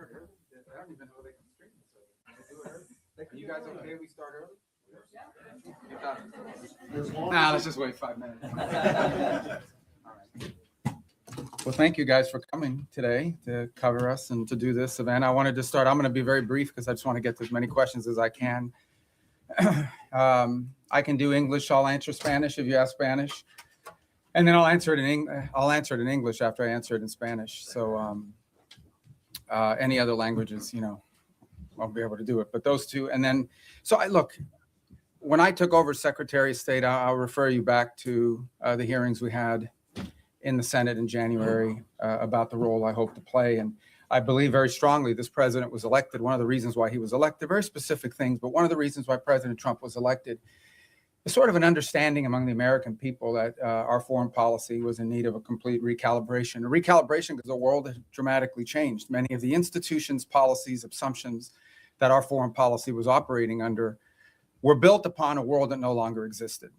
start early? I don't even know they can stream this early. Can they do it early? Are you guys okay? We start early? Nah, let's just wait 5 minutes. All right. Well, thank you guys for coming today to cover us and to do this event. I wanted to start. I'm going to be very brief because I just want to get to as many questions as I can. I can do English. I'll answer Spanish if you ask Spanish, and then I'll answer it in English after I answer it in Spanish. So any other languages, I'll be able to do it. But those two, and then look. When I took over Secretary of State, I'll refer you back to the hearings we had in the Senate in January about the role I hope to play. And I believe very strongly this president was elected. One of the reasons why he was elected, very specific things, but one of the reasons why President Trump was elected is sort of an understanding among the American people that our foreign policy was in need of a complete recalibration. A recalibration because the world had dramatically changed. Many of the institutions, policies, assumptions that our foreign policy was operating under were built upon a world that no longer existed.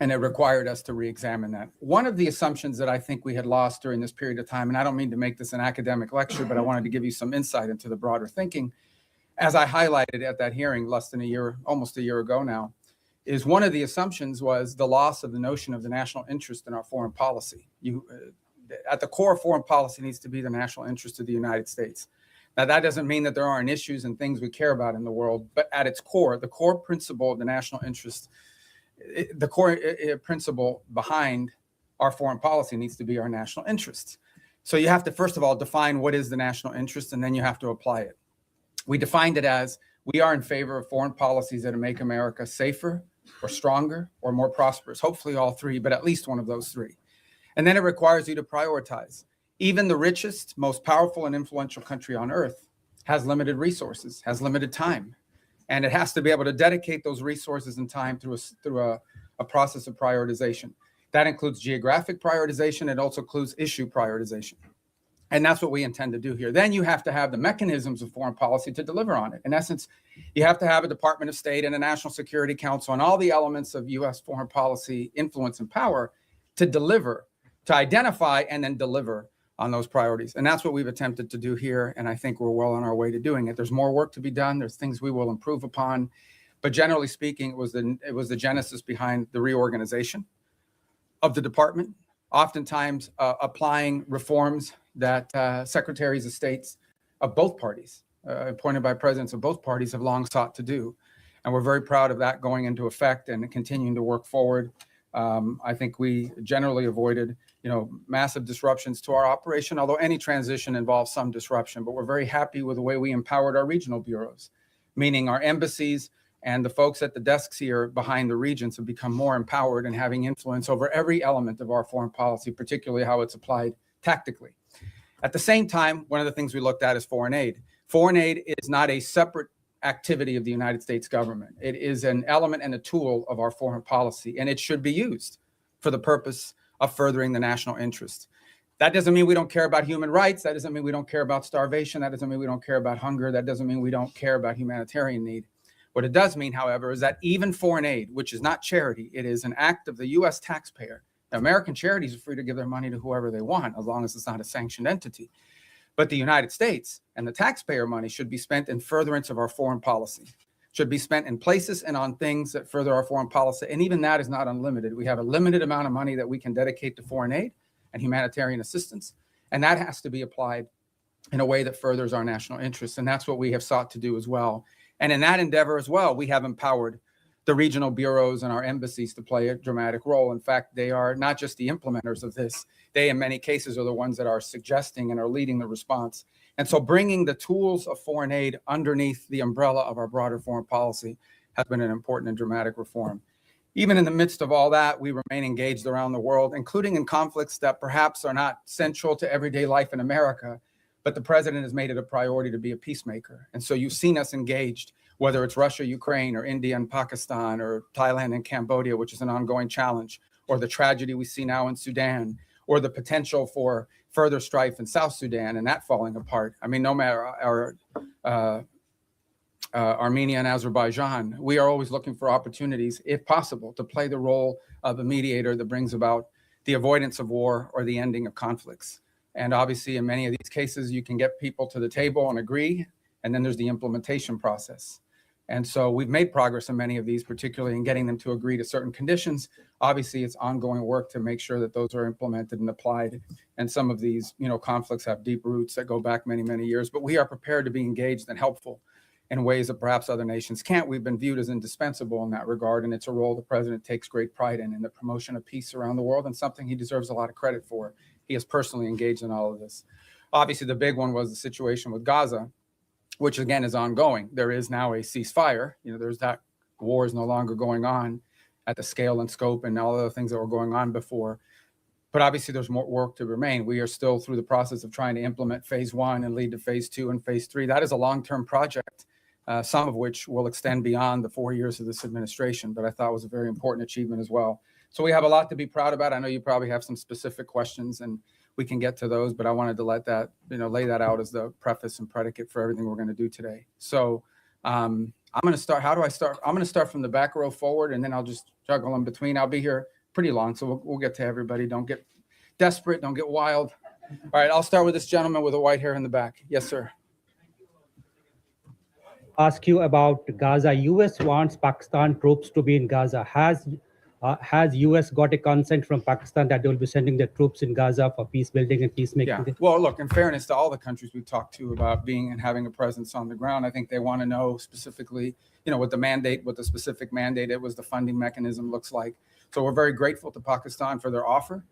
And it required us to re-examine that. One of the assumptions that I think we had lost during this period of time, and I don't mean to make this an academic lecture, but I wanted to give you some insight into the broader thinking, as I highlighted at that hearing less than a year, almost a year ago now, is one of the assumptions was the loss of the notion of the national interest in our foreign policy. At the core of foreign policy needs to be the national interest of the United States. Now, that doesn't mean that there aren't issues and things we care about in the world, but at its core, the core principle of the national interest, the core principle behind our foreign policy needs to be our national interests. So you have to, first of all, define what is the national interest, and then you have to apply it. We defined it as we are in favor of foreign policies that make America safer or stronger or more prosperous, hopefully all three, but at least one of those three. And then it requires you to prioritize. Even the richest, most powerful and influential country on earth has limited resources, has limited time. And it has to be able to dedicate those resources and time through a process of prioritization. That includes geographic prioritization. It also includes issue prioritization. And that's what we intend to do here. Then you have to have the mechanisms of foreign policy to deliver on it. In essence, you have to have a Department of State and a National Security Council and all the elements of U.S. foreign policy influence and power to deliver, to identify and then deliver on those priorities. And that's what we've attempted to do here. And I think we're well on our way to doing it. There's more work to be done. There's things we will improve upon. But generally speaking, it was the genesis behind the reorganization of the department, oftentimes applying reforms that secretaries of states of both parties, appointed by presidents of both parties, have long sought to do. And we're very proud of that going into effect and continuing to work forward. I think we generally avoided massive disruptions to our operation, although any transition involves some disruption. But we're very happy with the way we empowered our regional bureaus, meaning our embassies and the folks at the desks here behind the regions have become more empowered and having influence over every element of our foreign policy, particularly how it's applied tactically. At the same time, one of the things we looked at is foreign aid. Foreign aid is not a separate activity of the United States government. It is an element and a tool of our foreign policy, and it should be used for the purpose of furthering the national interest. That doesn't mean we don't care about human rights. That doesn't mean we don't care about starvation. That doesn't mean we don't care about hunger. That doesn't mean we don't care about humanitarian need. What it does mean, however, is that even foreign aid, which is not charity, it is an act of the U.S. taxpayer. Now, American charities are free to give their money to whoever they want, as long as it's not a sanctioned entity. But the United States and the taxpayer money should be spent in furtherance of our foreign policy, should be spent in places and on things that further our foreign policy. And even that is not unlimited. We have a limited amount of money that we can dedicate to foreign aid and humanitarian assistance. And that has to be applied in a way that furthers our national interests. And that's what we have sought to do as well. And in that endeavor as well, we have empowered the regional bureaus and our embassies to play a dramatic role. In fact, they are not just the implementers of this. They, in many cases, are the ones that are suggesting and are leading the response. And so bringing the tools of foreign aid underneath the umbrella of our broader foreign policy has been an important and dramatic reform. Even in the midst of all that, we remain engaged around the world, including in conflicts that perhaps are not central to everyday life in America, but the president has made it a priority to be a peacemaker. And so you've seen us engaged, whether it's Russia, Ukraine, or India and Pakistan, or Thailand and Cambodia, which is an ongoing challenge, or the tragedy we see now in Sudan, or the potential for further strife in South Sudan and that falling apart. I mean, no matter our Armenia and Azerbaijan, we are always looking for opportunities, if possible, to play the role of a mediator that brings about the avoidance of war or the ending of conflicts. And obviously, in many of these cases, you can get people to the table and agree, and then there's the implementation process. And so we've made progress in many of these, particularly in getting them to agree to certain conditions. Obviously, it's ongoing work to make sure that those are implemented and applied. And some of these, conflicts have deep roots that go back many, many years. But we are prepared to be engaged and helpful in ways that perhaps other nations can't. We've been viewed as indispensable in that regard, and it's a role the president takes great pride in the promotion of peace around the world, and something he deserves a lot of credit for. He is personally engaged in all of this. Obviously, the big one was the situation with Gaza, which again is ongoing. There is now a ceasefire. There's that war is no longer going on at the scale and scope and all the things that were going on before. But obviously, there's more work to remain. We are still through the process of trying to implement phase 1 and lead to phase 2 and phase 3. That is a long-term project, some of which will extend beyond the 4 years of this administration, but I thought was a very important achievement as well. So we have a lot to be proud about. I know you probably have some specific questions, and we can get to those, but I wanted to let that, lay that out as the preface and predicate for everything we're going to do today. So I'm going to start. How do I start? I'm going to start from the back row forward, and then I'll just juggle in between. I'll be here pretty long, so we'll get to everybody. Don't get desperate. Don't get wild. All right, I'll start with this gentleman with the white hair in the back. Yes, sir. Ask you about Gaza. U.S. wants Pakistan troops to be in Gaza. Has U.S. got a consent from Pakistan that they will be sending their troops in Gaza for peace building and peacemaking? Yeah. Well, look, in fairness to all the countries we've talked to about being and having a presence on the ground, I think they want to know specifically, what the mandate, what the specific mandate, it was the funding mechanism looks like. So we're very grateful to Pakistan for their offer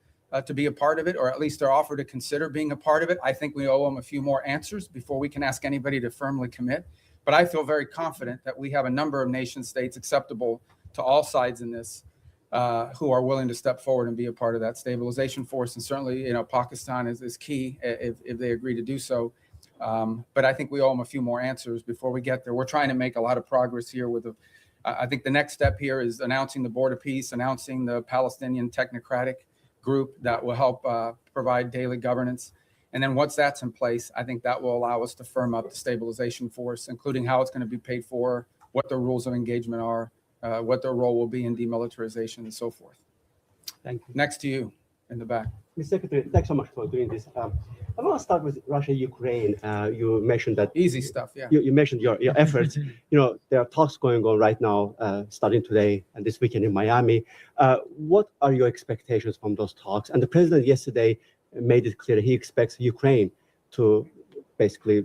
to be a part of it, or at least their offer to consider being a part of it. I think we owe them a few more answers before we can ask anybody to firmly commit. But I feel very confident that we have a number of nation states acceptable to all sides in this who are willing to step forward and be a part of that stabilization force. And certainly, Pakistan is key if they agree to do so. But I think we owe them a few more answers before we get there. We're trying to make a lot of progress here with I think the next step here is announcing the Board of Peace, announcing the Palestinian Technocratic Group that will help provide daily governance. And then once that's in place, I think that will allow us to firm up the stabilization force, including how it's going to be paid for, what the rules of engagement are, what their role will be in demilitarization and so forth. Thank you. Next to you in the back. Mr. Secretary, thanks so much for doing this. I want to start with Russia, Ukraine. You mentioned that easy stuff. Yeah. You mentioned your efforts. There are talks going on right now, starting today and this weekend in Miami. What are your expectations from those talks? And the president yesterday made it clear he expects Ukraine to basically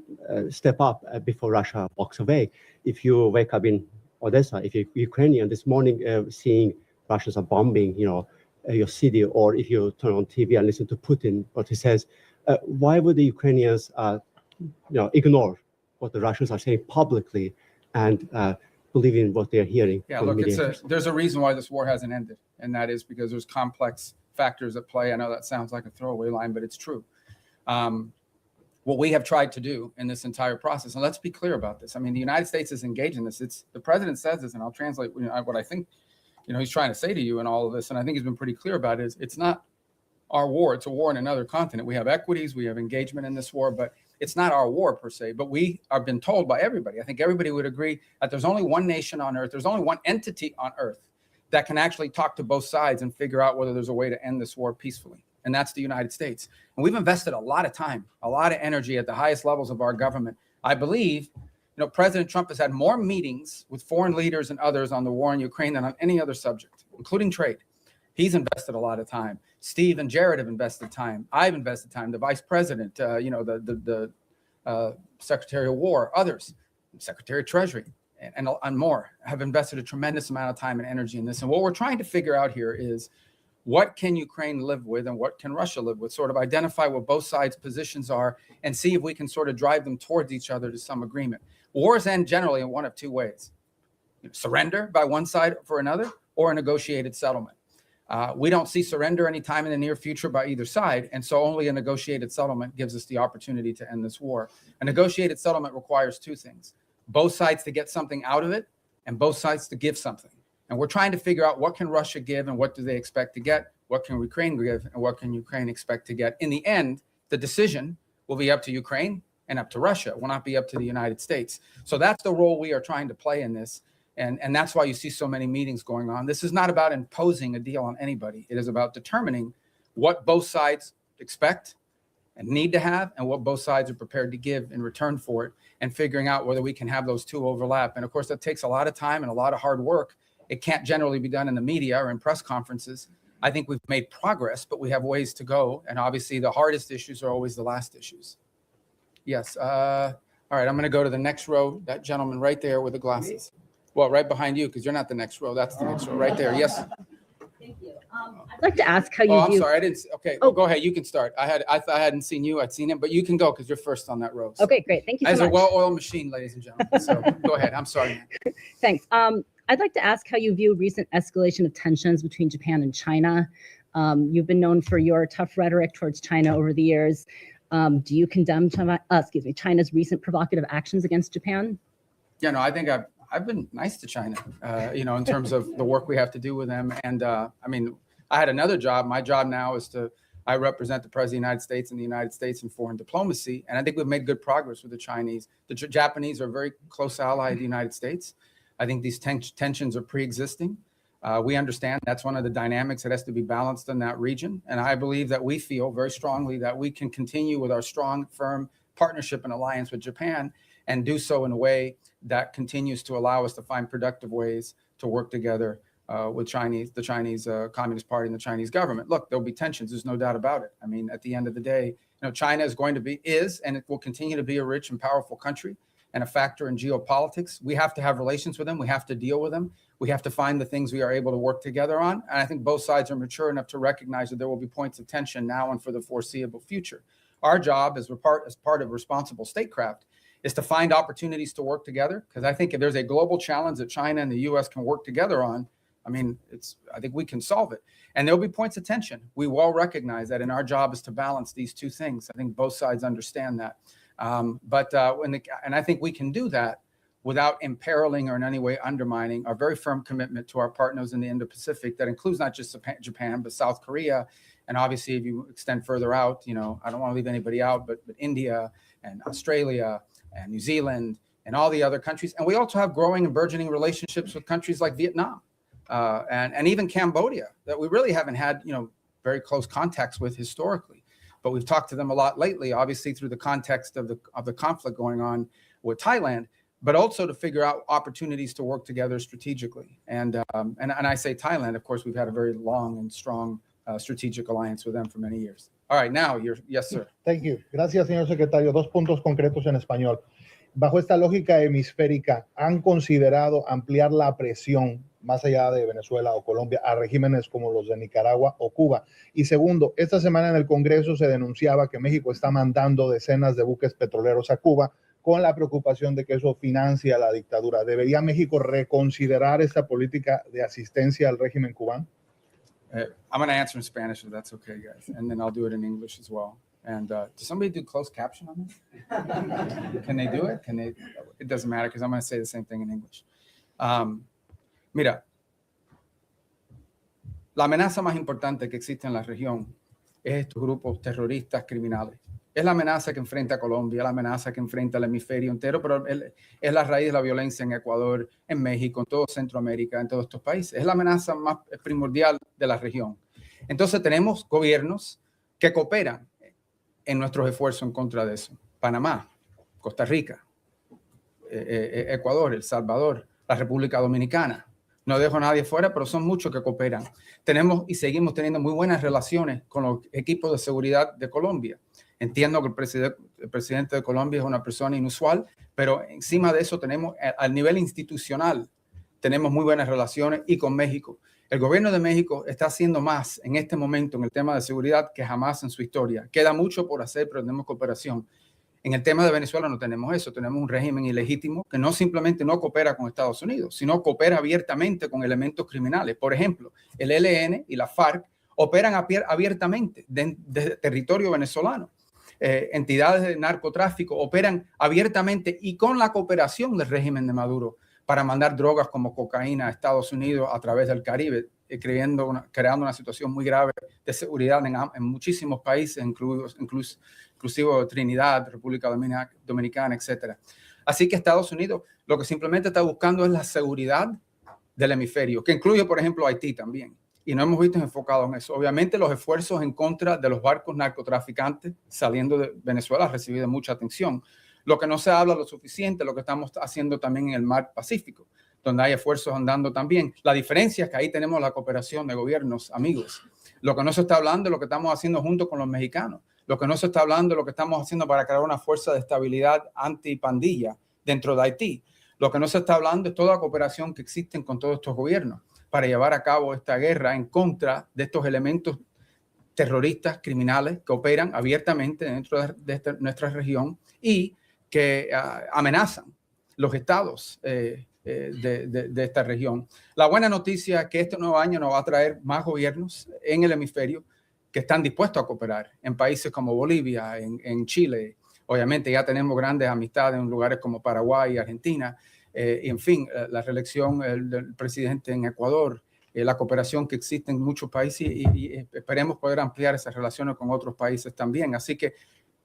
step up before Russia walks away. If you wake up in Odessa, if you're Ukrainian this morning, seeing Russians are bombing, your city, or if you turn on TV and listen to Putin, what he says, why would the Ukrainians, ignore what the Russians are saying publicly and believe in what they're hearing? Yeah, look, there's a reason why this war hasn't ended, and that is because there's complex factors at play. I know that sounds like a throwaway line, but it's true. What we have tried to do in this entire process, and let's be clear about this. I mean, the United States is engaged in this. The president says this, and I'll translate what I think, he's trying to say to you in all of this, and I think he's been pretty clear about it. It's not our war. It's a war in another continent. We have equities. We have engagement in this war, but it's not our war per se. But we have been told by everybody, I think everybody would agree, that there's only one nation on earth. There's only one entity on earth that can actually talk to both sides and figure out whether there's a way to end this war peacefully. And that's the United States. And we've invested a lot of time, a lot of energy at the highest levels of our government. I believe, President Trump has had more meetings with foreign leaders and others on the war in Ukraine than on any other subject, including trade. He's invested a lot of time. Steve and Jared have invested time. I've invested time. The vice president, the Secretary of War, others, Secretary of Treasury, and more have invested a tremendous amount of time and energy in this. And what we're trying to figure out here is, what can Ukraine live with and what can Russia live with? Sort of identify what both sides' positions are and see if we can sort of drive them towards each other to some agreement. Wars end generally in one of two ways: surrender by one side for another, or a negotiated settlement. We don't see surrender anytime in the near future by either side, and so only a negotiated settlement gives us the opportunity to end this war. A negotiated settlement requires two things: both sides to get something out of it, and both sides to give something. And we're trying to figure out, what can Russia give and what do they expect to get? What can Ukraine give and what can Ukraine expect to get? In the end, the decision will be up to Ukraine and up to Russia. It will not be up to the United States. So that's the role we are trying to play in this. And that's why you see so many meetings going on. This is not about imposing a deal on anybody. It is about determining what both sides expect and need to have and what both sides are prepared to give in return for it, and figuring out whether we can have those two overlap. And of course, that takes a lot of time and a lot of hard work. It can't generally be done in the media or in press conferences. I think we've made progress, but we have ways to go. And obviously the hardest issues are always the last issues. Yes. All right, I'm going to go to the next row. That gentleman right there with the glasses. Well, right behind you, because you're not the next row. That's the next row right there. Yes. Thank you. I'd like to ask how you Oh, I'm view. sorry. I didn't. Okay. Oh. Go ahead. You can start. I thought I hadn't seen you. I'd seen him, but you can go because you're first on that row. So. Okay, great. Thank you so As much. a well-oiled machine, ladies and gentlemen. So go ahead. I'm sorry. Thanks. I'd like to ask how you view recent escalation of tensions between Japan and China. You've been known for your tough rhetoric towards China over the years. Do you condemn China's recent provocative actions against Japan? Yeah, no, I think I've been nice to China, in terms of the work we have to do with them. And I mean, I had another job. My job now is I represent the President of the United States and the United States in foreign diplomacy. And I think we've made good progress with the Chinese. The Japanese are a very close ally of the United States. I think these tensions are pre-existing. We understand that's one of the dynamics that has to be balanced in that region. And I believe that we feel very strongly that we can continue with our strong, firm partnership and alliance with Japan and do so in a way that continues to allow us to find productive ways to work together with the Chinese Communist Party and the Chinese government. Look, there'll be tensions. There's no doubt about it. I mean, at the end of the day, China is, and it will continue to be a rich and powerful country and a factor in geopolitics. We have to have relations with them. We have to deal with them. We have to find the things we are able to work together on. And I think both sides are mature enough to recognize that there will be points of tension now and for the foreseeable future. Our job as part of responsible statecraft is to find opportunities to work together. Because I think if there's a global challenge that China and the US can work together on, I think we can solve it. And there'll be points of tension. We will recognize that, and our job is to balance these two things. I think both sides understand that. And I think we can do that without imperiling or in any way undermining our very firm commitment to our partners in the Indo-Pacific. That includes not just Japan, but South Korea. And obviously, if you extend further out, I don't want to leave anybody out, but India and Australia and New Zealand and all the other countries. And we also have growing and burgeoning relationships with countries like Vietnam and even Cambodia that we really haven't had, very close contacts with historically. But we've talked to them a lot lately, obviously through the context of the conflict going on with Thailand, but also to figure out opportunities to work together strategically. And I say Thailand, of course, we've had a very long and strong strategic alliance with them for many years. All right, now yes, sir. Thank you. Gracias, señor secretario. 2 puntos concretos en español. Bajo esta lógica hemisférica, ¿han considerado ampliar la presión más allá de Venezuela o Colombia a regímenes como los de Nicaragua o Cuba? Y segundo, esta semana en el Congreso se denunciaba que México está mandando decenas de buques petroleros a Cuba con la preocupación de que eso financia la dictadura. ¿Debería México reconsiderar esta política de asistencia al régimen cubano? I'm going to answer in Spanish if that's okay, guys. And then I'll do it in English as well. And does somebody do closed caption on this? Can they do it? It doesn't matter because I'm going to say the same thing in English. Mira, la amenaza más importante que existe en la región es estos grupos terroristas criminales. Es la amenaza que enfrenta a Colombia, la amenaza que enfrenta el hemisferio entero, pero es la raíz de la violencia en Ecuador, en México, en todo Centroamérica, en todos estos países. Es la amenaza más primordial de la región. Entonces tenemos gobiernos que cooperan en nuestros esfuerzos en contra de eso. Panamá, Costa Rica, Ecuador, El Salvador, la República Dominicana. No dejo a nadie fuera, pero son muchos que cooperan. Tenemos y seguimos teniendo muy buenas relaciones con los equipos de seguridad de Colombia. Entiendo que el presidente de Colombia es una persona inusual, pero encima de eso tenemos, al nivel institucional, tenemos muy buenas relaciones y con México. El gobierno de México está haciendo más en este momento en el tema de seguridad que jamás en su historia. Queda mucho por hacer, pero tenemos cooperación. En el tema de Venezuela no tenemos eso. Tenemos un régimen ilegítimo que no simplemente no coopera con Estados Unidos, sino coopera abiertamente con elementos criminales. Por ejemplo, el ELN y la FARC operan abiertamente de territorio venezolano. Entidades de narcotráfico operan abiertamente y con la cooperación del régimen de Maduro para mandar drogas como cocaína a Estados Unidos a través del Caribe, creando una situación muy grave de seguridad en muchísimos países, inclusive Trinidad, República Dominicana, etc. Así que Estados Unidos lo que simplemente está buscando es la seguridad del hemisferio, que incluye, por ejemplo, Haití también. y no hemos visto enfocado en eso. Obviamente los esfuerzos en contra de los barcos narcotraficantes saliendo de Venezuela han recibido mucha atención. Lo que no se habla lo suficiente, lo que estamos haciendo también en el mar Pacífico, donde hay esfuerzos andando también. La diferencia es que ahí tenemos la cooperación de gobiernos amigos. Lo que no se está hablando es lo que estamos haciendo junto con los mexicanos. Lo que no se está hablando es lo que estamos haciendo para crear una fuerza de estabilidad antipandilla dentro de Haití. Lo que no se está hablando es toda la cooperación que existen con todos estos gobiernos para llevar a cabo esta guerra en contra de estos elementos terroristas, criminales que operan abiertamente dentro de nuestra región y que amenazan los estados de esta región. La buena noticia es que este nuevo año nos va a traer más gobiernos en el hemisferio que están dispuestos a cooperar en países como Bolivia, en Chile. Obviamente ya tenemos grandes amistades en lugares como Paraguay y Argentina. Y en fin, la reelección del presidente en Ecuador, la cooperación que existe en muchos países y esperemos poder ampliar esas relaciones con otros países también. Así que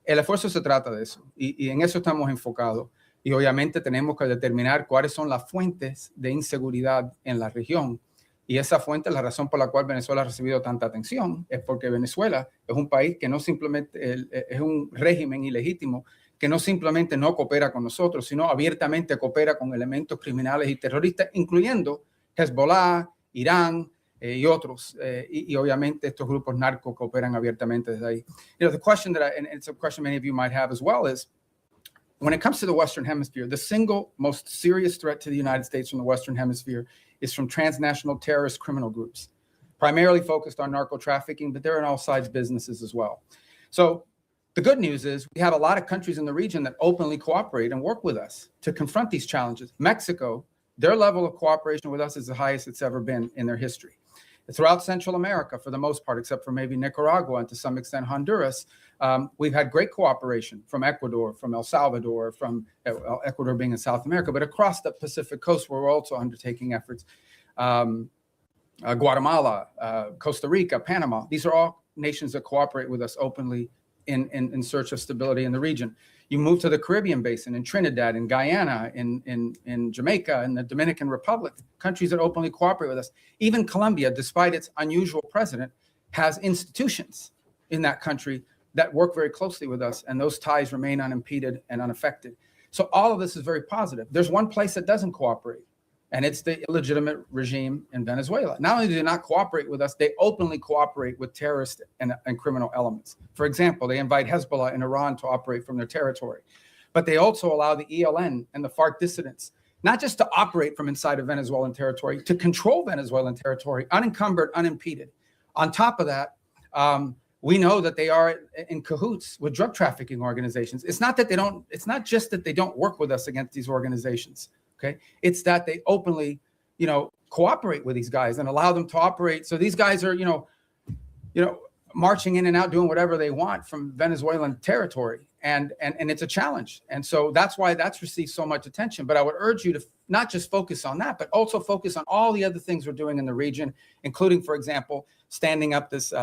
el esfuerzo se trata de eso y en eso estamos enfocados. Y obviamente tenemos que determinar cuáles son las fuentes de inseguridad en la región. Y esa fuente, la razón por la cual Venezuela ha recibido tanta atención, es porque Venezuela es un país que no simplemente es un régimen ilegítimo, que no simplemente no coopera con nosotros, sino abiertamente coopera con elementos criminales y terroristas, incluyendo Hezbollah, Irán y otros. Y obviamente estos grupos narcos cooperan abiertamente desde ahí. You know, the question that and it's a question many of you might have as well is, when it comes to the Western Hemisphere, the single most serious threat to the United States from the Western Hemisphere is from transnational terrorist criminal groups, primarily focused on narco trafficking, but they're in all sides businesses as well. So the good news is we have a lot of countries in the region that openly cooperate and work with us to confront these challenges. Mexico, their level of cooperation with us is the highest it's ever been in their history. Throughout Central America, for the most part, except for maybe Nicaragua and to some extent Honduras, we've had great cooperation from Ecuador, from El Salvador, from Ecuador being in South America, but across the Pacific coast, where we're also undertaking efforts. Guatemala, Costa Rica, Panama, these are all nations that cooperate with us openly in search of stability in the region. You move to the Caribbean basin, in Trinidad, in Guyana, in Jamaica, in the Dominican Republic, countries that openly cooperate with us. Even Colombia, despite its unusual president, has institutions in that country that work very closely with us, and those ties remain unimpeded and unaffected. So all of this is very positive. There's one place that doesn't cooperate, and it's the illegitimate regime in Venezuela. Not only do they not cooperate with us, they openly cooperate with terrorist and criminal elements. For example, they invite Hezbollah in Iran to operate from their territory. But they also allow the ELN and the FARC dissidents not just to operate from inside of Venezuelan territory, to control Venezuelan territory, unencumbered, unimpeded. On top of that, we know that they are in cahoots with drug trafficking organizations. It's not just that they don't work with us against these organizations. Okay, it's that they openly, cooperate with these guys and allow them to operate. So these guys are, marching in and out, doing whatever they want from Venezuelan territory, and it's a challenge. And so that's why that's received so much attention. But I would urge you to not just focus on that, but also focus on all the other things we're doing in the region, including, for example, standing up this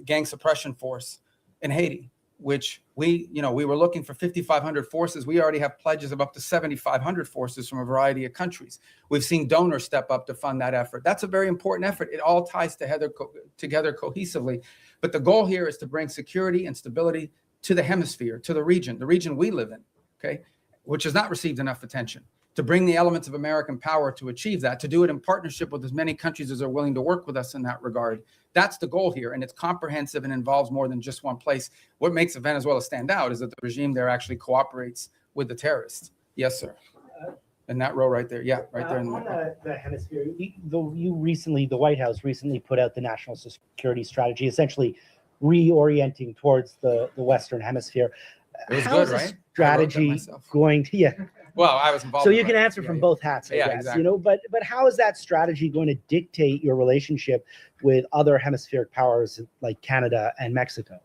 gang suppression force in Haiti, which we were looking for 5,500 forces. We already have pledges of up to 7,500 forces from a variety of countries. We've seen donors step up to fund that effort. That's a very important effort. It all ties together cohesively. But the goal here is to bring security and stability to the hemisphere, to the region we live in, okay, which has not received enough attention. To bring the elements of American power to achieve that, to do it in partnership with as many countries as are willing to work with us in that regard. That's the goal here, and it's comprehensive and involves more than just one place. What makes Venezuela stand out is that the regime there actually cooperates with the terrorists. Yes, sir. In that row right there. Yeah, right there. In the hemisphere, the White House recently put out the national security strategy, essentially reorienting towards the Western Hemisphere. It was How good, is the right? strategy going to, Well, I was involved. So you can answer from both hats, I guess, exactly. But how is that strategy going to dictate your relationship with other hemispheric powers like Canada and Mexico?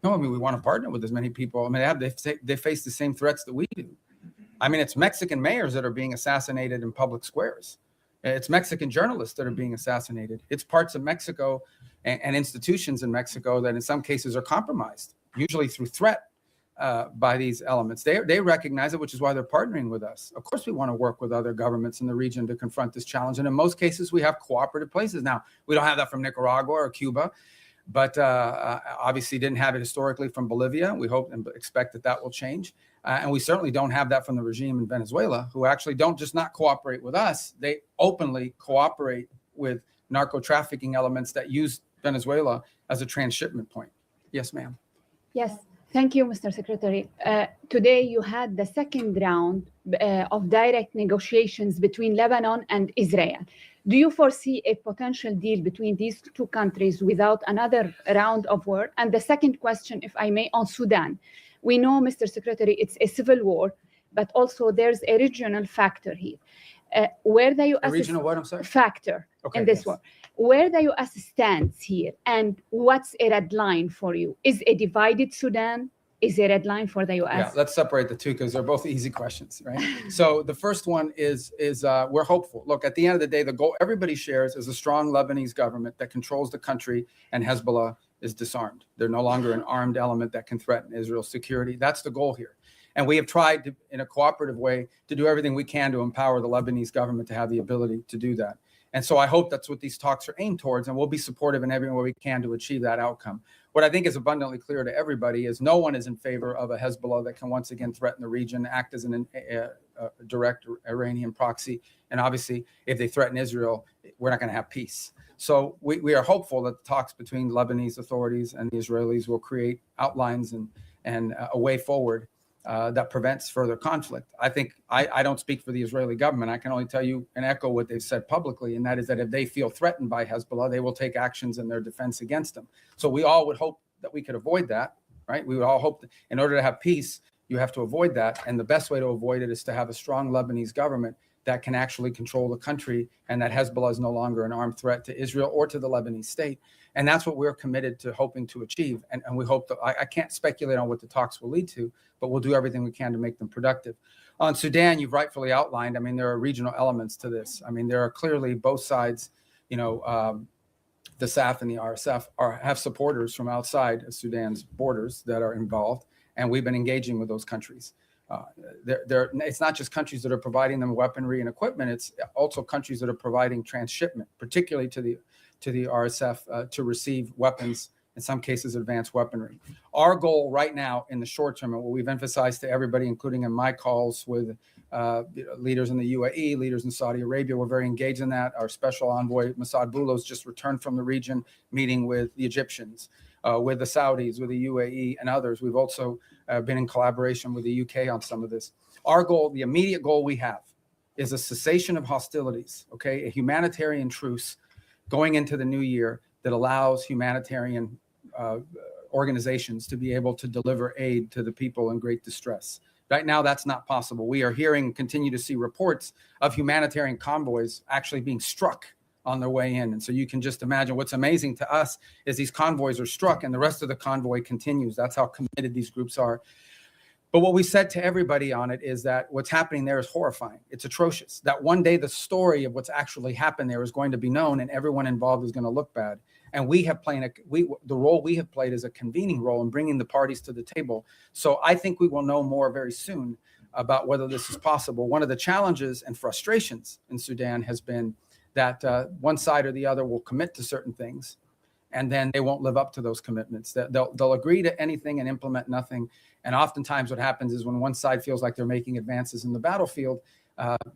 No, I mean, we want to partner with as many people. I mean, they face the same threats that we do. I mean, it's Mexican mayors that are being assassinated in public squares. It's Mexican journalists that are being assassinated. It's parts of Mexico and institutions in Mexico that in some cases are compromised, usually through threat. by these elements. They recognize it, which is why they're partnering with us. Of course, we want to work with other governments in the region to confront this challenge. And in most cases, we have cooperative places. Now, we don't have that from Nicaragua or Cuba, but obviously didn't have it historically from Bolivia. We hope and expect that that will change. And we certainly don't have that from the regime in Venezuela, who actually don't just not cooperate with us, they openly cooperate with narco trafficking elements that use Venezuela as a transshipment point. Yes, ma'am. Yes, thank you, Mr. Secretary. Today you had the second round of direct negotiations between Lebanon and Israel. Do you foresee a potential deal between these two countries without another round of war? And the second question, if I may, on Sudan. We know, Mr. Secretary, it's a civil war, but also there's a regional factor here. Where the U.S. Regional what, I'm sorry? Factor Okay, in this yes. war. Where the U.S. stands here, and what's a red line for you? Is a divided Sudan is a red line for the U.S.? Yeah, let's separate the two because they're both easy questions, right? So the first one is we're hopeful. Look, at the end of the day, the goal everybody shares is a strong Lebanese government that controls the country, and Hezbollah is disarmed. They're no longer an armed element that can threaten Israel's security. That's the goal here. And we have tried to, in a cooperative way, to do everything we can to empower the Lebanese government to have the ability to do that. And so I hope that's what these talks are aimed towards, and we'll be supportive in every way we can to achieve that outcome. What I think is abundantly clear to everybody is no one is in favor of a Hezbollah that can once again threaten the region, act as a direct Iranian proxy. And obviously, if they threaten Israel, we're not going to have peace. So we are hopeful that the talks between Lebanese authorities and the Israelis will create outlines and a way forward that prevents further conflict. I think I don't speak for the Israeli government. I can only tell you and echo what they've said publicly, and that is that if they feel threatened by Hezbollah, they will take actions in their defense against them. So we all would hope that we could avoid that, right? We would all hope that in order to have peace, you have to avoid that. And the best way to avoid it is to have a strong Lebanese government that can actually control the country, and that Hezbollah is no longer an armed threat to Israel or to the Lebanese state. And that's what we're committed to hoping to achieve. And we hope that I can't speculate on what the talks will lead to, but we'll do everything we can to make them productive. On Sudan, you've rightfully outlined, I mean, there are regional elements to this. I mean, there are clearly both sides, you know, the SAF and the RSF have supporters from outside of Sudan's borders that are involved. And we've been engaging with those countries. It's not just countries that are providing them weaponry and equipment. It's also countries that are providing transshipment, particularly to the RSF to receive weapons, in some cases advanced weaponry. Our goal right now in the short term, and what we've emphasized to everybody, including in my calls with leaders in the UAE, leaders in Saudi Arabia, we're very engaged in that. Our special envoy, Massad Boulos, just returned from the region, meeting with the Egyptians, with the Saudis, with the UAE and others. We've also been in collaboration with the UK on some of this. Our goal, the immediate goal we have, is a cessation of hostilities, okay? A humanitarian truce going into the new year that allows humanitarian organizations to be able to deliver aid to the people in great distress. Right now, that's not possible. We are hearing, continue to see reports of humanitarian convoys actually being struck on their way in. And so you can just imagine what's amazing to us is these convoys are struck and the rest of the convoy continues. That's how committed these groups are. But what we said to everybody on it is that what's happening there is horrifying. It's atrocious. That one day the story of what's actually happened there is going to be known and everyone involved is going to look bad. And we have played the role we have played is a convening role in bringing the parties to the table. So I think we will know more very soon about whether this is possible. One of the challenges and frustrations in Sudan has been that one side or the other will commit to certain things, and then they won't live up to those commitments. They'll agree to anything and implement nothing. And oftentimes what happens is when one side feels like they're making advances in the battlefield,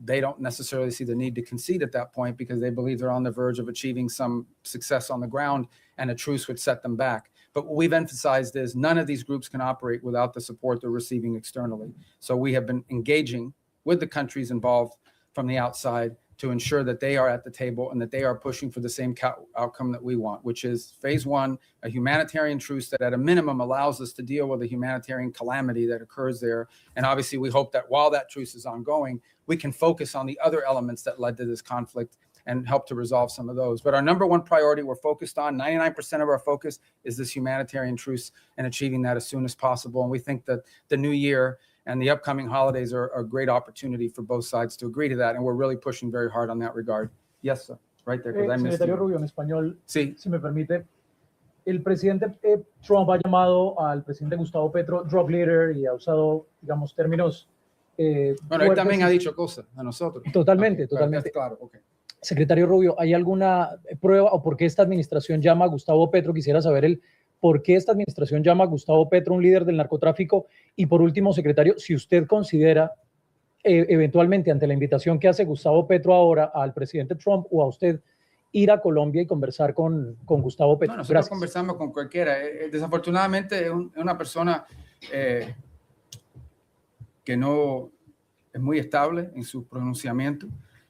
they don't necessarily see the need to concede at that point because they believe they're on the verge of achieving some success on the ground, and a truce would set them back. But what we've emphasized is none of these groups can operate without the support they're receiving externally. So we have been engaging with the countries involved from the outside to ensure that they are at the table and that they are pushing for the same outcome that we want, which is phase one, a humanitarian truce that at a minimum allows us to deal with the humanitarian calamity that occurs there. And obviously we hope that while that truce is ongoing, we can focus on the other elements that led to this conflict and help to resolve some of those. But our number one priority we're focused on, 99% of our focus is this humanitarian truce and achieving that as soon as possible. And we think that the new year and the upcoming holidays are a great opportunity for both sides to agree to that. And we're really pushing very hard on that regard. Yes, sir. Right there. Because I missed Secretario you. Rubio, en español, Sí. si me permite. el presidente Trump ha llamado al presidente Gustavo Petro drug leader y ha usado, digamos, términos Bueno, él también ha dicho cosas a nosotros. Totalmente, Ok, totalmente. claro, ok. Secretario Rubio, ¿hay alguna prueba o por qué esta administración llama a Gustavo Petro? Quisiera saber por qué esta administración llama a Gustavo Petro un líder del narcotráfico. Y por último, secretario, si usted considera eventualmente ante la invitación que hace Gustavo Petro ahora al presidente Trump o a usted ir a Colombia y conversar con Gustavo Petro. No, nosotros Gracias. conversamos con cualquiera. Desafortunadamente es una persona que no es muy estable en su pronunciamiento,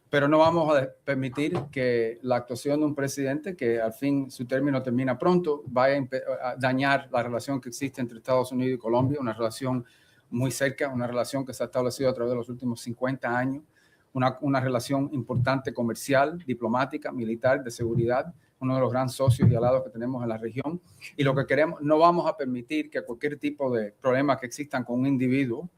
pero no vamos a permitir que la actuación de un presidente que al fin su término termina pronto vaya a dañar la relación que existe entre Estados Unidos y Colombia, una relación muy cerca, una relación que se ha establecido a través de los últimos 50 años, una relación importante comercial, diplomática, militar, de seguridad, uno de los grandes socios y aliados que tenemos en la región. Y lo que queremos, no vamos a permitir que cualquier tipo de problema que existan con un individuo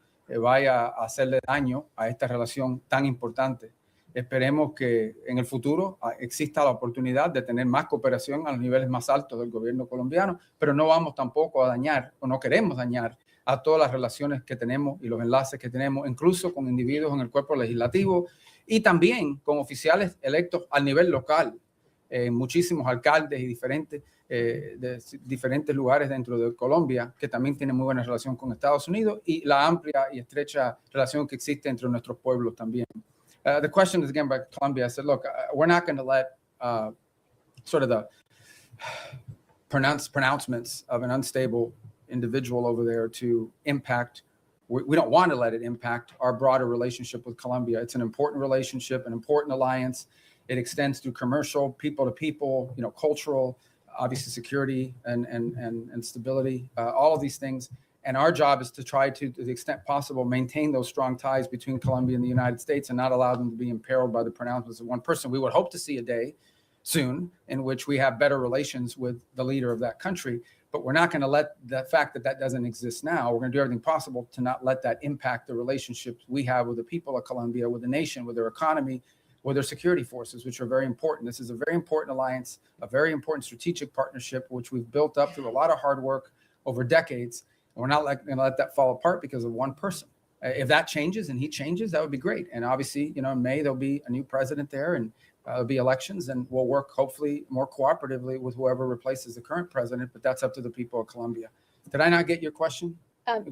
vaya a hacerle daño a esta relación tan importante. Esperemos que en el futuro exista la oportunidad de tener más cooperación a los niveles más altos del gobierno colombiano, pero no vamos tampoco a dañar, o no queremos dañar, a todas las relaciones que tenemos y los enlaces que tenemos, incluso con individuos en el cuerpo legislativo y también con oficiales electos al nivel local, muchísimos alcaldes y de diferentes lugares dentro de Colombia que también tienen muy buena relación con Estados Unidos y la amplia y estrecha relación que existe entre nuestros pueblos también. The question is again by Colombia. I said, look, we're not going to let sort of the pronouncements of an unstable individual over there to impact. We don't want to let it impact our broader relationship with Colombia. It's an important relationship, an important alliance. It extends through commercial, people to people, cultural, obviously security and stability, all of these things. And our job is to try to the extent possible, maintain those strong ties between Colombia and the United States and not allow them to be imperiled by the pronouncements of one person. We would hope to see a day soon in which we have better relations with the leader of that country, but we're not going to let the fact that doesn't exist now. We're going to do everything possible to not let that impact the relationships we have with the people of Colombia, with the nation, with their economy, with their security forces, which are very important. This is a very important alliance, a very important strategic partnership, which we've built up through a lot of hard work over decades. And we're not going to let that fall apart because of one person. If that changes and he changes, that would be great. And obviously, in May, there'll be a new president there and there'll be elections, and we'll work hopefully more cooperatively with whoever replaces the current president, but that's up to the people of Colombia. Did I not get your question?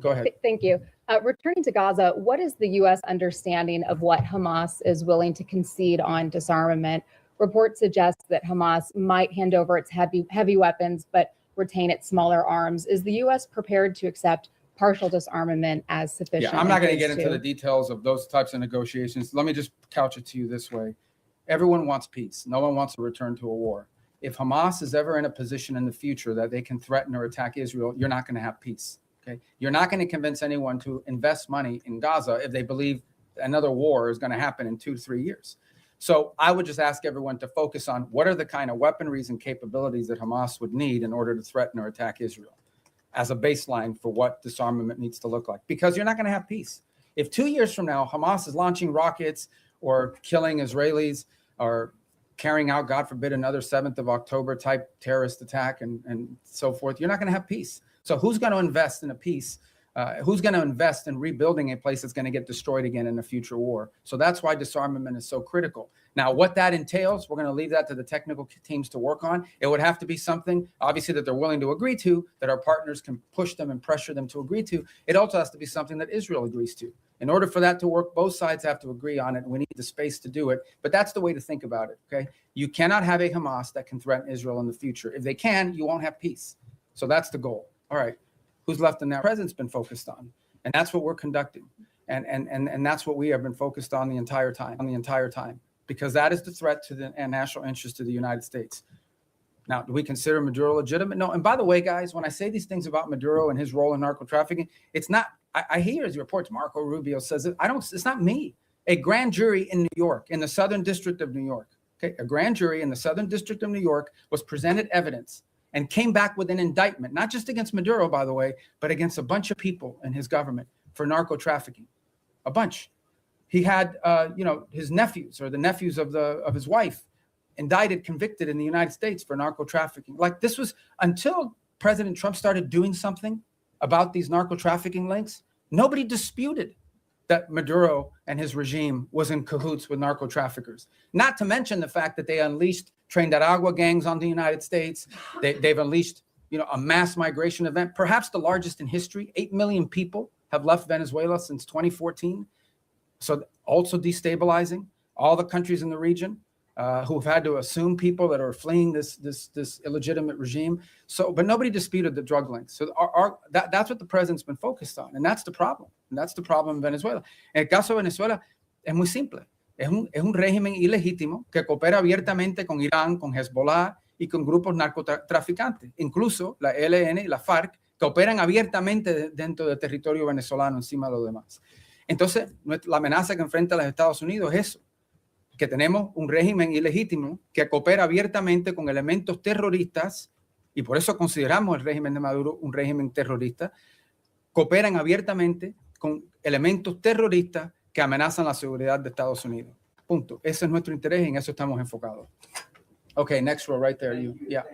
Go ahead. Thank you. Returning to Gaza, what is the U.S. understanding of what Hamas is willing to concede on disarmament? Reports suggest that Hamas might hand over its heavy weapons, but retain its smaller arms. Is the U.S. prepared to accept partial disarmament as sufficient? Yeah, I'm not going to get into the details of those types of negotiations. Let me just couch it to you this way. Everyone wants peace. No one wants to return to a war. If Hamas is ever in a position in the future that they can threaten or attack Israel, you're not going to have peace. Okay? You're not going to convince anyone to invest money in Gaza if they believe another war is going to happen in 2 to 3 years. So I would just ask everyone to focus on what are the kind of weaponries and capabilities that Hamas would need in order to threaten or attack Israel as a baseline for what disarmament needs to look like, because you're not going to have peace. If 2 years from now, Hamas is launching rockets or killing Israelis or carrying out, God forbid, another 7th of October type terrorist attack and so forth, you're not going to have peace. So who's going to invest in a peace? Who's going to invest in rebuilding a place that's going to get destroyed again in a future war? So that's why disarmament is so critical. Now, what that entails, we're going to leave that to the technical teams to work on. It would have to be something, obviously, that they're willing to agree to, that our partners can push them and pressure them to agree to. It also has to be something that Israel agrees to. In order for that to work, both sides have to agree on it. We need the space to do it. But that's the way to think about it, okay? You cannot have a Hamas that can threaten Israel in the future. If they can, you won't have peace. So that's the goal. All right. Who's left in that? The president's been focused on, and that's what we're conducting, and that's what we have been focused on the entire time, because that is the threat to the national interest of the United States. Now, do we consider Maduro legitimate? No. And by the way, guys, when I say these things about Maduro and his role in narco trafficking, it's not. I hear his reports. Marco Rubio says it. It's not me. A grand jury in New York, in the Southern District of New York. Okay, a grand jury in the Southern District of New York was presented evidence and came back with an indictment, not just against Maduro, by the way, but against a bunch of people in his government for narco trafficking, a bunch. He had, his nephews or the nephews of his wife indicted, convicted in the United States for narco trafficking. Like this was until President Trump started doing something about these narco trafficking links, nobody disputed that Maduro and his regime was in cahoots with narco traffickers. Not to mention the fact that they unleashed Tren-de-Aragua gangs on the United States. They've unleashed, a mass migration event, perhaps the largest in history. 8 million people have left Venezuela since 2014. So also destabilizing all the countries in the region who've had to assume people that are fleeing this illegitimate regime. So, but nobody disputed the drug links. So that's what the president's been focused on. And that's the problem. And that's the problem in Venezuela. En el caso de Venezuela, es muy simple. Es un régimen ilegítimo que coopera abiertamente con Irán, con Hezbollah y con grupos narcotraficantes. Incluso la ELN y la FARC que operan abiertamente dentro del territorio venezolano encima de los demás. Entonces, la amenaza que enfrenta los Estados Unidos es eso, que tenemos un régimen ilegítimo que coopera abiertamente con elementos terroristas, y por eso consideramos el régimen de Maduro un régimen terrorista, cooperan abiertamente con elementos terroristas que amenazan la seguridad de Estados Unidos. Punto. Ese es nuestro interés y en eso estamos enfocados. Okay, next row right there. You, yeah.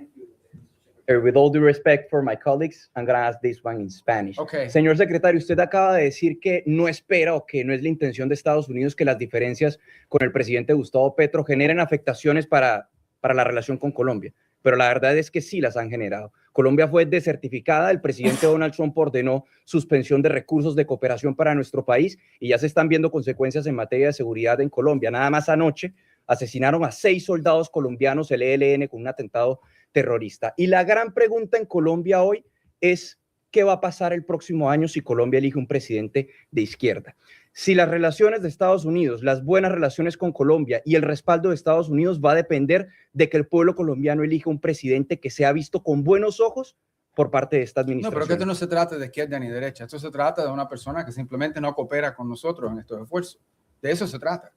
With all due respect for my colleagues, I'm going to ask this one in Spanish. Okay. Señor secretario, usted acaba de decir que no espera o que no es la intención de Estados Unidos que las diferencias con el presidente Gustavo Petro generen afectaciones para la relación con Colombia. Pero la verdad es que sí las han generado. Colombia fue desertificada, el presidente Donald Trump ordenó suspensión de recursos de cooperación para nuestro país y ya se están viendo consecuencias en materia de seguridad en Colombia. Nada más anoche asesinaron a 6 soldados colombianos, el ELN, con un atentado terrorista. Y la gran pregunta en Colombia hoy es ¿qué va a pasar el próximo año si Colombia elige un presidente de izquierda? Si las relaciones de Estados Unidos, las buenas relaciones con Colombia y el respaldo de Estados Unidos va a depender de que el pueblo colombiano elija un presidente que sea visto con buenos ojos por parte de esta administración. No, pero que esto no se trata de izquierda ni derecha. Esto se trata de una persona que simplemente no coopera con nosotros en estos esfuerzos. De eso se trata.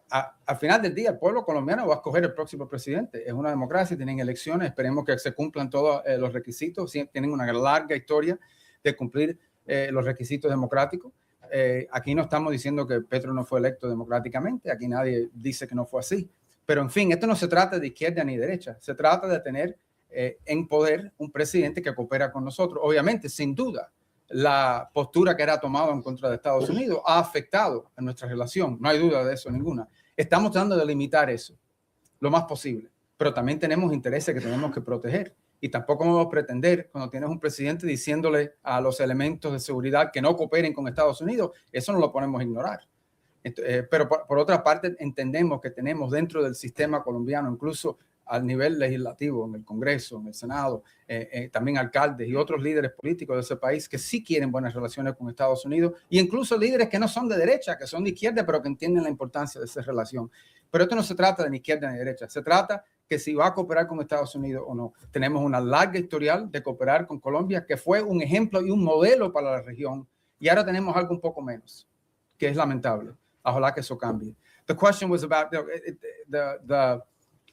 Al final del día, el pueblo colombiano va a escoger el próximo presidente. Es una democracia, tienen elecciones, esperemos que se cumplan todos los requisitos. Tienen una larga historia de cumplir los requisitos democráticos. Aquí no estamos diciendo que Petro no fue electo democráticamente, aquí nadie dice que no fue así. Pero en fin, esto no se trata de izquierda ni derecha, se trata de tener en poder un presidente que coopera con nosotros. Obviamente, sin duda, la postura que era tomada en contra de Estados Unidos ha afectado a nuestra relación, no hay duda de eso ninguna. Estamos tratando de limitar eso lo más posible, pero también tenemos intereses que tenemos que proteger y tampoco vamos a pretender cuando tienes un presidente diciéndole a los elementos de seguridad que no cooperen con Estados Unidos, eso no lo podemos ignorar. Pero por otra parte entendemos que tenemos dentro del sistema colombiano, incluso al nivel legislativo, en el Congreso, en el Senado, también alcaldes y otros líderes políticos de ese país que sí quieren buenas relaciones con Estados Unidos, y incluso líderes que no son de derecha, que son de izquierda, pero que entienden la importancia de esa relación. Pero esto no se trata de ni izquierda ni derecha, se trata que si va a cooperar con Estados Unidos o no. Tenemos una larga historial de cooperar con Colombia, que fue un ejemplo y un modelo para la región, y ahora tenemos algo un poco menos, que es lamentable. Ojalá que eso cambie. The question was about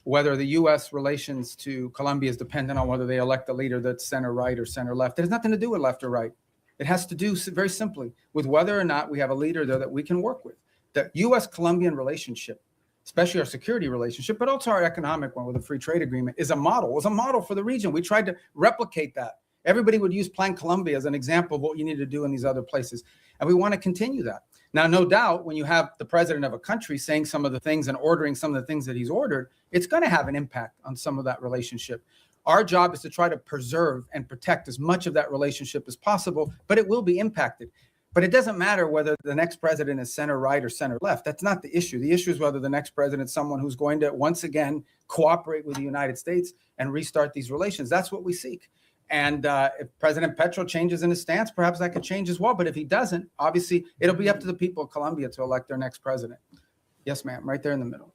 whether the U.S. relations to Colombia is dependent on whether they elect a leader that's center right or center left. It has nothing to do with left or right. It has to do very simply with whether or not we have a leader there that we can work with. The U.S.-Colombian relationship, especially our security relationship, but also our economic one with the free trade agreement, is a model. It was a model for the region. We tried to replicate that. Everybody would use Plan Colombia as an example of what you need to do in these other places. And we want to continue that. Now, no doubt, when you have the president of a country saying some of the things and ordering some of the things that he's ordered, it's going to have an impact on some of that relationship. Our job is to try to preserve and protect as much of that relationship as possible, but it will be impacted. But it doesn't matter whether the next president is center right or center left. That's not the issue. The issue is whether the next president is someone who's going to once again cooperate with the United States and restart these relations. That's what we seek. And if President Petro changes in his stance, perhaps that could change as well. But if he doesn't, obviously, it'll be up to the people of Colombia to elect their next president. Yes, ma'am, right there in the middle.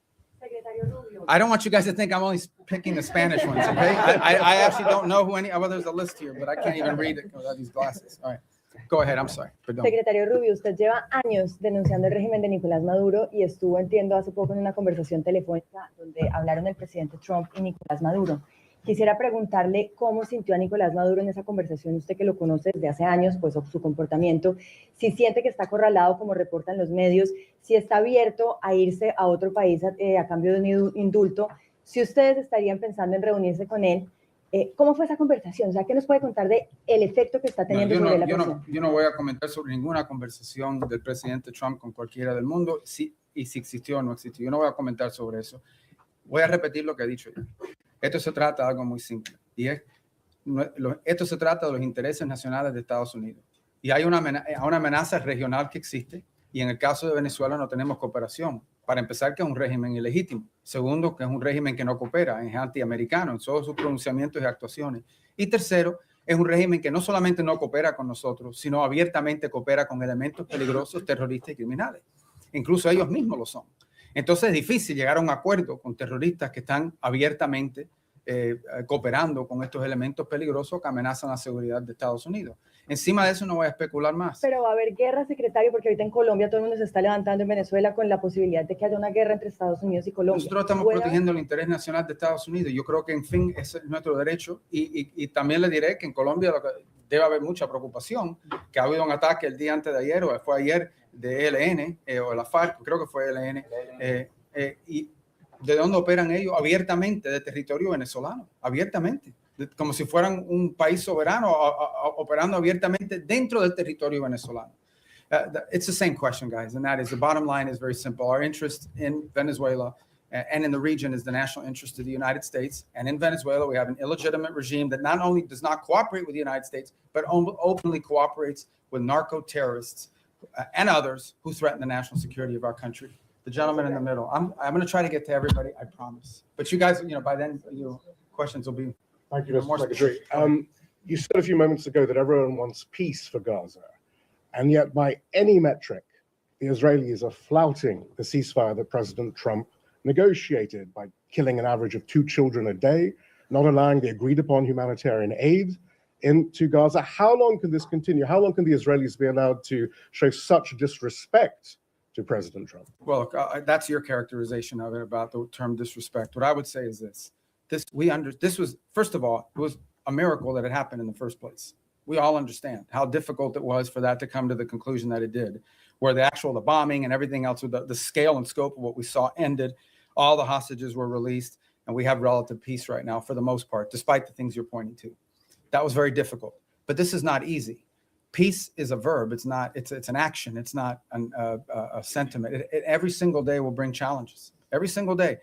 I don't want you guys to think I'm only picking the Spanish ones, okay? I actually don't know who any, well, there's a list here, but I can't even read it without these glasses. All right, go ahead, I'm sorry. Perdón. Secretario Rubio, usted lleva años denunciando el régimen de Nicolás Maduro y estuvo, entiendo, hace poco en una conversación telefónica donde hablaron el presidente Trump y Nicolás Maduro. Quisiera preguntarle cómo sintió a Nicolás Maduro en esa conversación, usted que lo conoce desde hace años, pues su comportamiento, si siente que está acorralado como reportan los medios, si está abierto a irse a otro país a cambio de un indulto, si ustedes estarían pensando en reunirse con él, ¿cómo fue esa conversación? O sea, ¿qué nos puede contar de el efecto que está teniendo sobre la presión? Yo no voy a comentar sobre ninguna conversación del presidente Trump con cualquiera del mundo, si existió o no existió. Yo no voy a comentar sobre eso. Voy a repetir lo que he dicho ya. Esto se trata de algo muy simple. Y esto se trata de los intereses nacionales de Estados Unidos. Y hay una amenaza regional que existe. Y en el caso de Venezuela no tenemos cooperación. Para empezar, que es un régimen ilegítimo. Segundo, que es un régimen que no coopera, es antiamericano en todos sus pronunciamientos y actuaciones. Y tercero, es un régimen que no solamente no coopera con nosotros, sino abiertamente coopera con elementos peligrosos, terroristas y criminales. Incluso ellos mismos lo son. Entonces es difícil llegar a un acuerdo con terroristas que están abiertamente cooperando con estos elementos peligrosos que amenazan la seguridad de Estados Unidos. Encima de eso no voy a especular más. Pero va a haber guerra, secretario, porque ahorita en Colombia todo el mundo se está levantando en Venezuela con la posibilidad de que haya una guerra entre Estados Unidos y Colombia. Nosotros estamos protegiendo el interés nacional de Estados Unidos. Yo creo que, en fin, ese es nuestro derecho. Y también le diré que en Colombia debe haber mucha preocupación, que ha habido un ataque el día antes de ayer, o fue ayer, de ELN, o la FARC, creo que fue ELN, y de dónde operan ellos abiertamente, de territorio venezolano, abiertamente, como si fueran un país soberano, operando abiertamente dentro del territorio venezolano. It's the same question, guys, and that is, the bottom line is very simple. Our interest in Venezuela and in the region is the national interest of the United States. And in Venezuela, we have an illegitimate regime that not only does not cooperate with the United States, but openly cooperates with narco-terrorists and others who threaten the national security of our country. The gentleman in the middle. I'm going to try to get to everybody, I promise. But you guys, by then, your questions will be. Thank you, Mr. Secretary. You said a few moments ago that everyone wants peace for Gaza, and yet by any metric, the Israelis are flouting the ceasefire that President Trump negotiated by killing an average of 2 children a day, not allowing the agreed upon humanitarian aid into Gaza. How long can this continue? How long can the Israelis be allowed to show such disrespect to President Trump? Well, look, that's your characterization of it, about the term disrespect. What I would say is this. This was, first of all, it was a miracle that it happened in the first place. We all understand how difficult it was for that to come to the conclusion that it did, where the bombing and everything else, the scale and scope of what we saw ended, all the hostages were released, and we have relative peace right now for the most part, despite the things you're pointing to. That was very difficult, but this is not easy. Peace is a verb. It's not. It's an action. It's not a sentiment. Every single day will bring challenges. Every single day.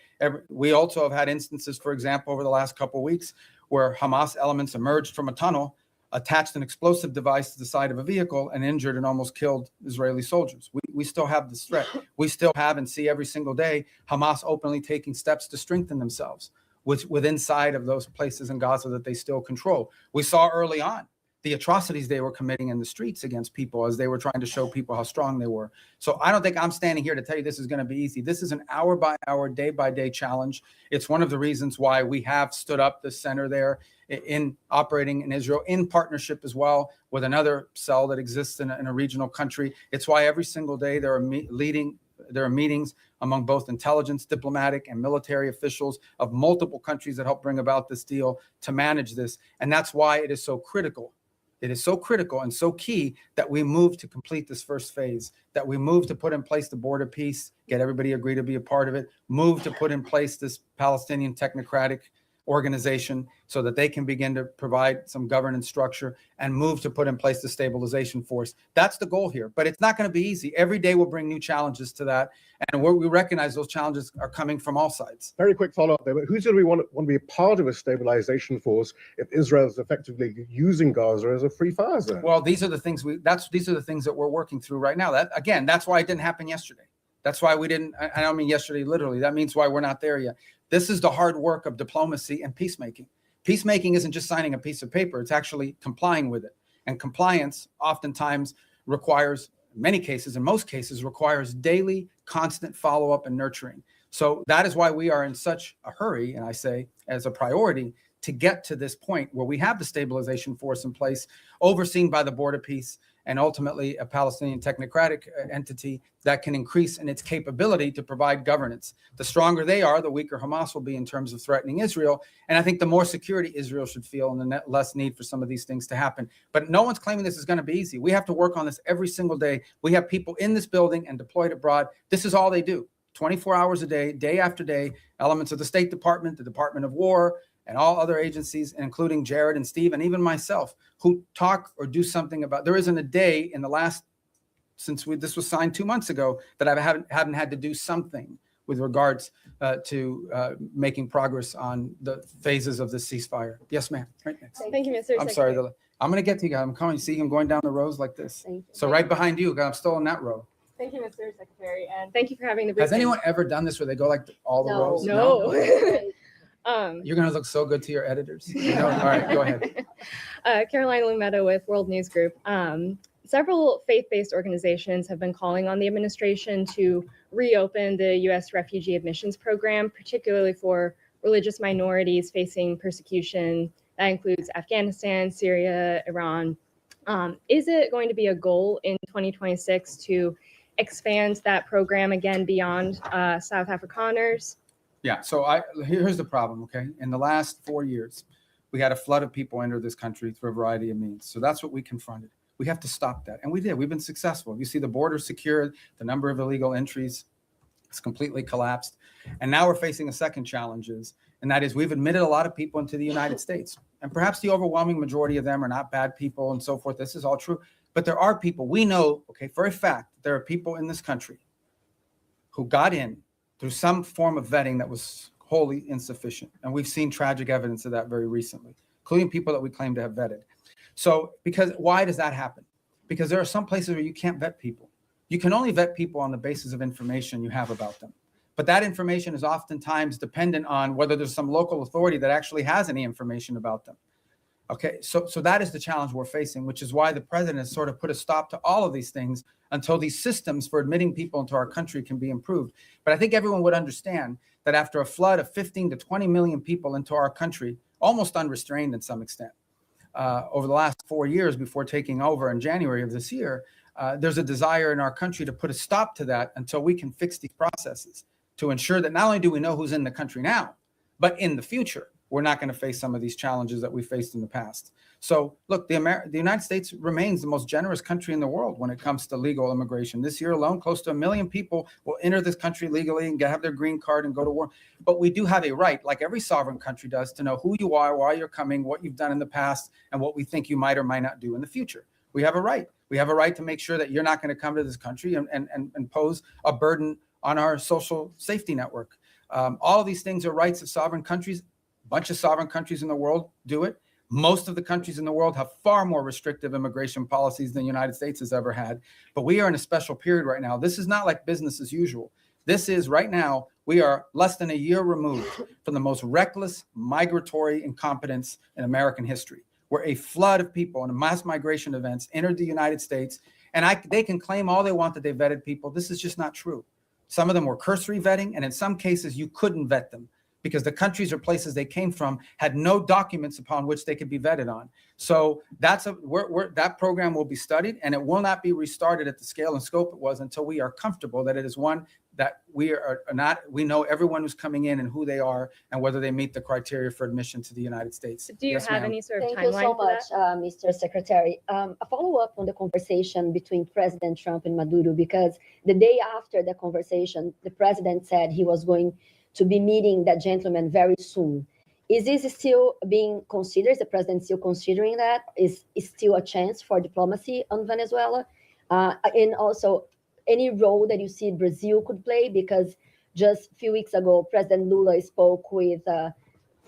We also have had instances, for example, over the last couple of weeks, where Hamas elements emerged from a tunnel, attached an explosive device to the side of a vehicle, and injured and almost killed Israeli soldiers. We still have this threat. We still have and see every single day Hamas openly taking steps to strengthen themselves within inside of those places in Gaza that they still control. We saw early on the atrocities they were committing in the streets against people as they were trying to show people how strong they were. So I don't think I'm standing here to tell you this is going to be easy. This is an hour by hour, day by day challenge. It's one of the reasons why we have stood up the center there in operating in Israel, in partnership as well with another cell that exists in a regional country. It's why every single day there are meetings among both intelligence, diplomatic, and military officials of multiple countries that help bring about this deal to manage this. And that's why it is so critical. It is so critical and so key that we move to complete this first phase, that we move to put in place the border peace, get everybody agree to be a part of it, move to put in place this Palestinian technocratic organization so that they can begin to provide some governance structure, and move to put in place the stabilization force. That's the goal here, but it's not going to be easy. Every day will bring new challenges to that, and we recognize those challenges are coming from all sides. Very quick follow-up there, but who's going to want to be a part of a stabilization force if Israel is effectively using Gaza as a free fire zone? Well, these are the things that we're working through right now. That's why it didn't happen yesterday. That's why we didn't, I don't mean yesterday literally, that means why we're not there yet. This is the hard work of diplomacy and peacemaking. Peacemaking isn't just signing a piece of paper, it's actually complying with it. And compliance oftentimes requires, in most cases, requires daily, constant follow-up and nurturing. So that is why we are in such a hurry, and I say as a priority, to get to this point where we have the stabilization force in place, overseen by the border peace, and ultimately a Palestinian technocratic entity that can increase in its capability to provide governance. The stronger they are, the weaker Hamas will be in terms of threatening Israel. And I think the more security Israel should feel, and the less need for some of these things to happen. But no one's claiming this is going to be easy. We have to work on this every single day. We have people in this building and deployed abroad. This is all they do. 24 hours a day, day after day, elements of the State Department, the Department of War, and all other agencies, including Jared and Steve, and even myself, who talk or do something about. There isn't a day in the last, since this was signed 2 months ago, that I haven't had to do something with regards to making progress on the phases of the ceasefire. Yes, ma'am. Right next. Thank you, Mr. I'm Secretary. sorry. I'm going to get to you guys. I'm coming. See him going down the rows like this. Thank you. So right behind you, I'm still in that row. Thank you, Mr. Secretary, and thank you for having the Has briefing. anyone ever done this where they go like all the rows? No. You're going to look so good to your editors. You know? All right, go ahead. Caroline Lumetta with World News Group. Several faith-based organizations have been calling on the administration to reopen the U.S. refugee admissions program, particularly for religious minorities facing persecution. That includes Afghanistan, Syria, Iran. Is it going to be a goal in 2026 to expand that program again beyond South Afrikaners? Yeah, so here's the problem, okay? In the last 4 years, we had a flood of people enter this country through a variety of means. So that's what we confronted. We have to stop that. And we did. We've been successful. You see the border secured, the number of illegal entries has completely collapsed. And now we're facing a second challenge, and that is we've admitted a lot of people into the United States. And perhaps the overwhelming majority of them are not bad people and so forth. This is all true. But there are people, we know, okay, for a fact, there are people in this country who got in through some form of vetting that was wholly insufficient. And we've seen tragic evidence of that very recently, including people that we claim to have vetted. So why does that happen? Because there are some places where you can't vet people. You can only vet people on the basis of information you have about them. But that information is oftentimes dependent on whether there's some local authority that actually has any information about them. Okay, so that is the challenge we're facing, which is why the president has sort of put a stop to all of these things until these systems for admitting people into our country can be improved. But I think everyone would understand that after a flood of 15 to 20 million people into our country, almost unrestrained in some extent, over the last 4 years before taking over in January of this year, there's a desire in our country to put a stop to that until we can fix these processes to ensure that not only do we know who's in the country now, but in the future, we're not going to face some of these challenges that we faced in the past. So look, the United States remains the most generous country in the world when it comes to legal immigration. This year alone, close to 1 million people will enter this country legally and have their green card and go to work. But we do have a right, like every sovereign country does, to know who you are, why you're coming, what you've done in the past, and what we think you might or might not do in the future. We have a right. We have a right to make sure that you're not going to come to this country and pose a burden on our social safety network. All of these things are rights of sovereign countries. A bunch of sovereign countries in the world do it. Most of the countries in the world have far more restrictive immigration policies than the United States has ever had. But we are in a special period right now. This is not like business as usual. This is right now, we are less than a year removed from the most reckless migratory incompetence in American history, where a flood of people and mass migration events entered the United States. And they can claim all they want that they vetted people. This is just not true. Some of them were cursory vetting, and in some cases, you couldn't vet them because the countries or places they came from had no documents upon which they could be vetted on. So that program will be studied, and it will not be restarted at the scale and scope it was until we are comfortable that it is one that we know everyone who's coming in and who they are and whether they meet the criteria for admission to the United States. Do you Yes, have ma'am. any sort of Thank you timeline so for much, that? Mr. Secretary. A follow-up on the conversation between President Trump and Maduro, because the day after the conversation, the president said he was going to be meeting that gentleman very soon. Is this still being considered? Is the president still considering that? Is still a chance for diplomacy on Venezuela? And also, any role that you see Brazil could play? Because just a few weeks ago, President Lula spoke with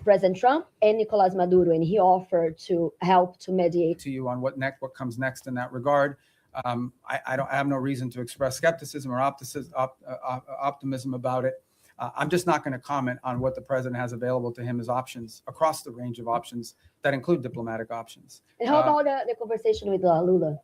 President Trump and Nicolas Maduro, and he offered to help to mediate. To you on what comes next in that regard. I have no reason to express skepticism or optimism about it. I'm just not going to comment on what the president has available to him as options across the range of options that include diplomatic options. And how about the conversation with Lula?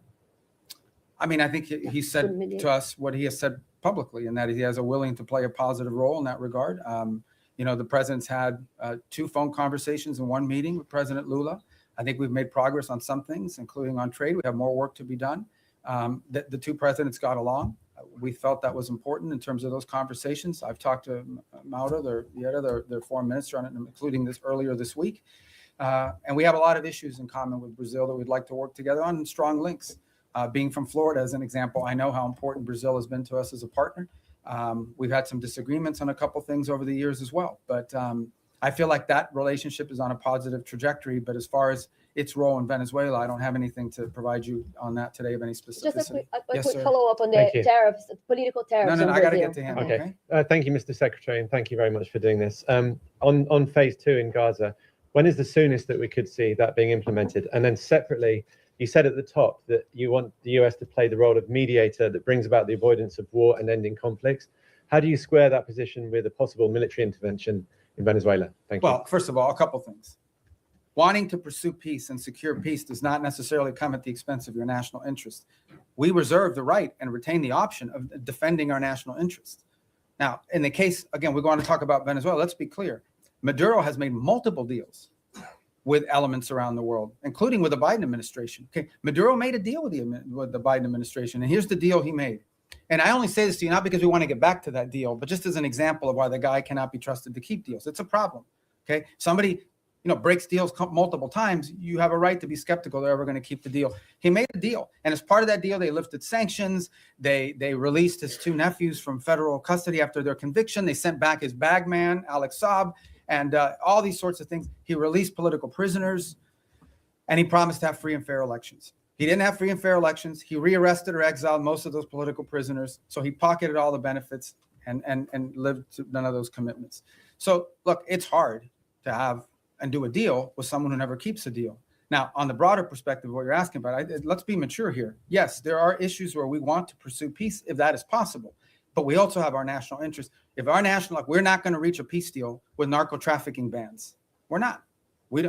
I mean, I think he said to us what he has said publicly, and that he has a willing to play a positive role in that regard. The president's had 2 phone conversations and 1 meeting with President Lula. I think we've made progress on some things, including on trade. We have more work to be done. The 2 presidents got along. We felt that was important in terms of those conversations. I've talked to Mauro, their foreign minister, on it, including this earlier this week. And we have a lot of issues in common with Brazil that we'd like to work together on, and strong links. Being from Florida, as an example, I know how important Brazil has been to us as a partner. We've had some disagreements on a couple things over the years as well, but I feel like that relationship is on a positive trajectory. But as far as its role in Venezuela, I don't have anything to provide you on that today of any specificity. Just a Yes, quick sir. follow-up on Thank the you. tariffs, political tariffs. No, on I got to Brazil. get to him. Okay. Okay. Thank you, Mr. Secretary, and thank you very much for doing this. On phase 2 in Gaza, when is the soonest that we could see that being implemented? And then separately, you said at the top that you want the US to play the role of mediator that brings about the avoidance of war and ending conflicts. How do you square that position with a possible military intervention in Venezuela? Thank you. Well, first of all, a couple things. Wanting to pursue peace and secure peace does not necessarily come at the expense of your national interest. We reserve the right and retain the option of defending our national interest. Now, in the case, again, we're going to talk about Venezuela. Let's be clear. Maduro has made multiple deals with elements around the world, including with the Biden administration. Okay, Maduro made a deal with the Biden administration, and here's the deal he made. And I only say this to you not because we want to get back to that deal, but just as an example of why the guy cannot be trusted to keep deals. It's a problem. Okay, somebody breaks deals multiple times. You have a right to be skeptical they're ever going to keep the deal. He made a deal, and as part of that deal, they lifted sanctions. They released his 2 nephews from federal custody after their conviction. They sent back his bagman, Alex Saab, and all these sorts of things. He released political prisoners, and he promised to have free and fair elections. He didn't have free and fair elections. He rearrested or exiled most of those political prisoners. So he pocketed all the benefits and lived to none of those commitments. So look, it's hard to have and do a deal with someone who never keeps a deal. Now, on the broader perspective of what you're asking about, let's be mature here. Yes, there are issues where we want to pursue peace if that is possible. But we also have our national interest. If our national, we're not going to reach a peace deal with narco trafficking bans. We're not. We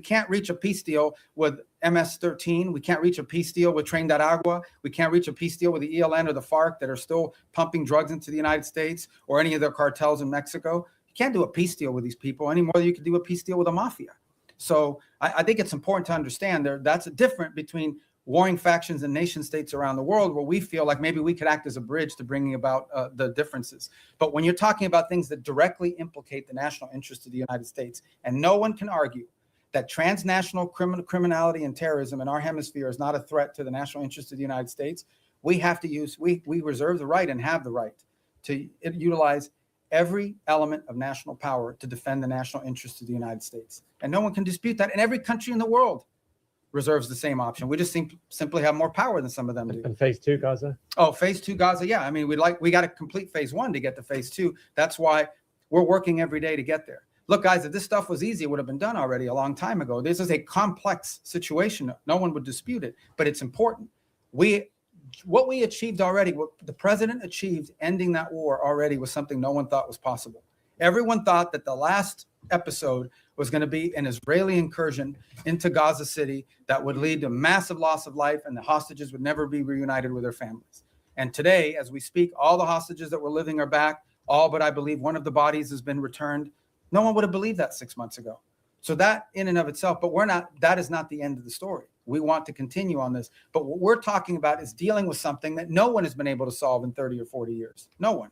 can't reach a peace deal with MS-13. We can't reach a peace deal with Tren de Aragua. We can't reach a peace deal with the ELN or the FARC that are still pumping drugs into the United States or any of their cartels in Mexico. You can't do a peace deal with these people any more than you can do a peace deal with a mafia. So I think it's important to understand that's different between warring factions and nation states around the world where we feel like maybe we could act as a bridge to bringing about the differences. But when you're talking about things that directly implicate the national interest of the United States, and no one can argue that transnational criminality and terrorism in our hemisphere is not a threat to the national interest of the United States, we have to use, we reserve the right and have the right to utilize every element of national power to defend the national interest of the United States. And no one can dispute that. And every country in the world reserves the same option. We just simply have more power than some of them do. And phase 2 Gaza? Oh, phase 2 Gaza. Yeah. I mean, we got to complete phase 1 to get to phase 2. That's why we're working every day to get there. Look, guys, if this stuff was easy, it would have been done already a long time ago. This is a complex situation. No one would dispute it, but it's important. What we achieved already, what the president achieved ending that war already was something no one thought was possible. Everyone thought that the last episode was going to be an Israeli incursion into Gaza City that would lead to massive loss of life and the hostages would never be reunited with their families. And today, as we speak, all the hostages that were living are back, all but I believe one of the bodies has been returned. No one would have believed that 6 months ago. So that in and of itself, but that is not the end of the story. We want to continue on this. But what we're talking about is dealing with something that no one has been able to solve in 30 or 40 years. No one.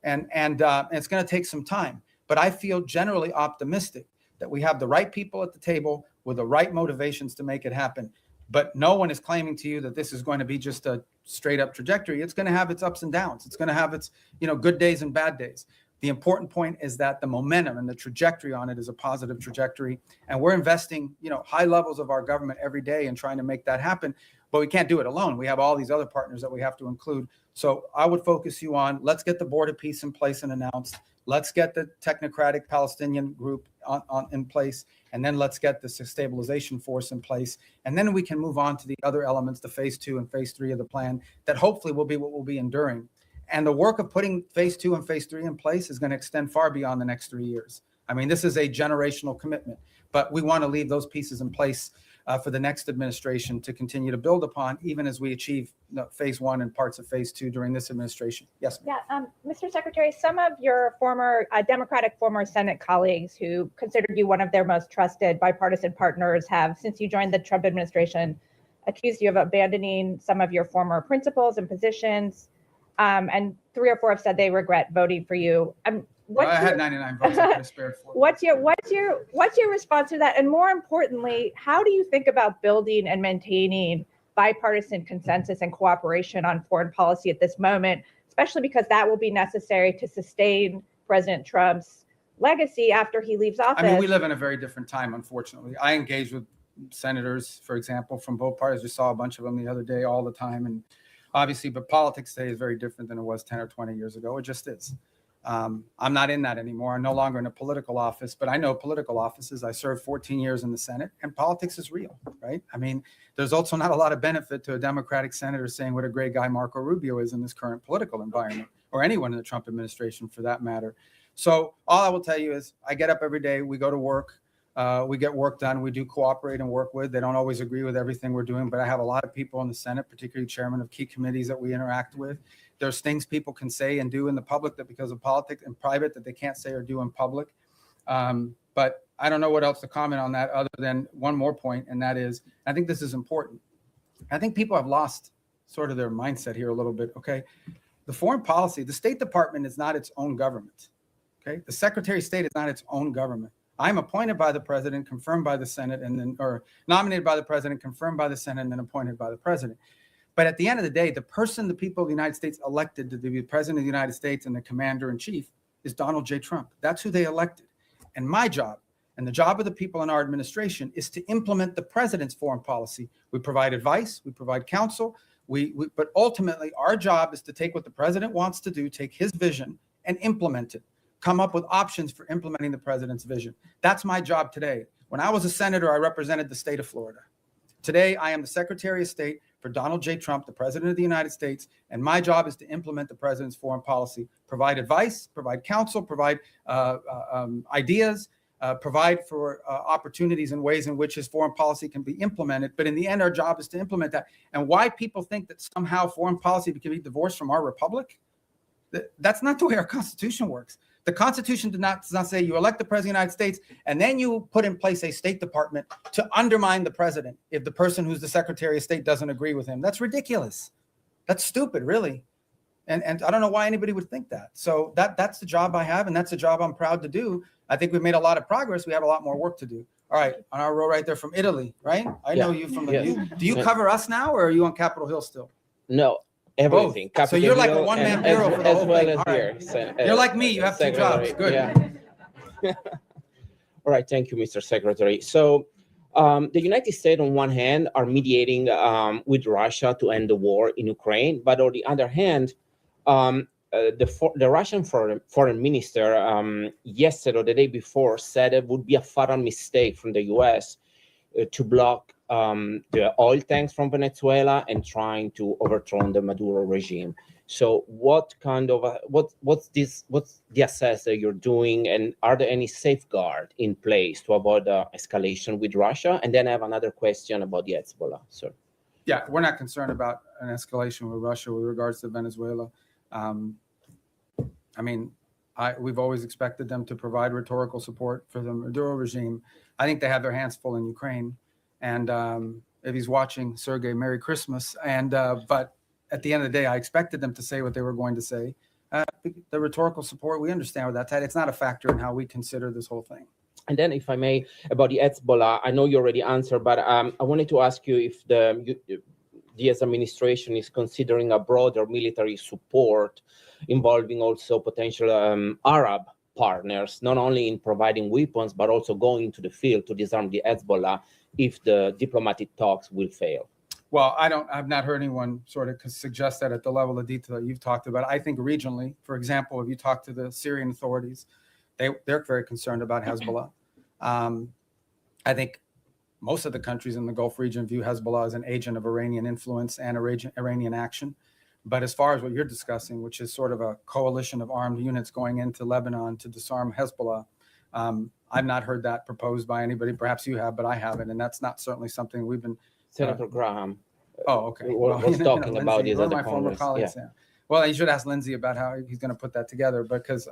And it's going to take some time. But I feel generally optimistic that we have the right people at the table with the right motivations to make it happen. But no one is claiming to you that this is going to be just a straight up trajectory. It's going to have its ups and downs. It's going to have its, good days and bad days. The important point is that the momentum and the trajectory on it is a positive trajectory. And we're investing, high levels of our government every day in trying to make that happen. But we can't do it alone. We have all these other partners that we have to include. So I would focus you on, let's get the board of peace in place and announced. Let's get the technocratic Palestinian group in place. And then let's get the stabilization force in place. And then we can move on to the other elements, the phase 2 and phase 3 of the plan that hopefully will be what will be enduring. And the work of putting phase 2 and phase 3 in place is going to extend far beyond the next 3 years. I mean, this is a generational commitment, but we want to leave those pieces in place for the next administration to continue to build upon, even as we achieve phase 1 and parts of phase 2 during this administration. Yes, ma'am. Yeah, Mr. Secretary, some of your former Democratic former Senate colleagues who considered you one of their most trusted bipartisan partners have, since you joined the Trump administration, accused you of abandoning some of your former principles and positions. And 3 or 4 have said they regret voting for you. I had 99 votes. I could have spared 4. What's your response to that? And more importantly, how do you think about building and maintaining bipartisan consensus and cooperation on foreign policy at this moment, especially because that will be necessary to sustain President Trump's legacy after he leaves office. I mean, we live in a very different time, unfortunately. I engage with senators, for example, from both parties. We saw a bunch of them the other day all the time. And obviously, but politics today is very different than it was 10 or 20 years ago. It just is. I'm not in that anymore. I'm no longer in a political office, but I know political offices. I served 14 years in the Senate, and politics is real, right? I mean, there's also not a lot of benefit to a Democratic senator saying what a great guy Marco Rubio is in this current political environment, or anyone in the Trump administration for that matter. So all I will tell you is I get up every day, we go to work, we get work done, we do cooperate and work with. They don't always agree with everything we're doing, but I have a lot of people in the Senate, particularly chairman of key committees that we interact with. There's things people can say and do in the public that because of politics and private that they can't say or do in public. But I don't know what else to comment on that other than one more point, and that is, I think this is important. I think people have lost sort of their mindset here a little bit, okay? The foreign policy, the State Department is not its own government. Okay, the Secretary of State is not its own government. I'm appointed by the president, confirmed by the Senate, and then, or nominated by the president, confirmed by the Senate, and then appointed by the president. But at the end of the day, the person the people of the United States elected to be the president of the United States and the commander in chief is Donald J. Trump. That's who they elected. And my job and the job of the people in our administration is to implement the president's foreign policy. We provide advice, we provide counsel, but ultimately our job is to take what the president wants to do, take his vision and implement it. Come up with options for implementing the president's vision. That's my job today. When I was a senator, I represented the state of Florida. Today, I am the Secretary of State for Donald J. Trump, the President of the United States, and my job is to implement the president's foreign policy, provide advice, provide counsel, provide ideas, provide for opportunities and ways in which his foreign policy can be implemented. But in the end, our job is to implement that. And why people think that somehow foreign policy can be divorced from our republic, that's not the way our Constitution works. The Constitution does not say you elect the president of the United States and then you put in place a State Department to undermine the president if the person who's the Secretary of State doesn't agree with him. That's ridiculous. That's stupid, really. And I don't know why anybody would think that. So that's the job I have, and that's the job I'm proud to do. I think we've made a lot of progress. We have a lot more work to do. All right, on our row right there from Italy, right? I know you from the. Do you cover us now, or are you on Capitol Hill still? No. Everything. So you're like a one-man bureau for the whole thing. As All right. here. So, You're like me. You have two jobs. Good. Yeah. All right. Thank you, Mr. Secretary. So the United States, on one hand, are mediating with Russia to end the war in Ukraine. But on the other hand, the Russian foreign minister yesterday or the day before said it would be a fatal mistake from the U.S. To block the oil tanks from Venezuela and trying to overthrow the Maduro regime. So what kind of what's the assess that you're doing, and are there any safeguards in place to avoid escalation with Russia? And then I have another question about the Hezbollah, sir. Yeah, we're not concerned about an escalation with Russia with regards to Venezuela. I mean, we've always expected them to provide rhetorical support for the Maduro regime. I think they have their hands full in Ukraine. And if he's watching, Sergey, Merry Christmas. And but at the end of the day, I expected them to say what they were going to say. The rhetorical support, we understand what that's at. It's not a factor in how we consider this whole thing. And then, if I may, about the Hezbollah, I know you already answered, but I wanted to ask you if the DS administration is considering a broader military support involving also potential Arab partners, not only in providing weapons, but also going into the field to disarm the Hezbollah if the diplomatic talks will fail. Well, I've not heard anyone sort of suggest that at the level of detail that you've talked about. I think regionally, for example, if you talk to the Syrian authorities, they're very concerned about Hezbollah. I think most of the countries in the Gulf region view Hezbollah as an agent of Iranian influence and Iranian action. But as far as what you're discussing, which is sort of a coalition of armed units going into Lebanon to disarm Hezbollah, I've not heard that proposed by anybody. Perhaps you have, but I haven't. And that's not certainly something we've been. Senator Graham. Oh, okay. Was talking about this at the my former Congress. colleagues. Yeah. Yeah. Well, you should ask Lindsey about how he's going to put that together, because,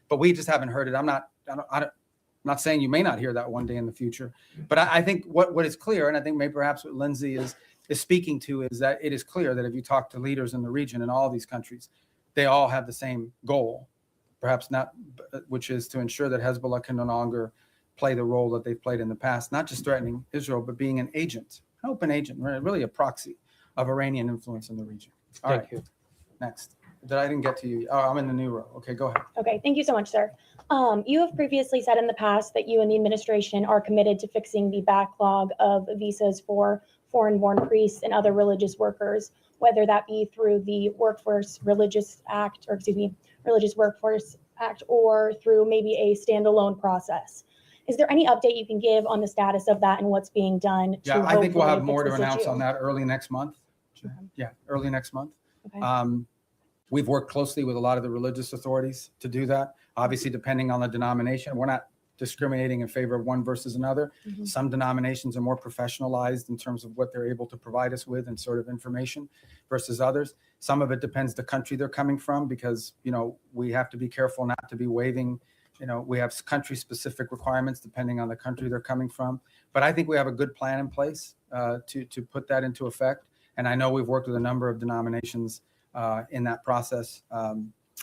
but we just haven't heard it. I'm not saying you may not hear that one day in the future, but I think what is clear, and I think maybe perhaps what Lindsey is speaking to, is that it is clear that if you talk to leaders in the region in all these countries, they all have the same goal, perhaps not, which is to ensure that Hezbollah can no longer play the role that they've played in the past, not just threatening Israel, but being an agent, an open agent, really a proxy of Iranian influence in the region. All right. Thank you. Next. I didn't get to you. Oh, I'm in the new row. Okay, go ahead. Okay, thank you so much, sir. You have previously said in the past that you and the administration are committed to fixing the backlog of visas for foreign-born priests and other religious workers, whether that be through the Religious Workforce Act, or through maybe a standalone process. Is there any update you can give on the status of that and what's being done? Yeah, I think we'll have hopefully more to fix this announce issue? on that early next month. Yeah, early next month. Okay. We've worked closely with a lot of the religious authorities to do that. Obviously, depending on the denomination, we're not discriminating in favor of one versus another. Mhm. Some denominations are more professionalized in terms of what they're able to provide us with and sort of information versus others. Some of it depends the country they're coming from, because, you know, we have to be careful not to be waiving, you know, we have country specific requirements depending on the country they're coming from. But I think we have a good plan in place to put that into effect. And I know we've worked with a number of denominations in that process.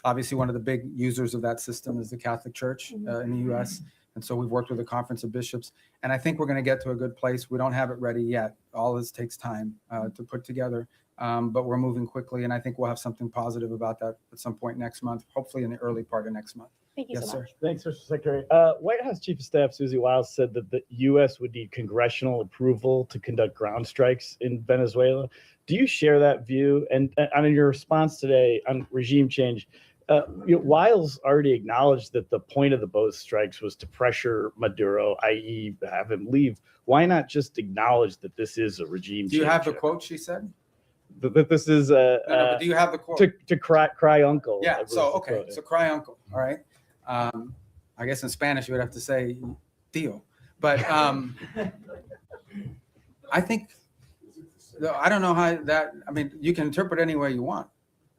Obviously, one of the big users of that system is the Catholic Church in the U.S. And so we've worked with the Conference of Bishops. And I think we're going to get to a good place. We don't have it ready yet. All this takes time to put together. But we're moving quickly. And I think we'll have something positive about that at some point next month, hopefully in the early part of next month. Thank you Yes, so much. sir. Thanks, Mr. Secretary. White House Chief of Staff Susie Wiles said that the U.S. would need congressional approval to conduct ground strikes in Venezuela. Do you share that view? And in your response today on regime change, Wiles already acknowledged that the point of the both strikes was to pressure Maduro, i.e. have him leave. Why not just acknowledge that this is a regime change? Do you have the quote she said? That this is but do you have the quote? To cry uncle. Yeah. I believe So, is the okay. quote. So cry uncle. All right. I guess in Spanish, you would have to say tío. But I think, I don't know how that, I mean, you can interpret any way you want.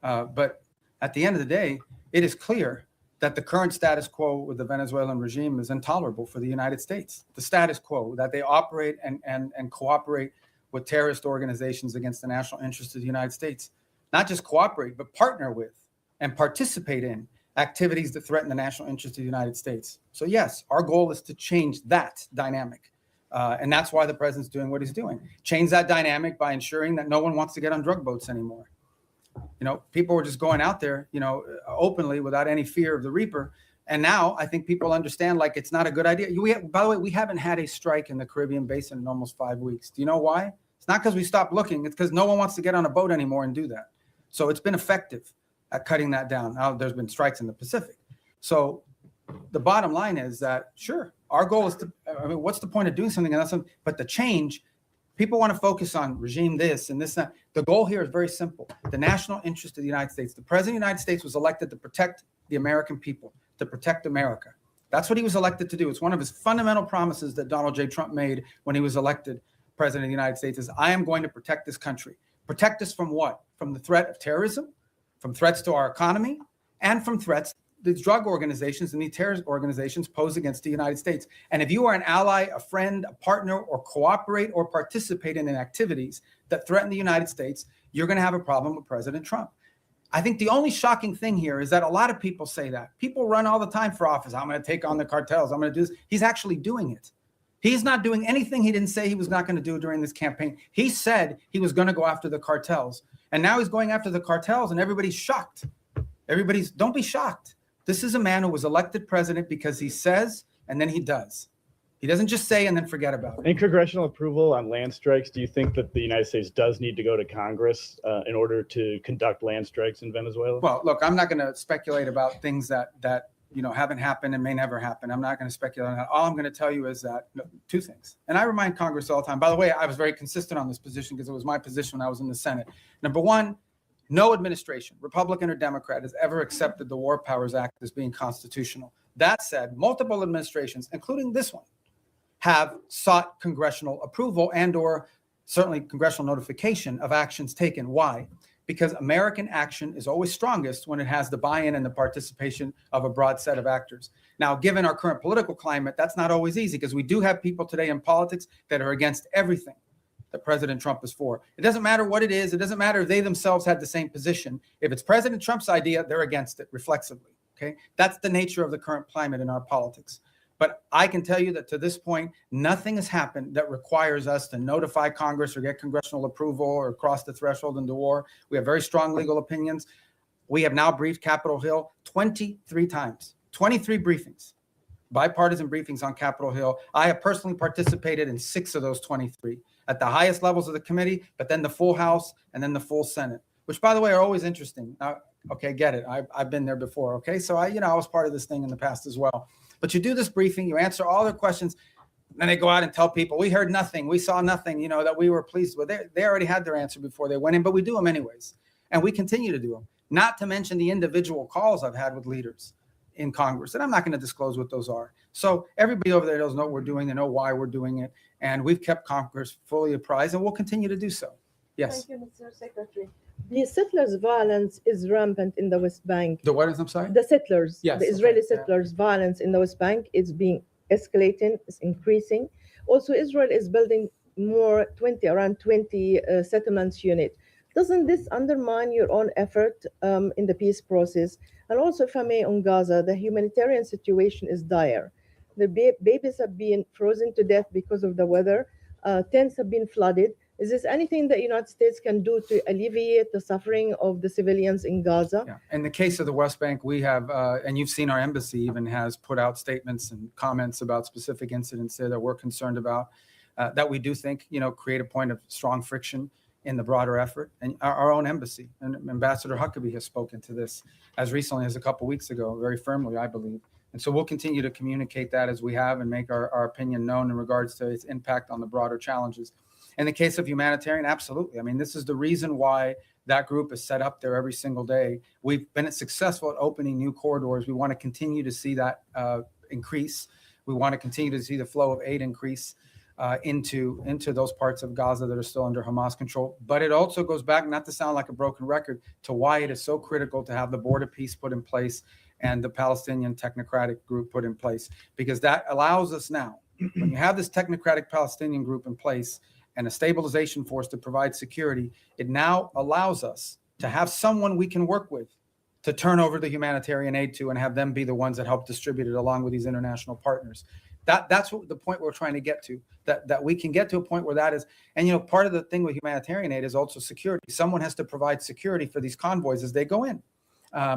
But at the end of the day, it is clear that the current status quo with the Venezuelan regime is intolerable for the United States. The status quo, that they operate and cooperate with terrorist organizations against the national interests of the United States. Not just cooperate, but partner with and participate in activities that threaten the national interests of the United States. So yes, our goal is to change that dynamic. And that's why the president's doing what he's doing. Change that dynamic by ensuring that no one wants to get on drug boats anymore. You know, people were just going out there, you know, openly without any fear of the reaper. And now I think people understand, like, it's not a good idea. By the way, we haven't had a strike in the Caribbean basin in almost 5 weeks. Do you know why? It's not because we stopped looking. It's because no one wants to get on a boat anymore and do that. So it's been effective at cutting that down. Now there's been strikes in the Pacific. So the bottom line is that, sure, our goal is to, I mean, what's the point of doing something? And that's something, but the change, people want to focus on regime this and this, that. The goal here is very simple. The national interest of the United States. The president of the United States was elected to protect the American people, to protect America. That's what he was elected to do. It's one of his fundamental promises that Donald J. Trump made when he was elected president of the United States is, I am going to protect this country. Protect us from what? From the threat of terrorism, from threats to our economy, and from threats these drug organizations and these terrorist organizations pose against the United States. And if you are an ally, a friend, a partner, or cooperate or participate in activities that threaten the United States, you're going to have a problem with President Trump. I think the only shocking thing here is that a lot of people say that. People run all the time for office. I'm going to take on the cartels. I'm going to do this. He's actually doing it. He's not doing anything he didn't say he was not going to do during this campaign. He said he was going to go after the cartels. And now he's going after the cartels and everybody's shocked. Don't be shocked. This is a man who was elected president because he says and then he does. He doesn't just say and then forget about it. In congressional approval on land strikes, do you think that the United States does need to go to Congress in order to conduct land strikes in Venezuela? Well, look, I'm not going to speculate about things that haven't happened and may never happen. I'm not going to speculate on that. All I'm going to tell you is that two things. And I remind Congress all the time. By the way, I was very consistent on this position because it was my position when I was in the Senate. Number one, no administration, Republican or Democrat, has ever accepted the War Powers Act as being constitutional. That said, multiple administrations, including this one, have sought congressional approval and or certainly congressional notification of actions taken. Why? Because American action is always strongest when it has the buy-in and the participation of a broad set of actors. Now, given our current political climate, that's not always easy because we do have people today in politics that are against everything that President Trump is for. It doesn't matter what it is. It doesn't matter if they themselves had the same position. If it's President Trump's idea, they're against it reflexively. Okay, that's the nature of the current climate in our politics. But I can tell you that to this point, nothing has happened that requires us to notify Congress or get congressional approval or cross the threshold into war. We have very strong legal opinions. We have now briefed Capitol Hill 23 times, 23 briefings, bipartisan briefings on Capitol Hill. I have personally participated in 6 of those 23 at the highest levels of the committee, but then the full House and then the full Senate, which, by the way, are always interesting. Okay, get it. I've been there before. Okay, so I was part of this thing in the past as well. But you do this briefing, you answer all their questions, then they go out and tell people, we heard nothing, we saw nothing, that we were pleased with. They already had their answer before they went in, but we do them anyways. And we continue to do them. Not to mention the individual calls I've had with leaders in Congress, and I'm not going to disclose what those are. So everybody over there doesn't know what we're doing. They know why we're doing it. And we've kept Congress fully apprised, and we'll continue to do so. Yes. Thank you, Mr. Secretary. The settlers' violence is rampant in the West Bank. The what is, I'm sorry? The settlers, yes, the Israeli settlers' violence in the West Bank is being escalating, is increasing. Also, Israel is building around 20 settlements unit. Doesn't this undermine your own effort in the peace process? And also, if I may, on Gaza, the humanitarian situation is dire. The babies have been frozen to death because of the weather. Tents have been flooded. Is this anything that the United States can do to alleviate the suffering of the civilians in Gaza? Yeah. In the case of the West Bank, we have, and you've seen our embassy even has put out statements and comments about specific incidents there that we're concerned about, that we do think, create a point of strong friction in the broader effort. And our own embassy, and Ambassador Huckabee has spoken to this as recently as a couple weeks ago, very firmly, I believe. And so we'll continue to communicate that as we have and make our opinion known in regards to its impact on the broader challenges. In the case of humanitarian, absolutely. I mean, this is the reason why that group is set up there every single day. We've been successful at opening new corridors. We want to continue to see that increase. We want to continue to see the flow of aid increase into those parts of Gaza that are still under Hamas control. But it also goes back, not to sound like a broken record, to why it is so critical to have the border peace put in place and the Palestinian technocratic group put in place, because that allows us now, when you have this technocratic Palestinian group in place and a stabilization force to provide security, it now allows us to have someone we can work with to turn over the humanitarian aid to and have them be the ones that help distribute it along with these international partners. That's what the point we're trying to get to, that we can get to a point where that is, and part of the thing with humanitarian aid is also security. Someone has to provide security for these convoys as they go in,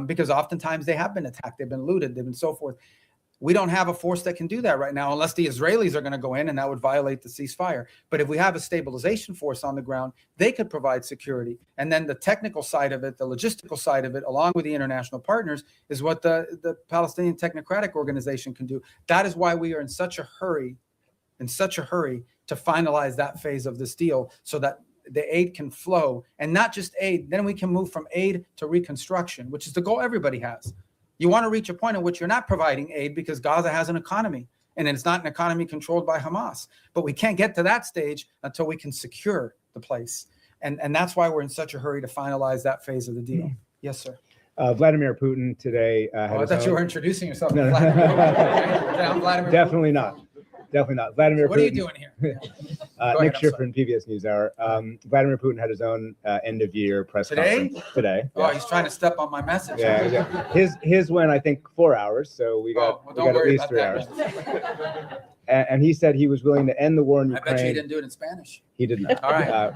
because oftentimes they have been attacked, they've been looted, they've been so forth. We don't have a force that can do that right now, unless the Israelis are going to go in, and that would violate the ceasefire. But if we have a stabilization force on the ground, they could provide security. And then the technical side of it, the logistical side of it, along with the international partners, is what the Palestinian Technocratic Organization can do. That is why we are in such a hurry to finalize that phase of this deal, so that the aid can flow, and not just aid. Then we can move from aid to reconstruction, which is the goal everybody has. You want to reach a point in which you're not providing aid because Gaza has an economy, and it's not an economy controlled by Hamas. But we can't get to that stage until we can secure the place. And that's why we're in such a hurry to finalize that phase of the deal. Yes, sir. Vladimir Putin today. I thought you were introducing yourself. No, no. I'm Vladimir Definitely Putin. not. Definitely not. Vladimir So what are you Putin. doing here? Nick Schiffer in PBS NewsHour. Vladimir Putin had his own end-of-year press Today? conference today. Oh, he's trying to step on my message. Yeah. His went, I think, 4 hours. So we got, well, we don't got at worry least about 3 that, hours. And he said he was willing to end the war in I Ukraine. bet you didn't do it in Spanish. He did not. All right.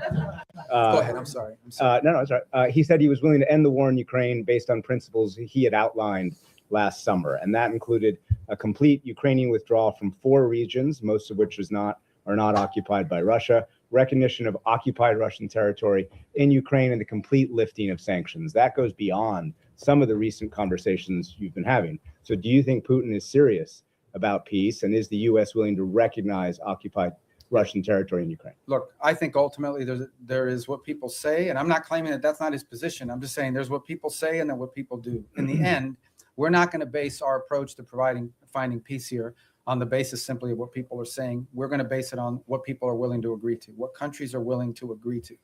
Go ahead. I'm sorry. No, it's all right. He said he was willing to end the war in Ukraine based on principles he had outlined last summer, and that included a complete Ukrainian withdrawal from 4 regions, most of which are not occupied by Russia, recognition of occupied Russian territory in Ukraine, and the complete lifting of sanctions. That goes beyond some of the recent conversations you've been having. So do you think Putin is serious about peace, and is the U.S. willing to recognize occupied Russian territory in Ukraine? Look, I think ultimately there is what people say, and I'm not claiming that that's not his position. I'm just saying there's what people say and then what people do. In the end, we're not going to base our approach to finding peace here on the basis simply of what people are saying. We're going to base it on what people are willing to agree to, what countries are willing to agree to.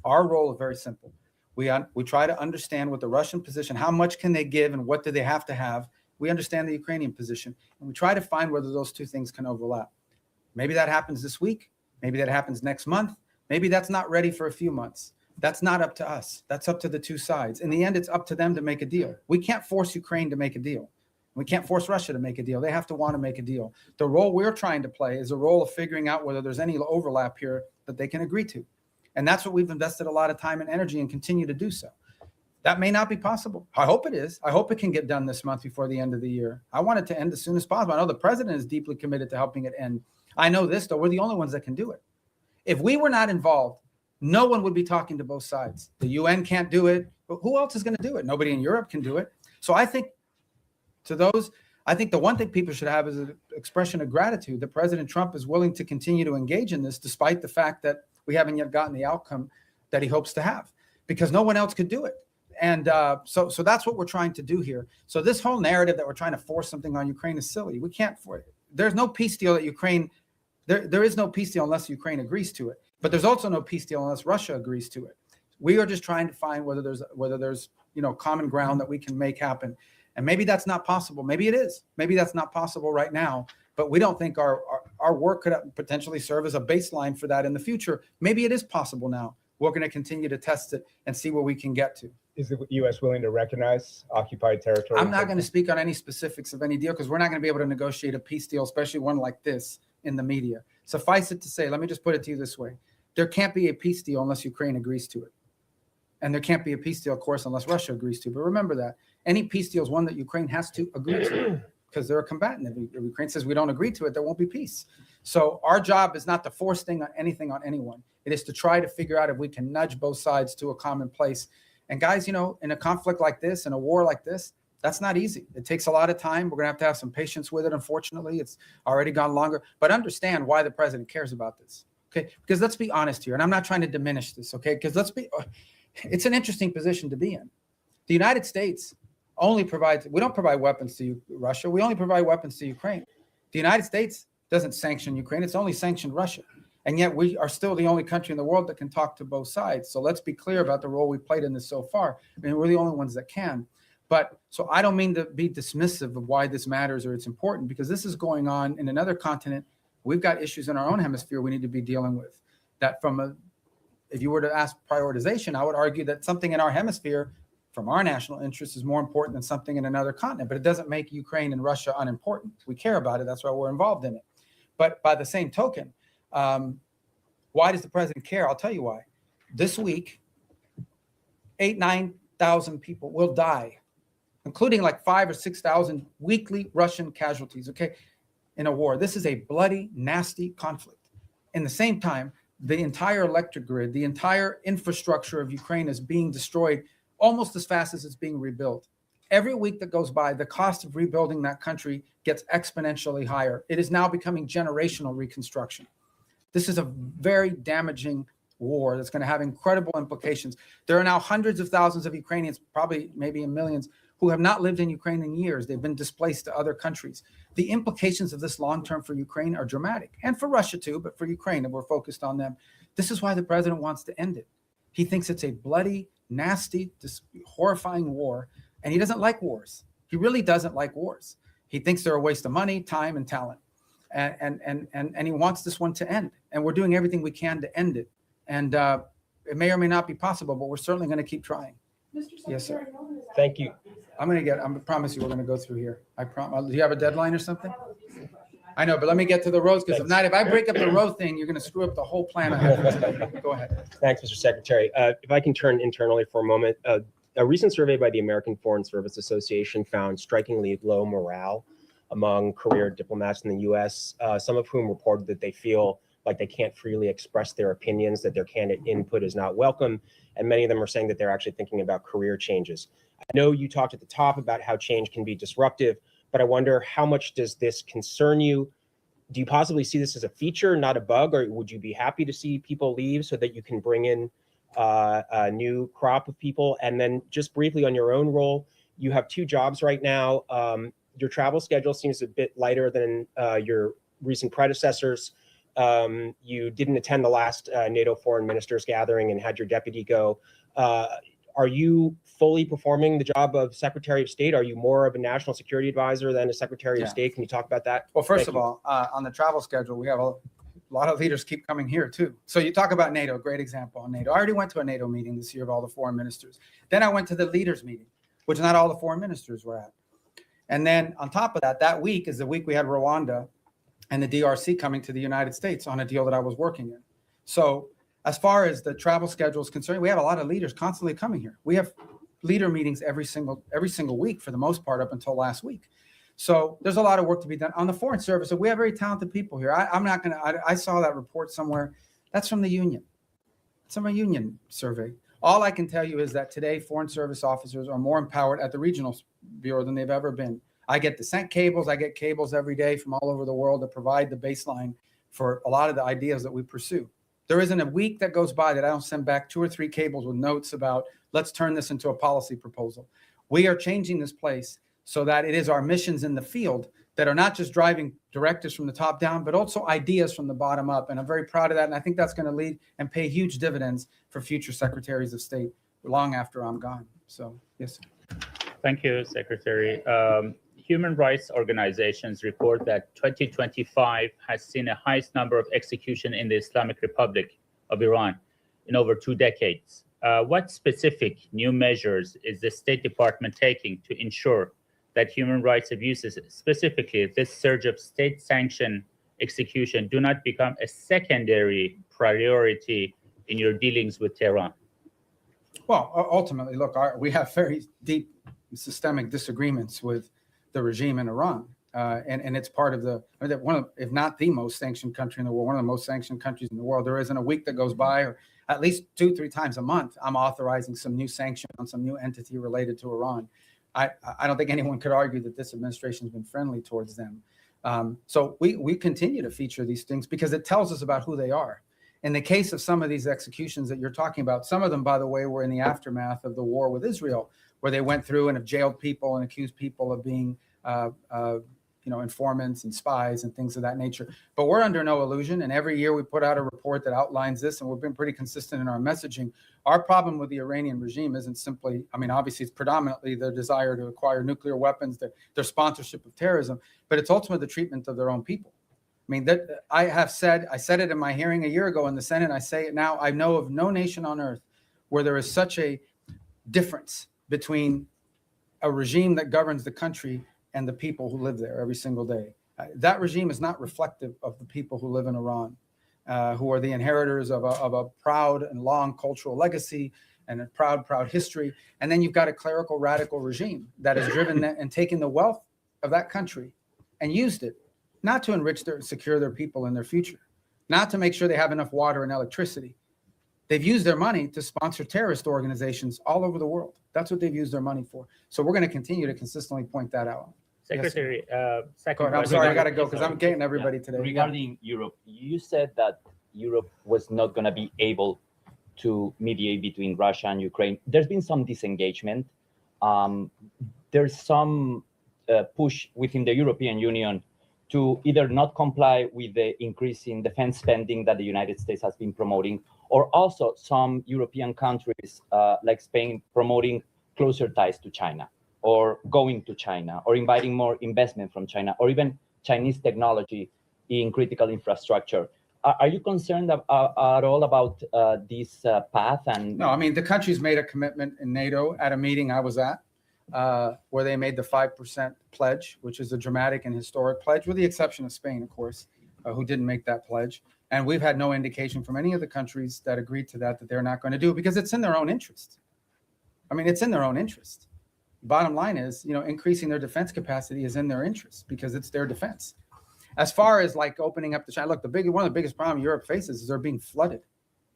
Our role is very simple. We try to understand what the Russian position, how much can they give and what do they have to have. We understand the Ukrainian position, and we try to find whether those two things can overlap. Maybe that happens this week. Maybe that happens next month. Maybe that's not ready for a few months. That's not up to us. That's up to the two sides. In the end, it's up to them to make a deal. We can't force Ukraine to make a deal. We can't force Russia to make a deal. They have to want to make a deal. The role we're trying to play is a role of figuring out whether there's any overlap here that they can agree to. And that's what we've invested a lot of time and energy and continue to do so. That may not be possible. I hope it is. I hope it can get done this month before the end of the year. I want it to end as soon as possible. I know the president is deeply committed to helping it end. I know this, though, we're the only ones that can do it. If we were not involved, no one would be talking to both sides. The UN can't do it, but who else is going to do it? Nobody in Europe can do it. So I think I think the one thing people should have is an expression of gratitude that President Trump is willing to continue to engage in this, despite the fact that we haven't yet gotten the outcome that he hopes to have, because no one else could do it. And so that's what we're trying to do here. So this whole narrative that we're trying to force something on Ukraine is silly. We can't force it. There's no peace deal that Ukraine, there is no peace deal unless Ukraine agrees to it. But there's also no peace deal unless Russia agrees to it. We are just trying to find whether there's common ground that we can make happen. And maybe that's not possible. Maybe it is. Maybe that's not possible right now. But we don't think our work could potentially serve as a baseline for that in the future. Maybe it is possible now. We're going to continue to test it and see where we can get to. Is the U.S. willing to recognize occupied territory? I'm not going to speak on any specifics of any deal because we're not going to be able to negotiate a peace deal, especially one like this, in the media. Suffice it to say, let me just put it to you this way. There can't be a peace deal unless Ukraine agrees to it. And there can't be a peace deal, of course, unless Russia agrees to it. But remember that. Any peace deal is one that Ukraine has to agree to because they're a combatant. If Ukraine says we don't agree to it, there won't be peace. So our job is not to force anything on anyone. It is to try to figure out if we can nudge both sides to a common place. And guys, in a conflict like this, in a war like this, that's not easy. It takes a lot of time. We're going to have some patience with it. Unfortunately, it's already gone longer. But understand why the president cares about this. Okay, because let's be honest here. And I'm not trying to diminish this. Okay, because it's an interesting position to be in. The United States only provides, we don't provide weapons to Russia. We only provide weapons to Ukraine. The United States doesn't sanction Ukraine. It's only sanctioned Russia. And yet we are still the only country in the world that can talk to both sides. So let's be clear about the role we played in this so far. I mean, we're the only ones that can. But so I don't mean to be dismissive of why this matters or it's important, because this is going on in another continent. We've got issues in our own hemisphere we need to be dealing with. That if you were to ask prioritization, I would argue that something in our hemisphere from our national interest is more important than something in another continent. But it doesn't make Ukraine and Russia unimportant. We care about it. That's why we're involved in it. But by the same token, why does the president care? I'll tell you why. This week, 9,000 people will die, including like 5,000 or 6,000 weekly Russian casualties, okay, in a war. This is a bloody, nasty conflict. In the same time, the entire electric grid, the entire infrastructure of Ukraine is being destroyed almost as fast as it's being rebuilt. Every week that goes by, the cost of rebuilding that country gets exponentially higher. It is now becoming generational reconstruction. This is a very damaging war that's going to have incredible implications. There are now hundreds of thousands of Ukrainians, probably maybe in millions, who have not lived in Ukraine in years. They've been displaced to other countries. The implications of this long-term for Ukraine are dramatic, and for Russia too, but for Ukraine, and we're focused on them. This is why the president wants to end it. He thinks it's a bloody, nasty, horrifying war, and he doesn't like wars. He really doesn't like wars. He thinks they're a waste of money, time, and talent. And he wants this one to end. And we're doing everything we can to end it. And it may or may not be possible, but we're certainly going to keep trying. Yes, sir. Thank you. I promise you we're going to go through here. I promise. Do you have a deadline or something? I know, but let me get to the roads, because if I break up the road thing, you're going to screw up the whole plan I have. Go ahead. Thanks, Mr. Secretary. If I can turn internally for a moment, a recent survey by the American Foreign Service Association found strikingly low morale among career diplomats in the U.S., some of whom reported that they feel like they can't freely express their opinions, that their candidate input is not welcome, and many of them are saying that they're actually thinking about career changes. I know you talked at the top about how change can be disruptive, but I wonder, how much does this concern you? Do you possibly see this as a feature, not a bug, or would you be happy to see people leave so that you can bring in a new crop of people? And then just briefly on your own role, you have 2 jobs right now. Your travel schedule seems a bit lighter than your recent predecessors. You didn't attend the last NATO foreign ministers gathering and had your deputy go. Are you fully performing the job of Secretary of State? Are you more of a national security advisor than a Secretary of State? Can you talk about that? Well, first of all, on the travel schedule, we have a lot of leaders keep coming here too. So you talk about NATO, great example on NATO. I already went to a NATO meeting this year of all the foreign ministers. Then I went to the leaders meeting, which not all the foreign ministers were at. And then on top of that, that week is the week we had Rwanda and the DRC coming to the United States on a deal that I was working in. So as far as the travel schedule is concerned, we have a lot of leaders constantly coming here. We have leader meetings every single week for the most part up until last week. So there's a lot of work to be done on the Foreign Service. We have very talented people here. I saw that report somewhere. That's from the union. It's from a union survey. All I can tell you is that today Foreign Service officers are more empowered at the regional bureau than they've ever been. I get descent cables. I get cables every day from all over the world to provide the baseline for a lot of the ideas that we pursue. There isn't a week that goes by that I don't send back 2 or 3 cables with notes about, let's turn this into a policy proposal. We are changing this place so that it is our missions in the field that are not just driving directives from the top down, but also ideas from the bottom up. And I'm very proud of that. And I think that's going to lead and pay huge dividends for future secretaries of state long after I'm gone. So, yes. Thank you, Secretary. Human rights organizations report that 2025 has seen the highest number of executions in the Islamic Republic of Iran in over 2 decades. What specific new measures is the State Department taking to ensure that human rights abuses, specifically this surge of state-sanctioned execution, do not become a secondary priority in your dealings with Tehran? Well, ultimately, look, we have very deep systemic disagreements with the regime in Iran. And it's part of one of, if not the most sanctioned country in the world, one of the most sanctioned countries in the world. There isn't a week that goes by, or at least 2-3 times a month, I'm authorizing some new sanction on some new entity related to Iran. I don't think anyone could argue that this administration has been friendly towards them. So we continue to feature these things because it tells us about who they are. In the case of some of these executions that you're talking about, some of them, by the way, were in the aftermath of the war with Israel, where they went through and have jailed people and accused people of being informants and spies and things of that nature. But we're under no illusion. And every year we put out a report that outlines this, and we've been pretty consistent in our messaging. Our problem with the Iranian regime isn't simply, obviously it's predominantly their desire to acquire nuclear weapons, their sponsorship of terrorism, but it's ultimately the treatment of their own people. I said it in my hearing a year ago in the Senate. I say it now. I know of no nation on earth where there is such a difference between a regime that governs the country and the people who live there every single day. That regime is not reflective of the people who live in Iran, who are the inheritors of a proud and long cultural legacy and a proud history. And then you've got a clerical radical regime that has driven and taken the wealth of that country and used it not to enrich secure their people and their future, not to make sure they have enough water and electricity. They've used their money to sponsor terrorist organizations all over the world. That's what they've used their money for. So we're going to continue to consistently point that out. Secretary, second. I'm sorry, I got to go because I'm getting everybody today. Regarding Europe, you said that Europe was not going to be able to mediate between Russia and Ukraine. There's been some disengagement. There's some push within the European Union to either not comply with the increase in defense spending that the United States has been promoting, or also some European countries like Spain promoting closer ties to China, or going to China, or inviting more investment from China, or even Chinese technology in critical infrastructure. Are you concerned at all about this path? And no, the countries made a commitment in NATO at a meeting I was at, where they made the 5% pledge, which is a dramatic and historic pledge, with the exception of Spain, of course, who didn't make that pledge. And we've had no indication from any of the countries that agreed to that they're not going to do it because it's in their own interest. It's in their own interest. Bottom line is, increasing their defense capacity is in their interest because it's their defense. As far as like opening up the China, look, one of the biggest problems Europe faces is they're being flooded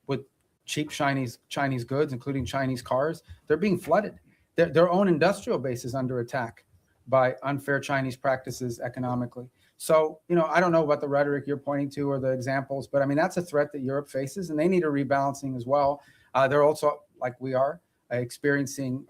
with cheap Chinese goods, including Chinese cars. They're being flooded. Their own industrial base is under attack by unfair Chinese practices economically. So, I don't know about the rhetoric you're pointing to or the examples, but that's a threat that Europe faces, and they need a rebalancing as well. They're also, like we are, experiencing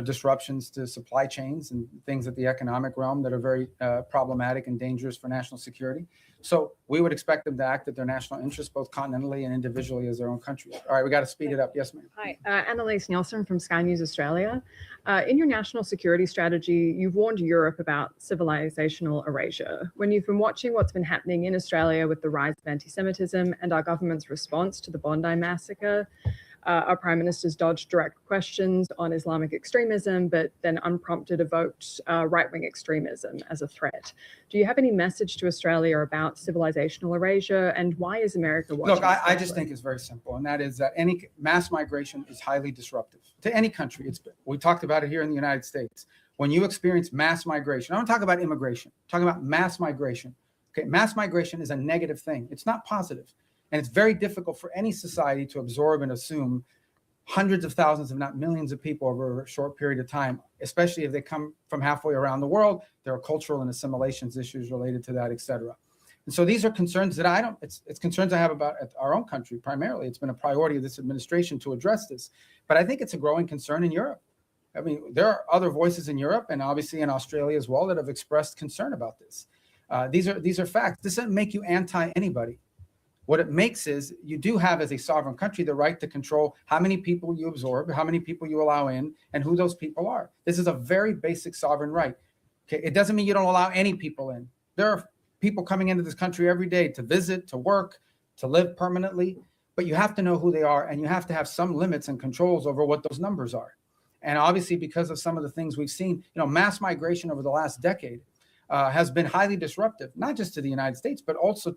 disruptions to supply chains and things at the economic realm that are very problematic and dangerous for national security. So we would expect them to act at their national interests, both continentally and individually as their own countries. All right, we got to speed it up. Yes, ma'am. Hi, Annalise Nielsen from Sky News Australia. In your national security strategy, you've warned Europe about civilizational erasure. When you've been watching what's been happening in Australia with the rise of anti-Semitism and our government's response to the Bondi massacre, Our prime minister's dodged direct questions on Islamic extremism, but then unprompted evoked right-wing extremism as a threat. Do you have any message to Australia about civilizational erasure, and why is America watching? Look, I just think it's very simple, and that is that any mass migration is highly disruptive to any country. We talked about it here in the United States. When you experience mass migration, I don't talk about immigration, I'm talking about mass migration. Okay, mass migration is a negative thing. It's not positive. And it's very difficult for any society to absorb and assume hundreds of thousands, if not millions of people over a short period of time, especially if they come from halfway around the world. There are cultural and assimilations issues related to that, et cetera. And so these are concerns that it's concerns I have about our own country primarily. It's been a priority of this administration to address this. But I think it's a growing concern in Europe. I mean, there are other voices in Europe and obviously in Australia as well that have expressed concern about this. These are facts. This doesn't make you anti-anybody. What it makes is you do have, as a sovereign country, the right to control how many people you absorb, how many people you allow in, and who those people are. This is a very basic sovereign right. Okay, it doesn't mean you don't allow any people in. There are people coming into this country every day to visit, to work, to live permanently, but you have to know who they are, and you have to have some limits and controls over what those numbers are. And obviously, because of some of the things we've seen, mass migration over the last decade has been highly disruptive, not just to the United States, but also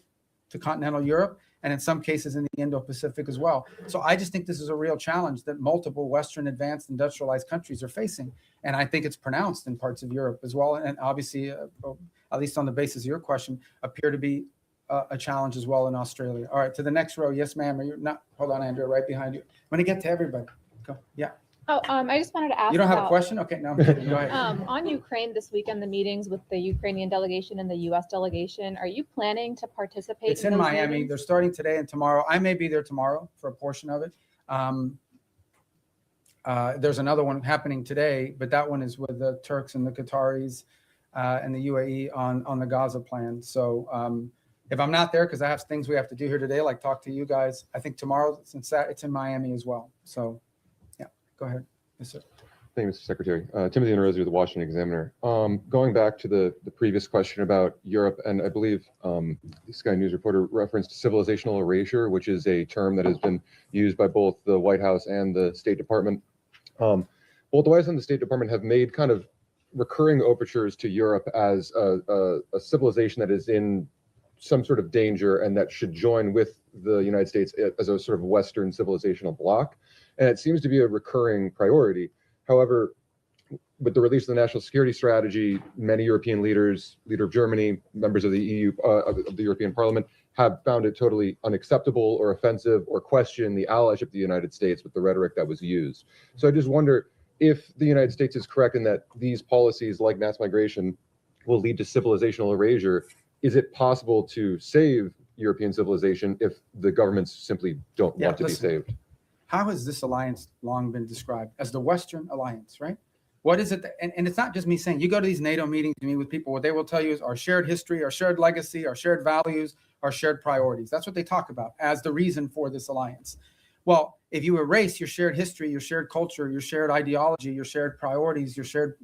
to continental Europe, and in some cases in the Indo-Pacific as well. So I just think this is a real challenge that multiple Western advanced industrialized countries are facing. And I think it's pronounced in parts of Europe as well. And obviously, at least on the basis of your question, appear to be a challenge as well in Australia. All right, to the next row. Yes, ma'am. Are you not? Hold on, Andrea, right behind you. I'm going to get to everybody. Go. Yeah. Oh, I just wanted to ask. You don't have a question? Okay, no, I'm kidding. Go ahead. On Ukraine this weekend, the meetings with the Ukrainian delegation and the U.S. delegation, are you planning to participate? It's in Miami. Meetings? They're starting today and tomorrow. I may be there tomorrow for a portion of it. There's another one happening today, but that one is with the Turks and the Qataris and the UAE on the Gaza plan. So if I'm not there, because I have things we have to do here today, like talk to you guys, I think tomorrow, since that it's in Miami as well. So yeah, go ahead. Yes, sir. Thank you, Mr. Secretary. Timothy Inarozzi with the Washington Examiner. Going back to the previous question about Europe, and I believe the Sky News reporter referenced civilizational erasure, which is a term that has been used by both the White House and the State Department. Both the White House and the State Department have made kind of recurring overtures to Europe as a civilization that is in some sort of danger and that should join with the United States as a sort of Western civilizational bloc. And it seems to be a recurring priority. However, with the release of the National Security Strategy, many European leaders, leader of Germany, members of the EU, of the European Parliament, have found it totally unacceptable or offensive or question the allyship of the United States with the rhetoric that was used. So I just wonder if the United States is correct in that these policies like mass migration will lead to civilizational erasure. Is it possible to save European civilization if the governments simply don't want to be saved? How has this alliance long been described? As the Western alliance, right? What is it? And it's not just me saying, you go to these NATO meetings, you meet with people, what they will tell you is our shared history, our shared legacy, our shared values, our shared priorities. That's what they talk about as the reason for this alliance. Well, if you erase your shared history, your shared culture, your shared ideology, your shared priorities, your shared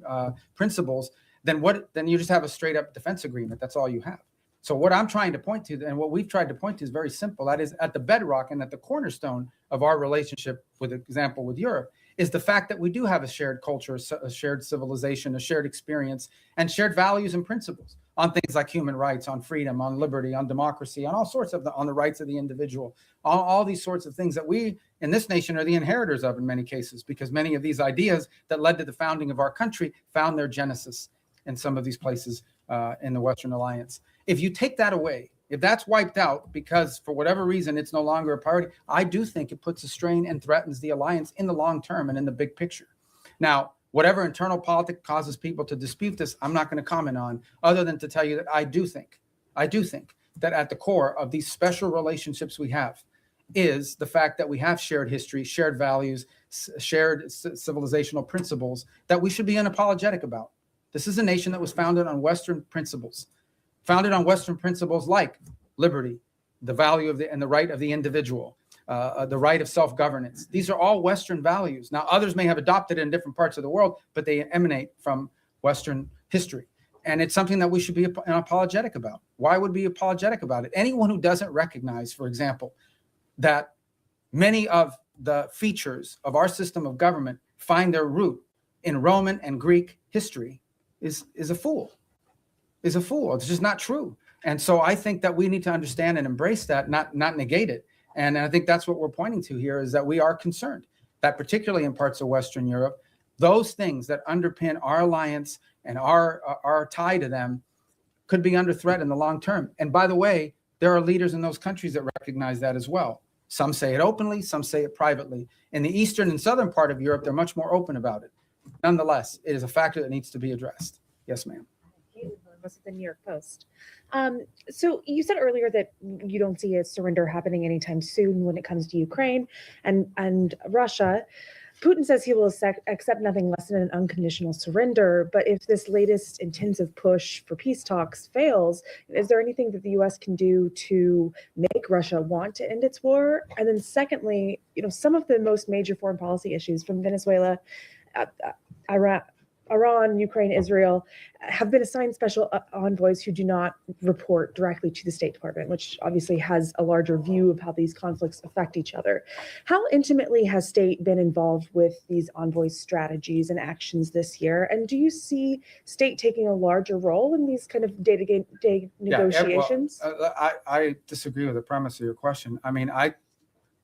principles, then you just have a straight up defense agreement. That's all you have. So what I'm trying to point to, and what we've tried to point to, is very simple. That is at the bedrock and at the cornerstone of our relationship, with example, with Europe, is the fact that we do have a shared culture, a shared civilization, a shared experience, and shared values and principles on things like human rights, on freedom, on liberty, on democracy, on all sorts of on the rights of the individual, all these sorts of things that we in this nation are the inheritors of in many cases, because many of these ideas that led to the founding of our country found their genesis in some of these places in the Western Alliance. If you take that away, if that's wiped out because for whatever reason it's no longer a priority, I do think it puts a strain and threatens the alliance in the long term and in the big picture. Now, whatever internal politics causes people to dispute this, I'm not going to comment on, other than to tell you that I do think that at the core of these special relationships we have is the fact that we have shared history, shared values, shared civilizational principles that we should be unapologetic about. This is a nation that was founded on Western principles. Founded on Western principles like liberty, the value of and the right of the individual, the right of self-governance. These are all Western values. Now, others may have adopted it in different parts of the world, but they emanate from Western history. And it's something that we should be unapologetic about. Why would we be apologetic about it? Anyone who doesn't recognize, for example, that many of the features of our system of government find their root in Roman and Greek history is a fool. Is a fool. It's just not true. And so I think that we need to understand and embrace that, not negate it. And I think that's what we're pointing to here, is that we are concerned that particularly in parts of Western Europe, those things that underpin our alliance and our tie to them could be under threat in the long term. And by the way, there are leaders in those countries that recognize that as well. Some say it openly, some say it privately. In the eastern and southern part of Europe, they're much more open about it. Nonetheless, it is a factor that needs to be addressed. Yes, ma'am. Was the New York Post. So you said earlier that you don't see a surrender happening anytime soon when it comes to Ukraine and Russia. Putin says he will accept nothing less than an unconditional surrender. But if this latest intensive push for peace talks fails, is there anything that the U.S. can do to make Russia want to end its war? And then secondly, some of the most major foreign policy issues from Venezuela, Iran, Ukraine, Israel, have been assigned special envoys who do not report directly to the State Department, which obviously has a larger view of how these conflicts affect each other. How intimately has State been involved with these envoys' strategies and actions this year? And do you see State taking a larger role in these kind of day-to-day negotiations? I disagree with the premise of your question. I mean,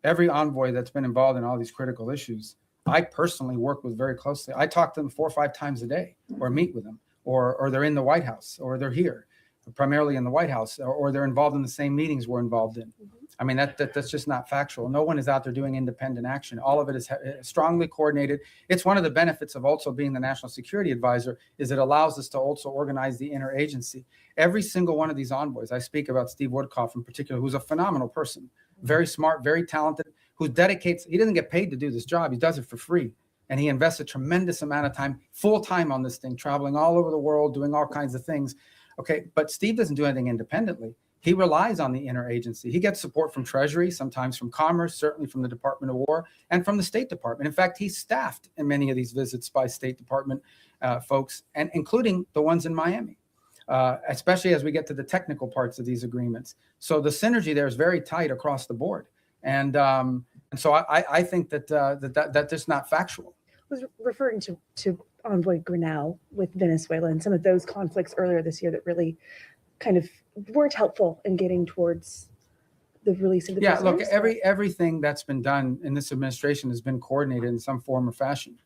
every envoy that's been involved in all these critical issues, I personally work with very closely. I talk to them 4 or 5 times a day, or meet with them, or they're in the White House, or they're here, primarily in the White House, or they're involved in the same meetings we're involved in. I mean, that's just not factual. No one is out there doing independent action. All of it is strongly coordinated. It's one of the benefits of also being the National Security Advisor, is it allows us to also organize the interagency. Every single one of these envoys, I speak about Steve Woodcock in particular, who's a phenomenal person, very smart, very talented, who dedicates, he doesn't get paid to do this job. He does it for free. And he invests a tremendous amount of time, full time on this thing, traveling all over the world, doing all kinds of things. Okay, but Steve doesn't do anything independently. He relies on the interagency. He gets support from Treasury, sometimes from Commerce, certainly from the Department of War, and from the State Department. In fact, he's staffed in many of these visits by State Department folks, and including the ones in Miami, especially as we get to the technical parts of these agreements. So the synergy there is very tight across the board. And so I think that's just not factual. I was referring to Envoy Grinnell with Venezuela and some of those conflicts earlier this year that really kind of weren't helpful in getting towards the release of the prisoners. Look, everything that's been done in this administration has been coordinated in some form or fashion.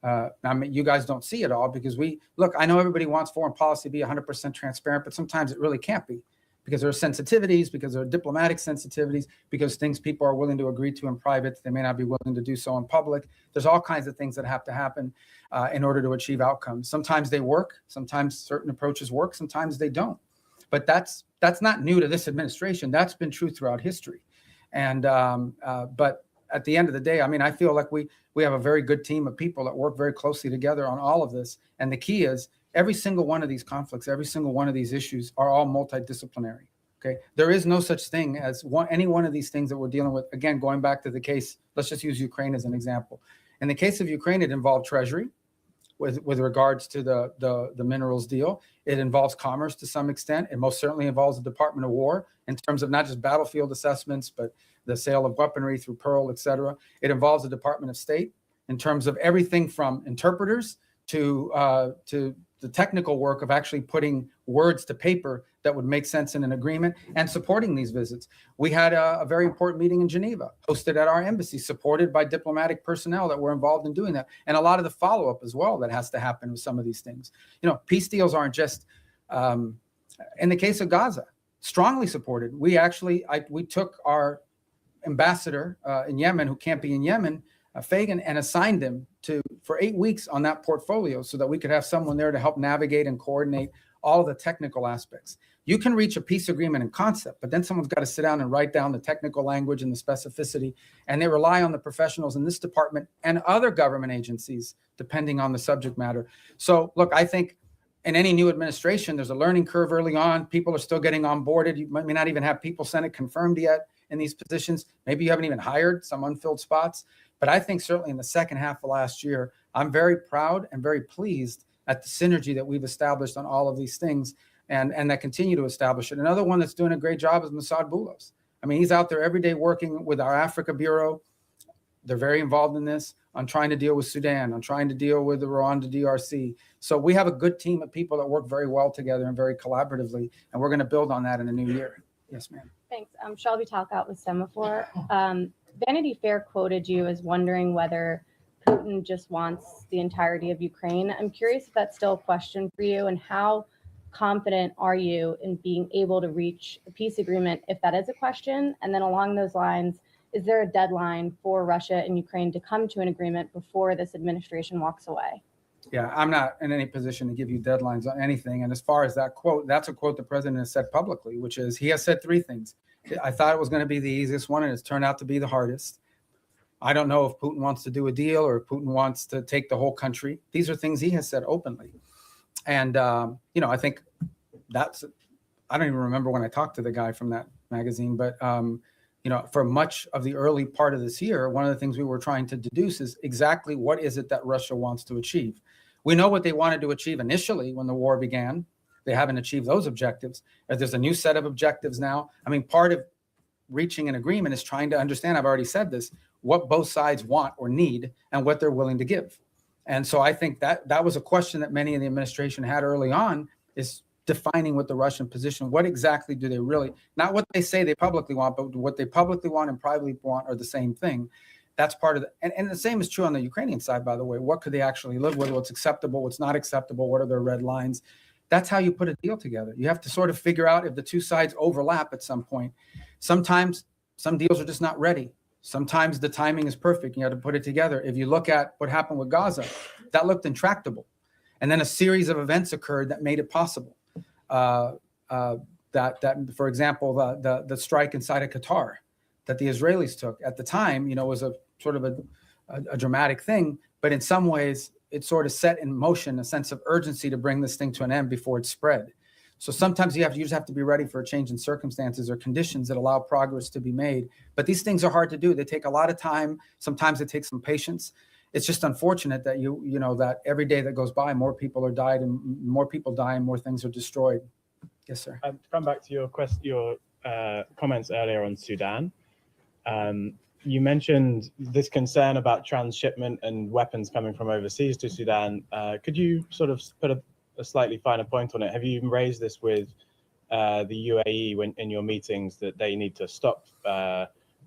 I mean, you guys don't see it all because I know everybody wants foreign policy to be 100% transparent, but sometimes it really can't be. Because there are sensitivities, because there are diplomatic sensitivities, because things people are willing to agree to in private, they may not be willing to do so in public. There's all kinds of things that have to happen in order to achieve outcomes. Sometimes they work, sometimes certain approaches work, sometimes they don't. But that's not new to this administration. That's been true throughout history. And but at the end of the day, I mean, I feel like we have a very good team of people that work very closely together on all of this. And the key is, every single one of these conflicts, every single one of these issues are all multidisciplinary. Okay, there is no such thing as any one of these things that we're dealing with. Again, going back to the case, let's just use Ukraine as an example. In the case of Ukraine, it involved Treasury with regards to the minerals deal. It involves Commerce to some extent. It most certainly involves the Department of War in terms of not just battlefield assessments, but the sale of weaponry through Pearl, et cetera. It involves the Department of State in terms of everything from interpreters to the technical work of actually putting words to paper that would make sense in an agreement and supporting these visits. We had a very important meeting in Geneva, hosted at our embassy, supported by diplomatic personnel that were involved in doing that. And a lot of the follow-up as well that has to happen with some of these things. Peace deals aren't just, in the case of Gaza, strongly supported. We took our ambassador in Yemen, who can't be in Yemen, Fagan, and assigned him for 8 weeks on that portfolio so that we could have someone there to help navigate and coordinate all of the technical aspects. You can reach a peace agreement in concept, but then someone's got to sit down and write down the technical language and the specificity. And they rely on the professionals in this department and other government agencies, depending on the subject matter. So look, I think in any new administration, there's a learning curve early on. People are still getting onboarded. You may not even have people Senate confirmed yet in these positions. Maybe you haven't even hired some unfilled spots. But I think certainly in the second half of last year, I'm very proud and very pleased at the synergy that we've established on all of these things and that continue to establish it. Another one that's doing a great job is Mossad Boulos. I mean, he's out there every day working with our Africa Bureau, They're very involved in this, on trying to deal with Sudan, on trying to deal with the Rwanda DRC. So we have a good team of people that work very well together and very collaboratively, and we're going to build on that in the new year. Yes, ma'am. Thanks. Shelby Talcott with Semaphore. Vanity Fair quoted you as wondering whether Putin just wants the entirety of Ukraine. I'm curious if that's still a question for you, and how confident are you in being able to reach a peace agreement if that is a question? And then along those lines, is there a deadline for Russia and Ukraine to come to an agreement before this administration walks away? Yeah, I'm not in any position to give you deadlines on anything. And as far as that quote, that's a quote the president has said publicly, which is he has said three things. I thought it was going to be the easiest one, and it's turned out to be the hardest. I don't know if Putin wants to do a deal or if Putin wants to take the whole country. These are things he has said openly. And, I think that's, I don't even remember when I talked to the guy from that magazine, but, for much of the early part of this year, one of the things we were trying to deduce is exactly what is it that Russia wants to achieve. We know what they wanted to achieve initially when the war began. They haven't achieved those objectives. There's a new set of objectives now. I mean, part of reaching an agreement is trying to understand, I've already said this, what both sides want or need and what they're willing to give. And so I think that was a question that many in the administration had early on, is defining what the Russian position, what exactly do they really, not what they say they publicly want, but what they publicly want and privately want are the same thing. That's part of the, and the same is true on the Ukrainian side, by the way. What could they actually live with? What's acceptable? What's not acceptable? What are their red lines? That's how you put a deal together. You have to sort of figure out if the two sides overlap at some point. Sometimes some deals are just not ready. Sometimes the timing is perfect. You have to put it together. If you look at what happened with Gaza, that looked intractable. And then a series of events occurred that made it possible. That, for example, the strike inside of Qatar that the Israelis took at the time, was a sort of a dramatic thing. But in some ways, it sort of set in motion a sense of urgency to bring this thing to an end before it spread. So sometimes you just have to be ready for a change in circumstances or conditions that allow progress to be made. But these things are hard to do. They take a lot of time. Sometimes it takes some patience. It's just unfortunate that that every day that goes by, more people are died and more people die and more things are destroyed. Yes, sir. To come back to your comments earlier on Sudan. You mentioned this concern about transshipment and weapons coming from overseas to Sudan. Could you sort of put a slightly finer point on it? Have you raised this with the UAE in your meetings that they need to stop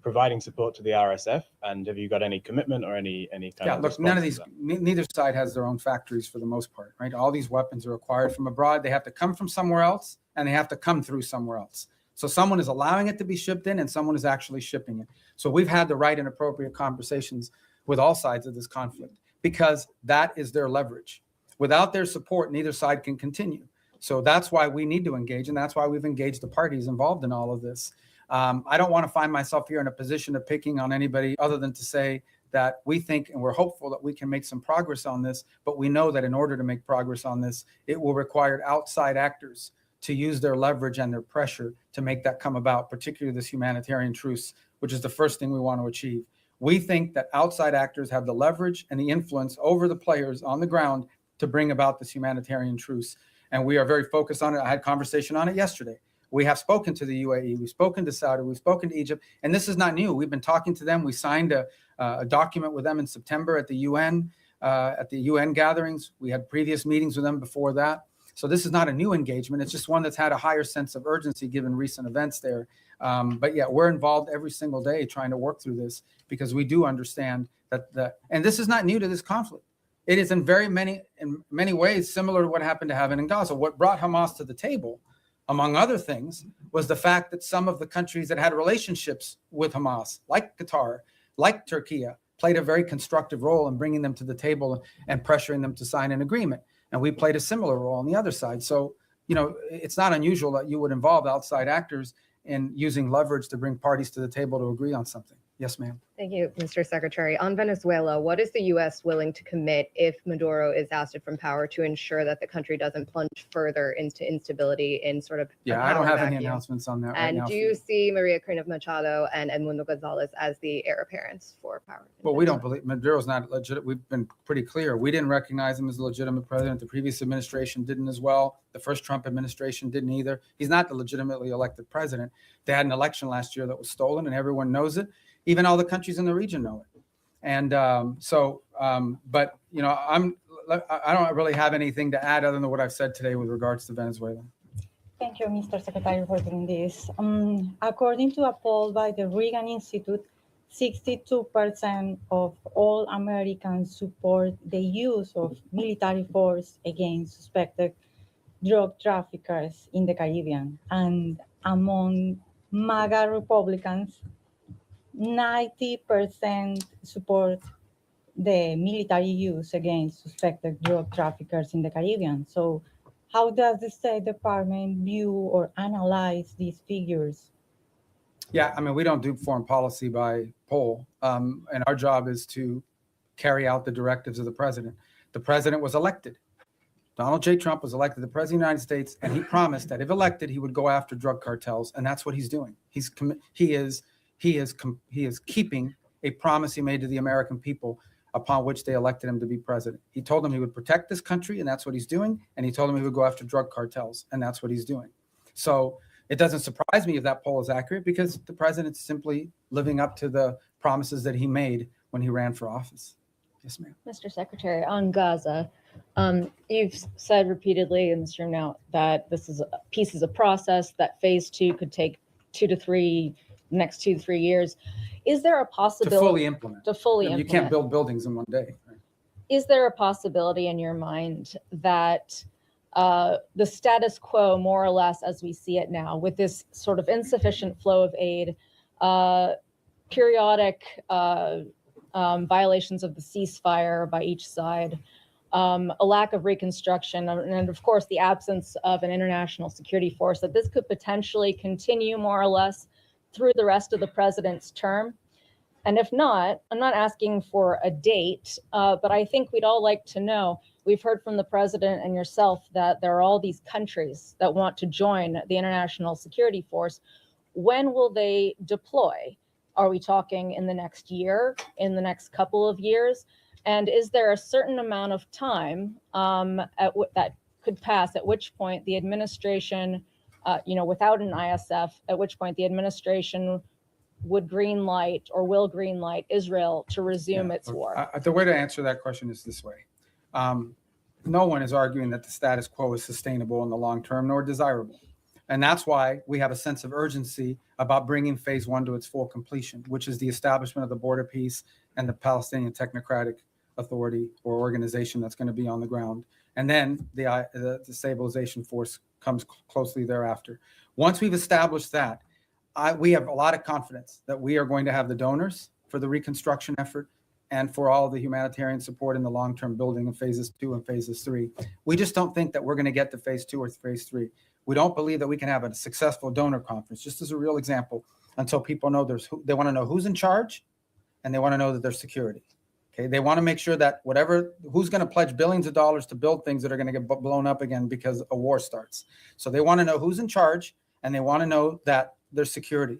providing support to the RSF? And have you got any commitment or any kind of look, none of these, neither side has their own factories for the most part, right? All these weapons are acquired from abroad. They have to come from somewhere else and they have to come through somewhere else. So someone is allowing it to be shipped in and someone is actually shipping it. So we've had the right and appropriate conversations with all sides of this conflict because that is their leverage. Without their support, neither side can continue. So that's why we need to engage, and that's why we've engaged the parties involved in all of this. I don't want to find myself here in a position of picking on anybody other than to say that we think and we're hopeful that we can make some progress on this, but we know that in order to make progress on this, it will require outside actors to use their leverage and their pressure to make that come about, particularly this humanitarian truce, which is the first thing we want to achieve. We think that outside actors have the leverage and the influence over the players on the ground to bring about this humanitarian truce. And we are very focused on it. I had conversation on it yesterday. We have spoken to the UAE, we've spoken to Saudi, we've spoken to Egypt, and this is not new. We've been talking to them. We signed a document with them in September at the UN gatherings. We had previous meetings with them before that. So this is not a new engagement. It's just one that's had a higher sense of urgency given recent events there. But yeah, we're involved every single day trying to work through this because we do understand that and this is not new to this conflict. It is in many ways similar to what happened to happen in Gaza. What brought Hamas to the table, among other things, was the fact that some of the countries that had relationships with Hamas, like Qatar, like Turkey, played a very constructive role in bringing them to the table and pressuring them to sign an agreement. And we played a similar role on the other side. So, it's not unusual that you would involve outside actors in using leverage to bring parties to the table to agree on something. Yes, ma'am. Thank you, Mr. Secretary. On Venezuela, what is the U.S. willing to commit if Maduro is ousted from power to ensure that the country doesn't plunge further into instability in sort of I don't have any announcements on that right now. And do you see Maria Corina Machado and Edmundo Gonzalez as the heir apparents for power? Well, we don't believe Maduro's not legit. We've been pretty clear. We didn't recognize him as a legitimate president. The previous administration didn't as well. The first Trump administration didn't either. He's not the legitimately elected president. They had an election last year that was stolen and everyone knows it. Even all the countries in the region know it. And but you know, I don't really have anything to add other than what I've said today with regards to Venezuela. Thank you, Mr. Secretary, for doing this. According to a poll by the Reagan Institute, 62% of all Americans support the use of military force against suspected drug traffickers in the Caribbean. And among MAGA Republicans, 90% support the military use against suspected drug traffickers in the Caribbean. So how does the State Department view or analyze these figures? Yeah, I mean, we don't do foreign policy by poll, and our job is to carry out the directives of the president. The president was elected. Donald J. Trump was elected the president of the United States, and he promised that if elected, he would go after drug cartels, and that's what he's doing. He is keeping a promise he made to the American people upon which they elected him to be president. He told them he would protect this country, and that's what he's doing. And he told them he would go after drug cartels, and that's what he's doing. So it doesn't surprise me if that poll is accurate, because the president's simply living up to the promises that he made when he ran for office. Yes, ma'am. Mr. Secretary, on Gaza, you've said repeatedly in this room now that this is peace is a process, that phase 2 could take next 2 to 3 years. Is there a possibility to fully implement? You can't implement. build buildings in one day. Right? Is there a possibility in your mind that the status quo, more or less as we see it now, with this sort of insufficient flow of aid, periodic violations of the ceasefire by each side, a lack of reconstruction, and of course the absence of an international security force, that this could potentially continue more or less through the rest of the president's term? And if not, I'm not asking for a date, but I think we'd all like to know. We've heard from the president and yourself that there are all these countries that want to join the international security force. When will they deploy? Are we talking in the next year, in the next couple of years? And is there a certain amount of time that could pass, at which point the administration, without an ISF, at which point the administration would green light or will green light Israel to resume its war? The way to answer that question is this way. No one is arguing that the status quo is sustainable in the long term, nor desirable. And that's why we have a sense of urgency about bringing phase 1 to its full completion, which is the establishment of the border peace and the Palestinian Technocratic Authority or organization that's going to be on the ground. And then the stabilization force comes closely thereafter. Once we've established that, we have a lot of confidence that we are going to have the donors for the reconstruction effort and for all of the humanitarian support in the long-term building in phases 2 and phases 3. We just don't think that we're going to get to phase 2 or phase 3. We don't believe that we can have a successful donor conference, just as a real example, until people know they want to know who's in charge, and they want to know that there's security. Okay, they want to make sure that who's going to pledge billions of dollars to build things that are going to get blown up again because a war starts. So they want to know who's in charge, and they want to know that there's security,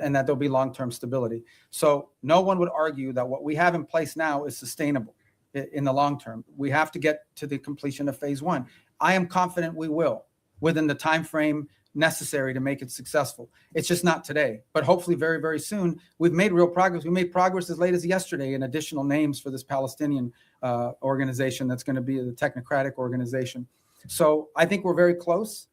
and that there'll be long-term stability. So no one would argue that what we have in place now is sustainable in the long term. We have to get to the completion of phase 1. I am confident we will, within the time frame necessary to make it successful. It's just not today, but hopefully very, very soon. We've made real progress. We made progress as late as yesterday in additional names for this Palestinian organization that's going to be the technocratic organization. So I think we're very close.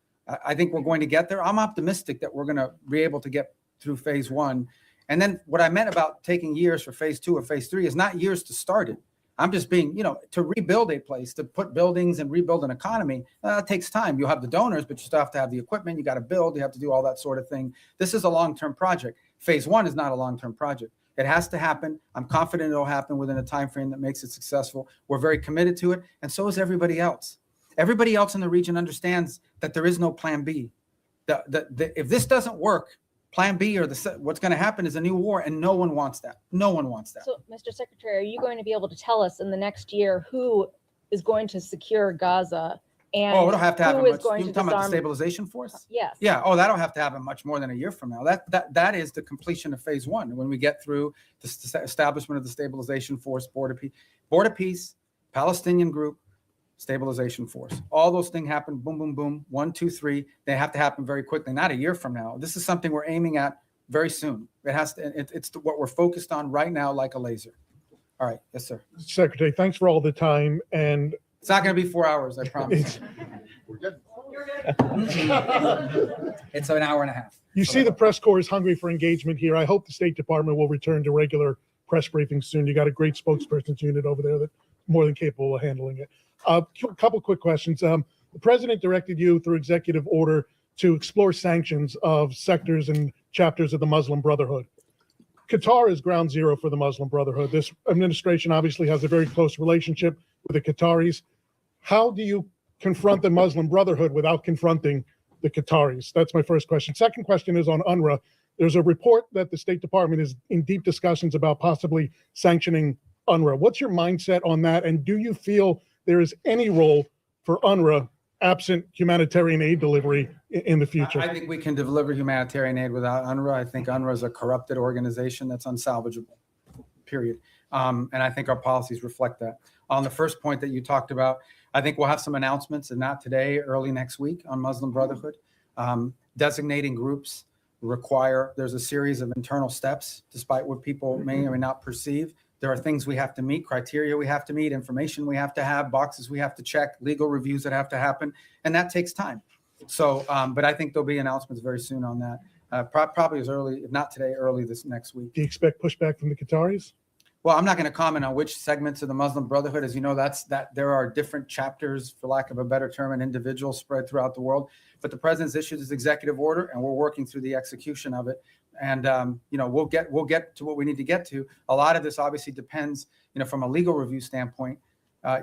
I think we're going to get there. I'm optimistic that we're going to be able to get through phase 1. And then what I meant about taking years for phase 2 or phase 3 is not years to start it. I'm just being, to rebuild a place, to put buildings and rebuild an economy, it takes time. You'll have the donors, but you still have to have the equipment. You got to build, you have to do all that sort of thing. This is a long-term project. Phase 1 is not a long-term project. It has to happen. I'm confident it'll happen within a time frame that makes it successful. We're very committed to it, and so is everybody else. Everybody else in the region understands that there is no plan B. If this doesn't work, plan B or what's going to happen is a new war, and no one wants that. No one wants that. So, Mr. Secretary, are you going to be able to tell us in the next year who is going to secure Gaza? And it'll have to happen. Who is You're going to talking about the disarm? stabilization force? Yes. Yeah. That'll have to happen much more than a year from now. That is the completion of phase 1. When we get through the establishment of the stabilization force, border peace, Palestinian group, stabilization force. All those things happen, boom, boom, boom, 1, 2, 3. They have to happen very quickly, not a year from now. This is something we're aiming at very soon. It has to. It's what we're focused on right now, like a laser. All right. Yes, sir. Secretary, thanks for all the time. And it's not going to be 4 hours, I promise. It's an hour and a half. You see the press corps is hungry for engagement here. I hope the State Department will return to regular press briefings soon. You got a great spokesperson's unit over there that's more than capable of handling it. A couple quick questions. The president directed you through executive order to explore sanctions of sectors and chapters of the Muslim Brotherhood. Qatar is ground zero for the Muslim Brotherhood. This administration obviously has a very close relationship with the Qataris. How do you confront the Muslim Brotherhood without confronting the Qataris? That's my first question. Second question is on UNRWA. There's a report that the State Department is in deep discussions about possibly sanctioning UNRWA. What's your mindset on that? And do you feel there is any role for UNRWA absent humanitarian aid delivery in the future? I think we can deliver humanitarian aid without UNRWA. I think UNRWA is a corrupted organization that's unsalvageable, period. And I think our policies reflect that. On the first point that you talked about, I think we'll have some announcements, and not today, early next week, on Muslim Brotherhood. Designating groups there's a series of internal steps, despite what people may or may not perceive. There are things we have to meet, criteria we have to meet, information we have to have, boxes we have to check, legal reviews that have to happen, and that takes time. So, but I think there'll be announcements very soon on that, probably as early, if not today, early this next week. Do you expect pushback from the Qataris? Well, I'm not going to comment on which segments of the Muslim Brotherhood. As you know, there are different chapters, for lack of a better term, and individuals spread throughout the world. But the president's issued his executive order, and we're working through the execution of it. And we'll get to what we need to get to. A lot of this obviously depends, from a legal review standpoint.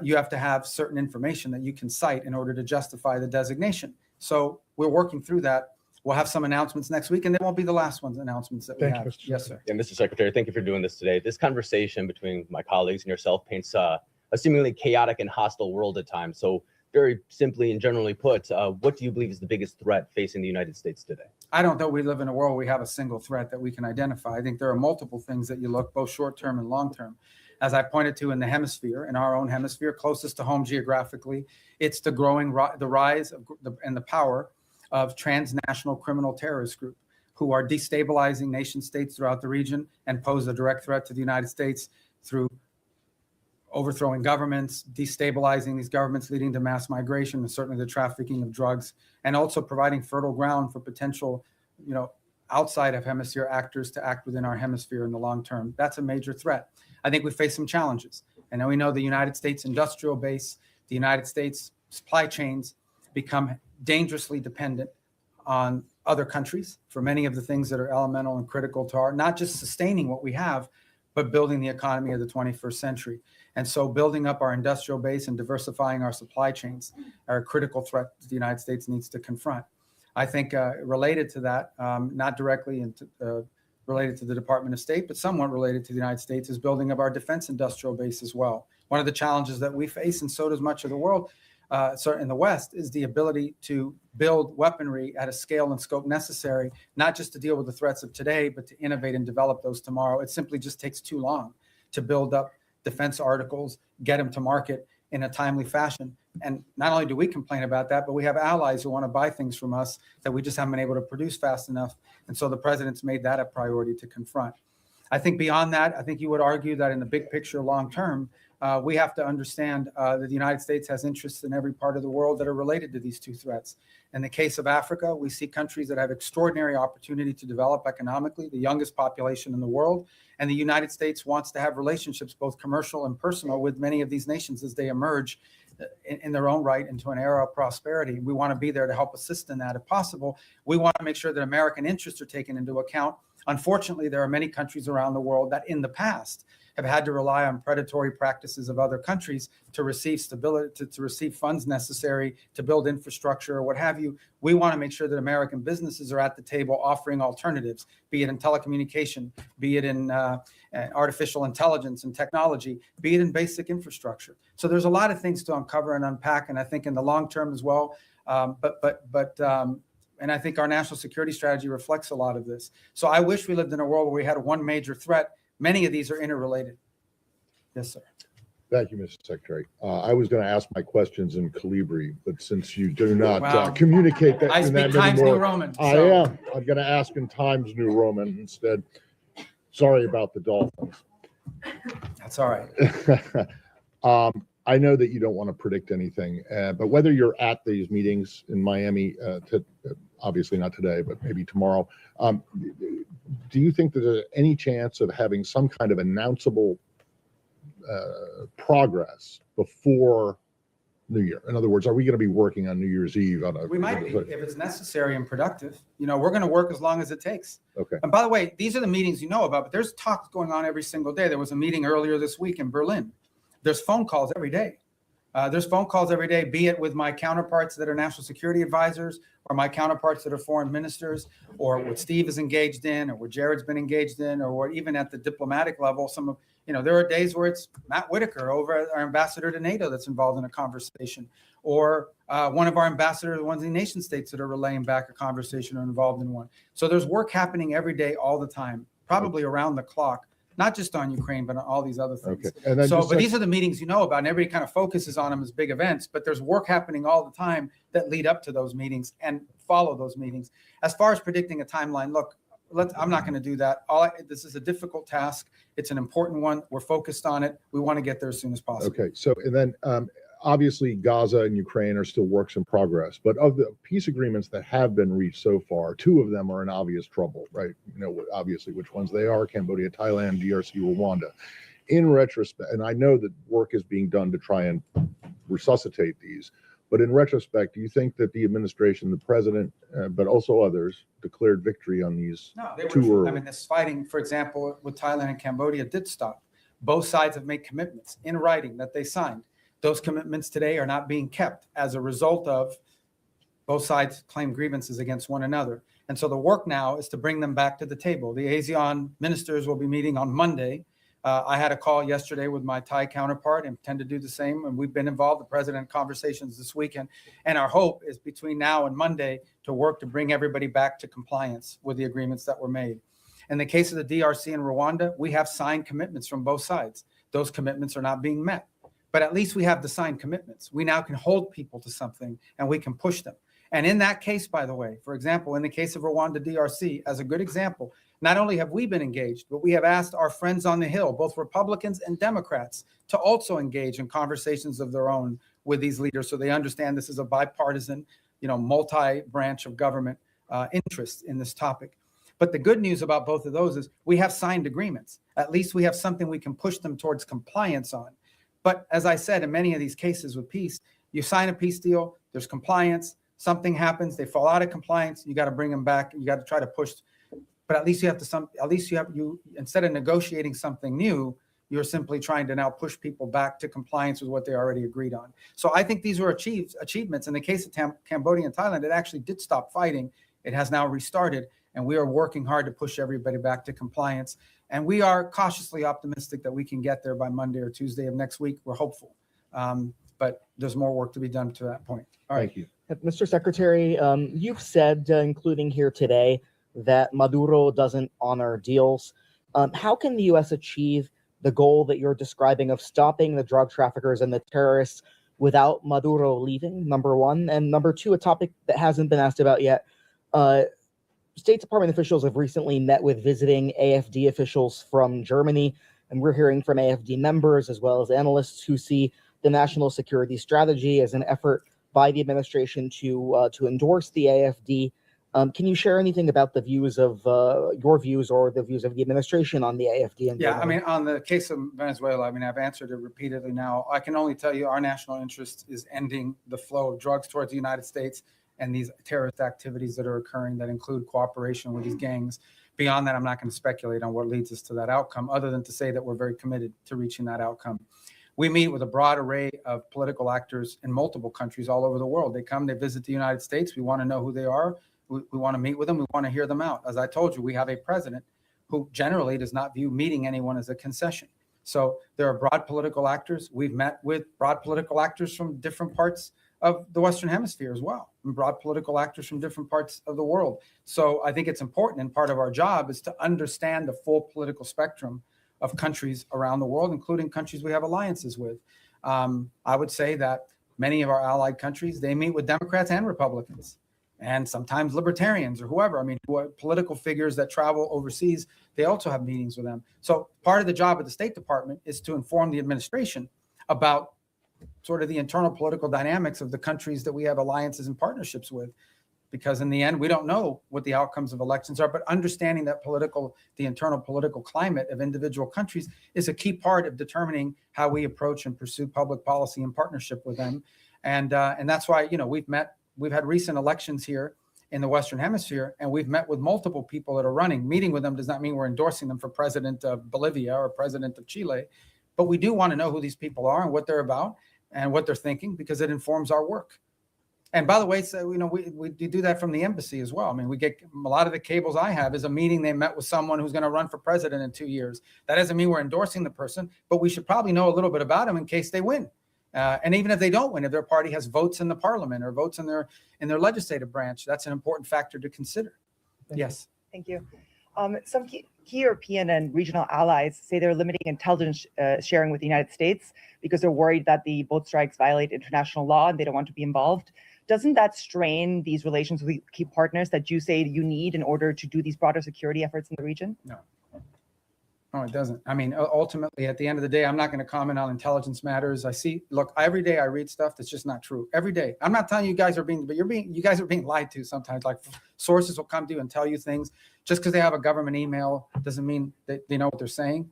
You have to have certain information that you can cite in order to justify the designation. So we're working through that. We'll have some announcements next week, and they won't be the last announcements that we have. Yes, sir. And Mr. Secretary, thank you for doing this today. This conversation between my colleagues and yourself paints a seemingly chaotic and hostile world at times. So very simply and generally put, what do you believe is the biggest threat facing the United States today? I don't know we live in a world where we have a single threat that we can identify. I think there are multiple things that you look, both short-term and long-term. As I pointed to in the hemisphere, in our own hemisphere, closest to home geographically, it's the rise and the power of transnational criminal terrorist group who are destabilizing nation states throughout the region and pose a direct threat to the United States through overthrowing governments, destabilizing these governments, leading to mass migration, and certainly the trafficking of drugs, and also providing fertile ground for potential, outside of hemisphere actors to act within our hemisphere in the long term. That's a major threat. I think we face some challenges. And we know the United States industrial base, the United States supply chains become dangerously dependent on other countries for many of the things that are elemental and critical to our, not just sustaining what we have, but building the economy of the 21st century. And so building up our industrial base and diversifying our supply chains are a critical threat that the United States needs to confront. I think related to that, not directly related to the Department of State, but somewhat related to the United States, is building up our defense industrial base as well. One of the challenges that we face, and so does much of the world, in the West, is the ability to build weaponry at a scale and scope necessary, not just to deal with the threats of today, but to innovate and develop those tomorrow. It simply just takes too long to build up defense articles, get them to market in a timely fashion. And not only do we complain about that, but we have allies who want to buy things from us that we just haven't been able to produce fast enough. And so the president's made that a priority to confront. I think beyond that, I think you would argue that in the big picture, long term, we have to understand that the United States has interests in every part of the world that are related to these two threats. In the case of Africa, we see countries that have extraordinary opportunity to develop economically, the youngest population in the world. And the United States wants to have relationships, both commercial and personal, with many of these nations as they emerge in their own right into an era of prosperity. We want to be there to help assist in that if possible. We want to make sure that American interests are taken into account. Unfortunately, there are many countries around the world that in the past have had to rely on predatory practices of other countries to receive stability, to receive funds necessary to build infrastructure or what have you. We want to make sure that American businesses are at the table offering alternatives, be it in telecommunication, be it in artificial intelligence and technology, be it in basic infrastructure. So there's a lot of things to uncover and unpack, and I think in the long term as well. And I think our national security strategy reflects a lot of this. So I wish we lived in a world where we had one major threat. Many of these are interrelated. Yes, sir. Thank you, Mr. Secretary. I was going to ask my questions in Calibri, but since you do not communicate that, I speak Times New Roman. I am. I'm going to ask in Times New Roman instead. Sorry about the Dolphins. That's all right. I know that you don't want to predict anything, but whether you're at these meetings in Miami, obviously not today, but maybe tomorrow, do you think that there's any chance of having some kind of announceable progress before New Year? In other words, are we going to be working on New Year's Eve? We might be, if it's necessary and productive. You know, we're going to work as long as it takes. Okay. And by the way, these are the meetings you know about, but there's talks going on every single day. There was a meeting earlier this week in Berlin. There's phone calls every day. There's phone calls every day, be it with my counterparts that are national security advisors, or my counterparts that are foreign ministers, or what Steve is engaged in, or what Jared's been engaged in, or what even at the diplomatic level, some of, you know, there are days where it's Matt Whitaker, over our ambassador to NATO, that's involved in a conversation, or one of our ambassadors, ones in nation states that are relaying back a conversation or involved in one. So there's work happening every day, all the time, probably around the clock. Not just on Ukraine, but on all these other things. Okay. And then so, just but these are the meetings you know about, and everybody kind of focuses on them as big events, but there's work happening all the time that lead up to those meetings and follow those meetings. As far as predicting a timeline, look, I'm not going to do that. This is a difficult task. It's an important one. We're focused on it. We want to get there as soon as possible. Okay. So, and then obviously Gaza and Ukraine are still works in progress, but of the peace agreements that have been reached so far, 2 of them are in obvious trouble, right? You know, obviously which ones they are: Cambodia, Thailand, DRC, Rwanda. In retrospect, and I know that work is being done to try and resuscitate these, but in retrospect, do you think that the administration, the president, but also others, declared victory on these No, two early? I mean, this fighting, for example, with Thailand and Cambodia did stop. Both sides have made commitments in writing that they signed. Those commitments today are not being kept as a result of both sides claim grievances against one another. And so the work now is to bring them back to the table. The ASEAN ministers will be meeting on Monday. I had a call yesterday with my Thai counterpart and intend to do the same. And we've been involved, the president, conversations this weekend. And our hope is between now and Monday to work to bring everybody back to compliance with the agreements that were made. In the case of the DRC and Rwanda, we have signed commitments from both sides. Those commitments are not being met. But at least we have the signed commitments. We now can hold people to something and we can push them. And in that case, by the way, for example, in the case of Rwanda DRC, as a good example, not only have we been engaged, but we have asked our friends on the Hill, both Republicans and Democrats, to also engage in conversations of their own with these leaders so they understand this is a bipartisan, multi-branch of government interest in this topic. But the good news about both of those is we have signed agreements. At least we have something we can push them towards compliance on. But as I said, in many of these cases with peace, you sign a peace deal, there's compliance, something happens, they fall out of compliance, you got to bring them back, you got to try to push. But at least you instead of negotiating something new, you're simply trying to now push people back to compliance with what they already agreed on. So I think these were achievements. In the case of Cambodia and Thailand, it actually did stop fighting. It has now restarted, and we are working hard to push everybody back to compliance. And we are cautiously optimistic that we can get there by Monday or Tuesday of next week. We're hopeful. But there's more work to be done to that point. All right. Thank you. Mr. Secretary, you've said, including here today, that Maduro doesn't honor deals. How can the U.S. achieve the goal that you're describing of stopping the drug traffickers and the terrorists without Maduro leaving, number one? And number two, a topic that hasn't been asked about yet, State Department officials have recently met with visiting AFD officials from Germany, and we're hearing from AFD members as well as analysts who see the national security strategy as an effort by the administration to endorse the AFD. Can you share anything about the views of your views or the views of the administration on the AFD? Yeah, I mean, on the case of Venezuela, I mean, I've answered it repeatedly now. I can only tell you our national interest is ending the flow of drugs towards the United States and these terrorist activities that are occurring that include cooperation with these gangs. Beyond that, I'm not going to speculate on what leads us to that outcome, other than to say that we're very committed to reaching that outcome. We meet with a broad array of political actors in multiple countries all over the world. They come, they visit the United States. We want to know who they are. We want to meet with them. We want to hear them out. As I told you, we have a president who generally does not view meeting anyone as a concession. So there are broad political actors. We've met with broad political actors from different parts of the Western Hemisphere as well, and broad political actors from different parts of the world. So I think it's important, and part of our job is to understand the full political spectrum of countries around the world, including countries we have alliances with. I would say that many of our allied countries, they meet with Democrats and Republicans. and sometimes libertarians or whoever. I mean, political figures that travel overseas, they also have meetings with them. So part of the job of the State Department is to inform the administration about sort of the internal political dynamics of the countries that we have alliances and partnerships with. Because in the end, we don't know what the outcomes of elections are, but understanding that the internal political climate of individual countries is a key part of determining how we approach and pursue public policy in partnership with them. And that's why, you know, we've had recent elections here in the Western Hemisphere, and we've met with multiple people that are running. Meeting with them does not mean we're endorsing them for president of Bolivia or president of Chile, but we do want to know who these people are and what they're about and what they're thinking, because it informs our work. And by the way, so, you know, we do that from the embassy as well. I mean, we get a lot of the cables I have is a meeting they met with someone who's going to run for president in 2 years. That doesn't mean we're endorsing the person, but we should probably know a little bit about them in case they win. And even if they don't win, if their party has votes in the parliament or votes in their legislative branch, that's an important factor to consider. Yes. Thank you. Some key European and regional allies say they're limiting intelligence sharing with the United States because they're worried that the boat strikes violate international law and they don't want to be involved. Doesn't that strain these relations with key partners that you say you need in order to do these broader security efforts in the region? No, it doesn't. I mean, ultimately, at the end of the day, I'm not going to comment on intelligence matters. Look, every day I read stuff that's just not true. Every day. I'm not telling you guys are being, but you guys are being lied to sometimes. Like, sources will come to you and tell you things. Just because they have a government email doesn't mean that they know what they're saying.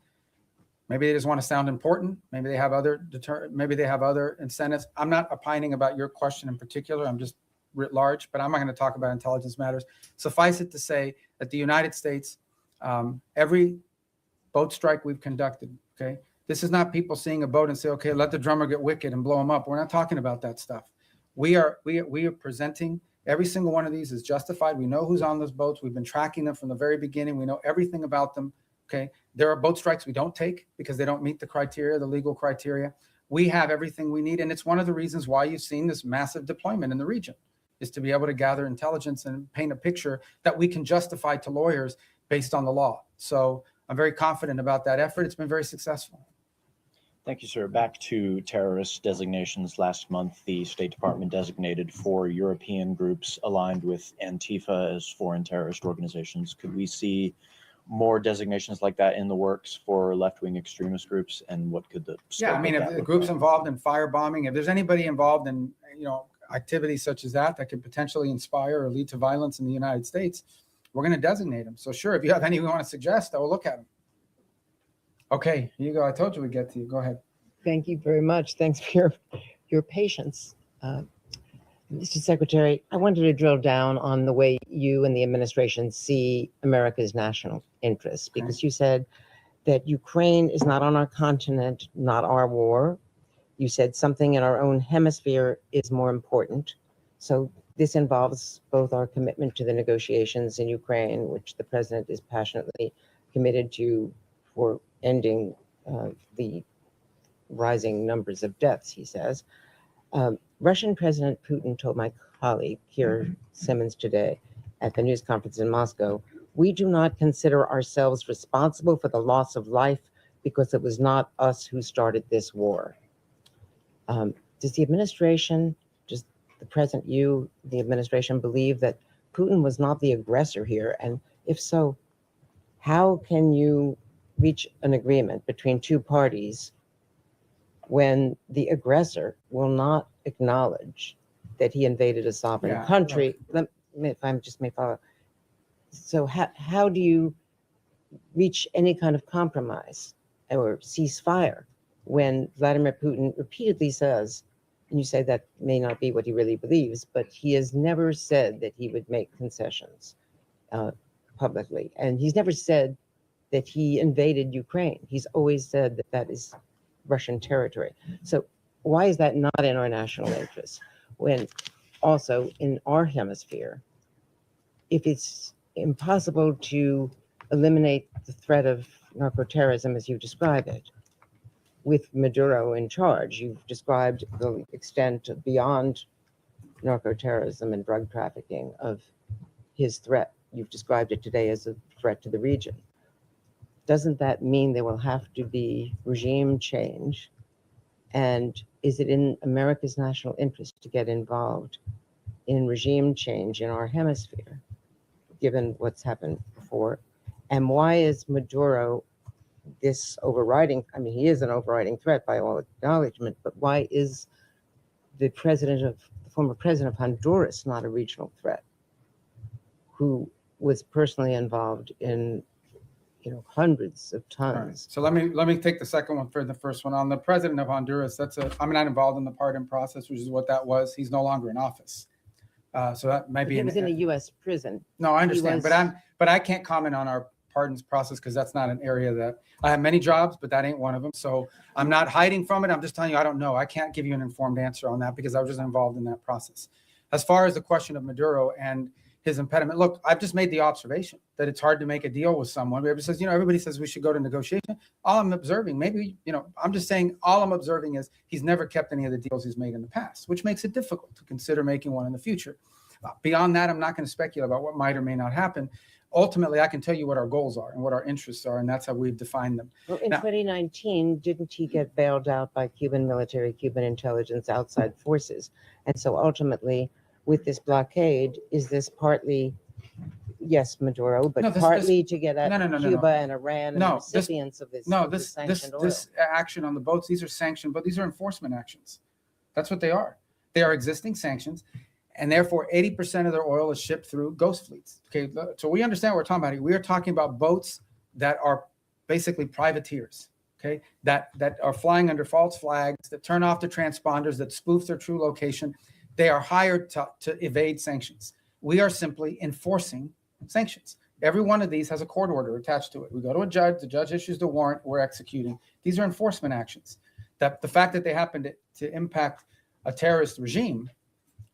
Maybe they just want to sound important. Maybe they have other incentives. I'm not opining about your question in particular. I'm just writ large, but I'm not going to talk about intelligence matters. Suffice it to say that the United States, every boat strike we've conducted, okay, this is not people seeing a boat and say, okay, let the drummer get wicked and blow them up. We're not talking about that stuff. We are presenting every single one of these is justified. We know who's on those boats. We've been tracking them from the very beginning. We know everything about them. Okay, there are boat strikes we don't take because they don't meet the criteria, the legal criteria. We have everything we need, and it's one of the reasons why you've seen this massive deployment in the region, is to be able to gather intelligence and paint a picture that we can justify to lawyers based on the law. So I'm very confident about that effort. It's been very successful. Thank you, sir. Back to terrorist designations. Last month, the State Department designated 4 European groups aligned with Antifa as foreign terrorist organizations. Could we see more designations like that in the works for left-wing extremist groups, and what could the I mean, if the groups involved in firebombing, if there's anybody involved in activities such as that could potentially inspire or lead to violence in the United States, we're going to designate them. So sure, if you have any we want to suggest, I will look at them. Okay, here you go. I told you we'd get to you. Go ahead. Thank you very much. Thanks for your patience. Mr. Secretary, I wanted to drill down on the way you and the administration see America's national interests, because you said that Ukraine is not on our continent, not our war. You said something in our own hemisphere is more important. So this involves both our commitment to the negotiations in Ukraine, which the president is passionately committed to, for ending the rising numbers of deaths, he says. Russian President Putin told my colleague, Keir Simmons, today at the news conference in Moscow, we do not consider ourselves responsible for the loss of life because it was not us who started this war. Does the administration, does the present the administration, believe that Putin was not the aggressor here? And if so, how can you reach an agreement between two parties when the aggressor will not acknowledge that he invaded a sovereign country? If I just may follow. So how do you reach any kind of compromise or ceasefire when Vladimir Putin repeatedly says, and you say that may not be what he really believes, but he has never said that he would make concessions publicly. And he's never said that he invaded Ukraine. He's always said that that is Russian territory. So why is that not in our national interest? When also in our hemisphere, if it's impossible to eliminate the threat of narco-terrorism as you describe it, with Maduro in charge, you've described the extent beyond narco-terrorism and drug trafficking of his threat. You've described it today as a threat to the region. Doesn't that mean there will have to be regime change? And is it in America's national interest to get involved in regime change in our hemisphere, given what's happened before? And why is Maduro this overriding? I mean, he is an overriding threat by all acknowledgement, but why is the former president of Honduras not a regional threat, who was personally involved in, hundreds of All right. tons? So let me take the second one for the first one. On the president of Honduras, I'm not involved in the pardon process, which is what that was. He's no longer in office. So that might be. He was in a U.S. prison. No, I understand, but I can't comment on our pardons process because that's not an area that I have many jobs, but that ain't one of them. So I'm not hiding from it. I'm just telling you I don't know. I can't give you an informed answer on that because I was just involved in that process. As far as the question of Maduro and his impediment, look, I've just made the observation that it's hard to make a deal with someone. Everybody says, everybody says we should go to negotiation. All I'm observing, I'm just saying all I'm observing is he's never kept any of the deals he's made in the past, which makes it difficult to consider making one in the future. Beyond that, I'm not going to speculate about what might or may not happen. Ultimately, I can tell you what our goals are and what our interests are, and that's how we've defined them. Well, in 2019, didn't he get bailed out by Cuban military, Cuban intelligence, outside forces? And so ultimately, with this blockade, is this partly, yes, Maduro, but partly to get at Cuba and Iran and the recipients of this sanctioned oil? This action on the boats, these are sanctioned, but these are enforcement actions. That's what they are. They are existing sanctions. And therefore, 80% of their oil is shipped through ghost fleets. Okay, so we understand what we're talking about here. We are talking about boats that are basically privateers, okay, that are flying under false flags, that turn off the transponders, that spoof their true location. They are hired to evade sanctions. We are simply enforcing sanctions. Every one of these has a court order attached to it. We go to a judge, the judge issues the warrant, we're executing. These are enforcement actions. That the fact that they happen to impact a terrorist regime,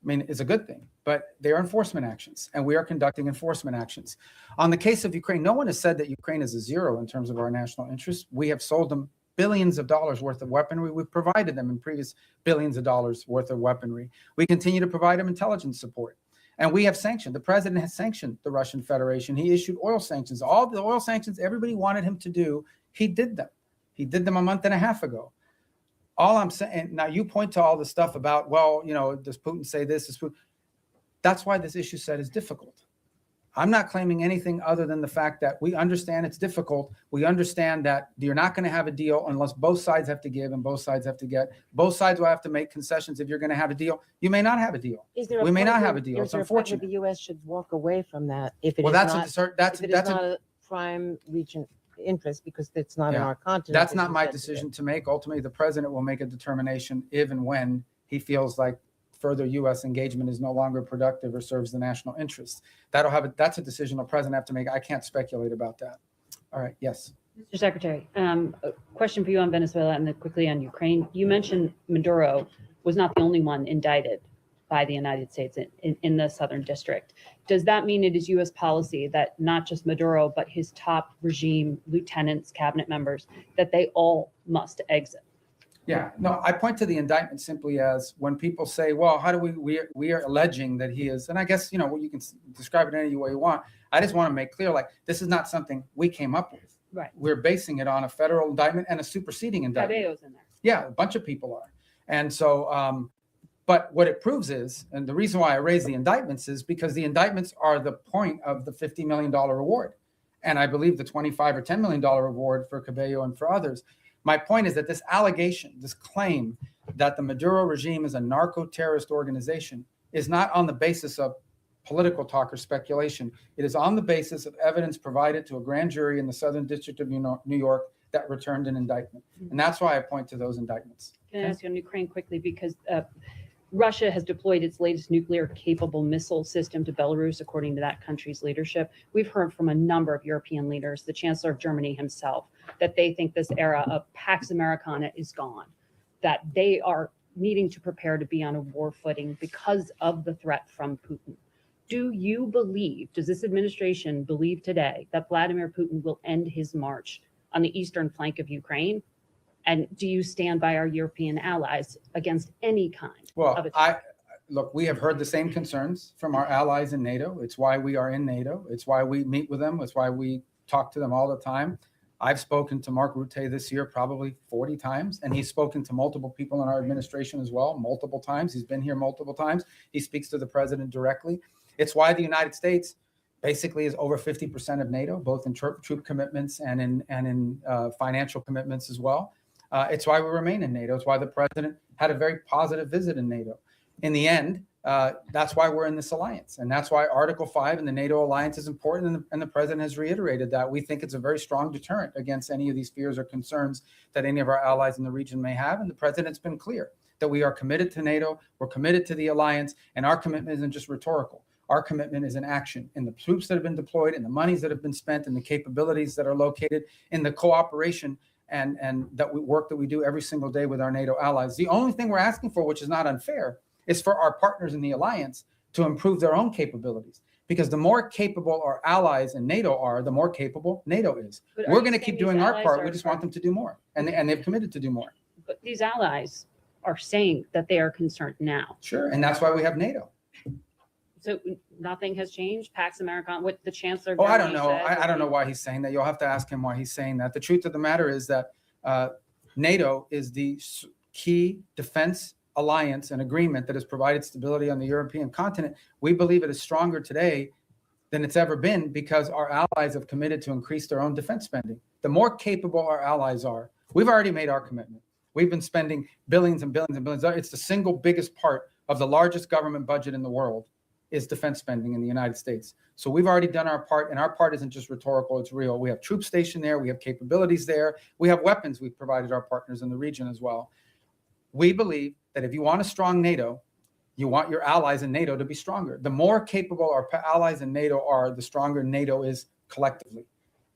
is a good thing, but they are enforcement actions, and we are conducting enforcement actions. On the case of Ukraine, no one has said that Ukraine is a zero in terms of our national interest. We have sold them billions of dollars worth of weaponry. We've provided them in previous billions of dollars worth of weaponry. We continue to provide them intelligence support. And we have sanctioned. The president has sanctioned the Russian Federation. He issued oil sanctions. All the oil sanctions everybody wanted him to do, he did them. He did them a month and a half ago. All I'm saying, now you point to all the stuff about, does Putin say this? Is Putin? That's why this issue set is difficult. I'm not claiming anything other than the fact that we understand it's difficult. We understand that you're not going to have a deal unless both sides have to give and both sides have to get. Both sides will have to make concessions if you're going to have a deal. You may not have a deal. We may not have a deal. It's unfortunate. The U.S. should walk away from that if it is not a prime region interest, because it's not in our continent. That's not my decision to make. Ultimately, the president will make a determination if and when he feels like further U.S. engagement is no longer productive or serves the national interest. That's a decision the president have to make. I can't speculate about that. All right. Yes. Mr. Secretary, a question for you on Venezuela and then quickly on Ukraine. You mentioned Maduro was not the only one indicted by the United States in the Southern District. Does that mean it is U.S. policy that not just Maduro, but his top regime lieutenants, cabinet members, that they all must exit? Yeah, no, I point to the indictment simply as when people say, well, how do we are alleging that he is, and I guess, you can describe it any way you want. I just want to make clear, this is not something we came up with. Right. We're basing it on a federal indictment and a superseding indictment. Cabello's in there. Yeah, a bunch of people are. And so, but what it proves is, and the reason why I raise the indictments is because the indictments are the point of the $50 million reward. And I believe the $25 or $10 million reward for Cabello and for others. My point is that this allegation, this claim that the Maduro regime is a narco-terrorist organization is not on the basis of political talk or speculation. It is on the basis of evidence provided to a grand jury in the Southern District of New York that returned an indictment. And that's why I point to those indictments. Can I ask you on Ukraine quickly? Because Russia has deployed its latest nuclear-capable missile system to Belarus, according to that country's leadership. We've heard from a number of European leaders, the Chancellor of Germany himself, that they think this era of Pax Americana is gone, that they are needing to prepare to be on a war footing because of the threat from Putin. Do you believe, does this administration believe today that Vladimir Putin will end his march on the eastern flank of Ukraine? And do you stand by our European allies against any kind of attack? Look, we have heard the same concerns from our allies in NATO. It's why we are in NATO. It's why we meet with them. It's why we talk to them all the time. I've spoken to Mark Rutte this year probably 40 times, and he's spoken to multiple people in our administration as well, multiple times. He's been here multiple times. He speaks to the president directly. It's why the United States basically is over 50% of NATO, both in troop commitments and in financial commitments as well. It's why we remain in NATO. It's why the president had a very positive visit in NATO. In the end, that's why we're in this alliance. And that's why Article 5 in the NATO alliance is important. And the president has reiterated that. We think it's a very strong deterrent against any of these fears or concerns that any of our allies in the region may have. And the president's been clear that we are committed to NATO, we're committed to the alliance, and our commitment isn't just rhetorical. Our commitment is in action, in the troops that have been deployed, in the monies that have been spent, in the capabilities that are located, in the cooperation and work that we do every single day with our NATO allies. The only thing we're asking for, which is not unfair, is for our partners in the alliance to improve their own capabilities. Because the more capable our allies in NATO are, the more capable NATO is. But We're are going to you keep saying doing these our allies part. are- We just want them to do more. And they've committed to do more. But these allies are saying that they are concerned now. Sure. And that's why we have NATO. So nothing has changed? Pax Americana, what the chancellor. Oh, I don't Germany know. said I don't know would why he's saying that. You'll have to ask him why he's saying that. The truth of the matter is that NATO is the key defense alliance and agreement that has provided stability on the European continent. We believe it is stronger today than it's ever been because our allies have committed to increase their own defense spending. The more capable our allies are, we've already made our commitment. We've been spending billions and billions and billions. It's the single biggest part of the largest government budget in the world is defense spending in the United States. So we've already done our part, and our part isn't just rhetorical, it's real. We have troops stationed there, we have capabilities there, we have weapons we've provided our partners in the region as well. We believe that if you want a strong NATO, you want your allies in NATO to be stronger. The more capable our allies in NATO are, the stronger NATO is collectively.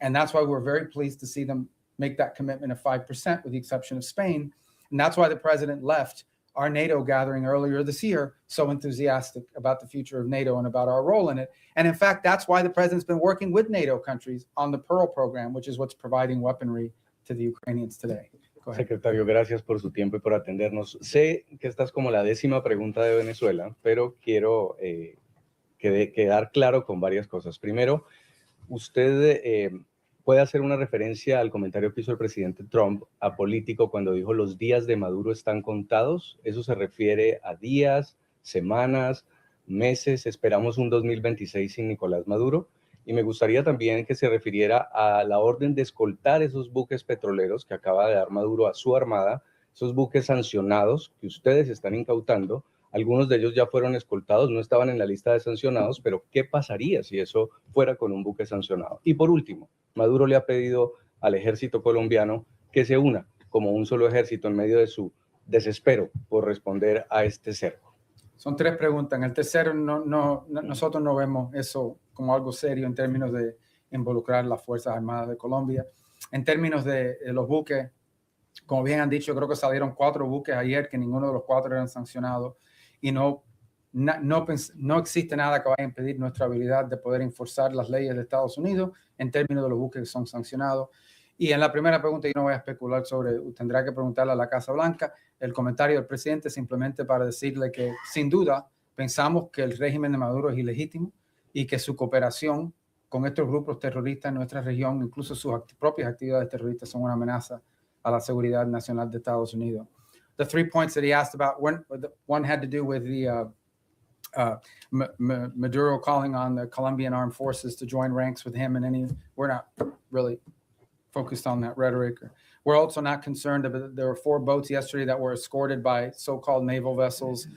And that's why we're very pleased to see them make that commitment of 5%, with the exception of Spain. And that's why the president left our NATO gathering earlier this year so enthusiastic about the future of NATO and about our role in it. And in fact, that's why the president's been working with NATO countries on the Pearl program, which is what's providing weaponry to the Ukrainians today. Go ahead. Secretario, gracias por su tiempo y por atendernos. Sé que esta es como la 10ª pregunta de Venezuela, pero quiero quedar claro con varias cosas. Primero, usted puede hacer una referencia al comentario que hizo el presidente Trump apolítico cuando dijo los días de Maduro están contados. Eso se refiere a días, semanas, meses. Esperamos un 2026 sin Nicolás Maduro. Y me gustaría también que se refiriera a la orden de escoltar esos buques petroleros que acaba de dar Maduro a su armada, esos buques sancionados que ustedes están incautando. Algunos de ellos ya fueron escoltados, no estaban en la lista de sancionados, pero ¿qué pasaría si eso fuera con un buque sancionado? Y por último, Maduro le ha pedido al ejército colombiano que se una como un solo ejército en medio de su desespero por responder a este cerco. Son 3 preguntas. En el tercero, nosotros no vemos eso como algo serio en términos de involucrar las Fuerzas Armadas de Colombia. En términos de los buques, como bien han dicho, creo que salieron 4 buques ayer, que ninguno de los 4 eran sancionados. Y no existe nada que vaya a impedir nuestra habilidad de poder enforzar las leyes de Estados Unidos en términos de los buques que son sancionados. Y en la primera pregunta yo no voy a especular sobre, tendrá que preguntarle a la Casa Blanca el comentario del presidente simplemente para decirle que sin duda pensamos que el régimen de Maduro es ilegítimo y que su cooperación con estos grupos terroristas en nuestra región, incluso sus propias actividades terroristas, son una amenaza a la seguridad nacional de Estados Unidos. The 3 points that he asked about, one had to do with the Maduro calling on the Colombian armed forces to join ranks with him, and we're not really focused on that rhetoric. We're also not concerned about, there were 4 boats yesterday that were escorted by so-called naval vessels.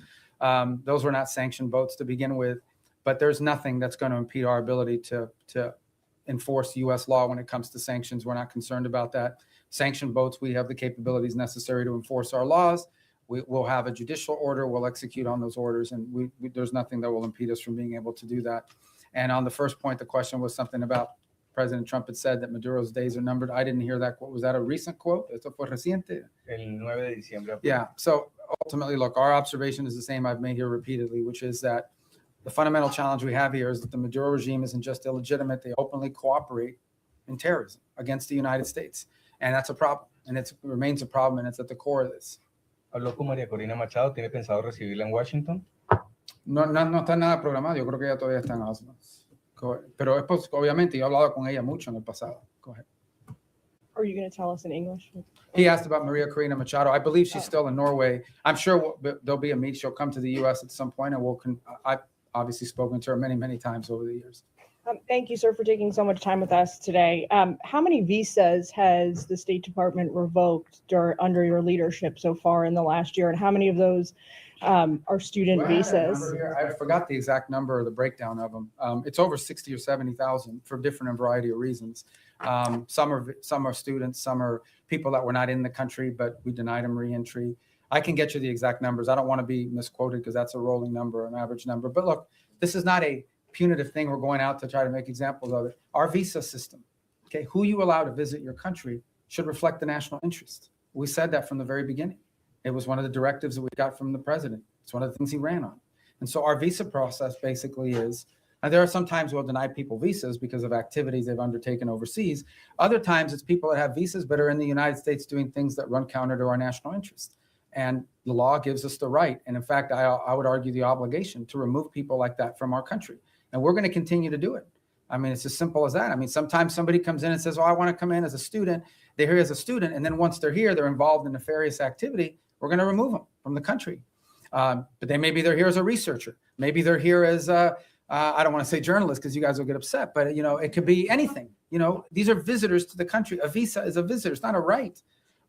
Those were not sanctioned boats to begin with, but there's nothing that's going to impede our ability to enforce U.S. law when it comes to sanctions. We're not concerned about that. Sanctioned boats, we have the capabilities necessary to enforce our laws. We'll have a judicial order, we'll execute on those orders, and there's nothing that will impede us from being able to do that. And on the first point, the question was something about President Trump had said that Maduro's days are numbered. I didn't hear that quote. Was that a recent quote? Esto fue reciente. El 9 de diciembre. Yeah, so ultimately, look, our observation is the same I've made here repeatedly, which is that the fundamental challenge we have here is that the Maduro regime isn't just illegitimate, they openly cooperate in terrorism against the United States. And that's a problem, and it remains a problem, and it's at the core of this. Habló con María Corina Machado, ¿tiene pensado recibirla en Washington? No está nada programado, yo creo que ella todavía está en Oslo. Pero obviamente yo he hablado con ella mucho en el pasado. Go ahead. Are you going to tell us in English? He asked about Maria Corina Machado. I believe she's still in Norway. I'm sure there'll be a meet. She'll come to the U.S. at some point, and I've obviously spoken to her many, many times over the years. Thank you, sir, for taking so much time with us today. How many visas has the State Department revoked under your leadership so far in the last year, and how many of those are student visas? I forgot the exact number or the breakdown of them. It's over 60 or 70,000 for different variety of reasons. Some are students, some are people that were not in the country, but we denied them re-entry. I can get you the exact numbers. I don't want to be misquoted because that's a rolling number, an average number. But look, this is not a punitive thing. We're going out to try to make examples of it. Our visa system, okay, who you allow to visit your country should reflect the national interest. We said that from the very beginning. It was one of the directives that we got from the president. It's one of the things he ran on. And so our visa process basically is, and there are some times we'll deny people visas because of activities they've undertaken overseas. Other times it's people that have visas but are in the United States doing things that run counter to our national interest. And the law gives us the right, and in fact, I would argue the obligation to remove people like that from our country. And we're going to continue to do it. I mean, it's as simple as that. I mean, sometimes somebody comes in and says, oh, I want to come in as a student. They're here as a student. And then once they're here, they're involved in nefarious activity. We're going to remove them from the country. But maybe they're here as a researcher. Maybe they're here as I don't want to say journalist because you guys will get upset, but it could be anything. These are visitors to the country. A visa is a visitor. It's not a right.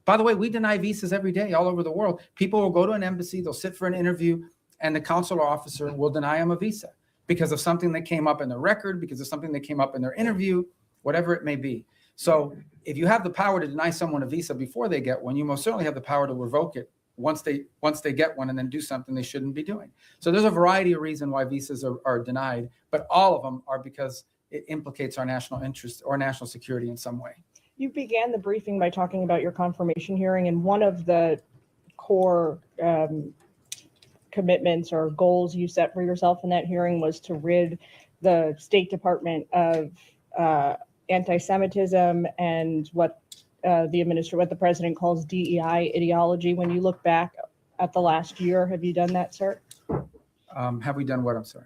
By the way, we deny visas every day all over the world. People will go to an embassy, they'll sit for an interview, and the consular officer will deny them a visa because of something that came up in the record, because of something that came up in their interview, whatever it may be. So if you have the power to deny someone a visa before they get one, you most certainly have the power to revoke it once they get one and then do something they shouldn't be doing. So there's a variety of reasons why visas are denied, but all of them are because it implicates our national interest or national security in some way. You began the briefing by talking about your confirmation hearing, and one of the core commitments or goals you set for yourself in that hearing was to rid the State Department of anti-Semitism and what the president calls DEI ideology. When you look back at the last year, have you done that, sir? Have we done what? I'm sorry.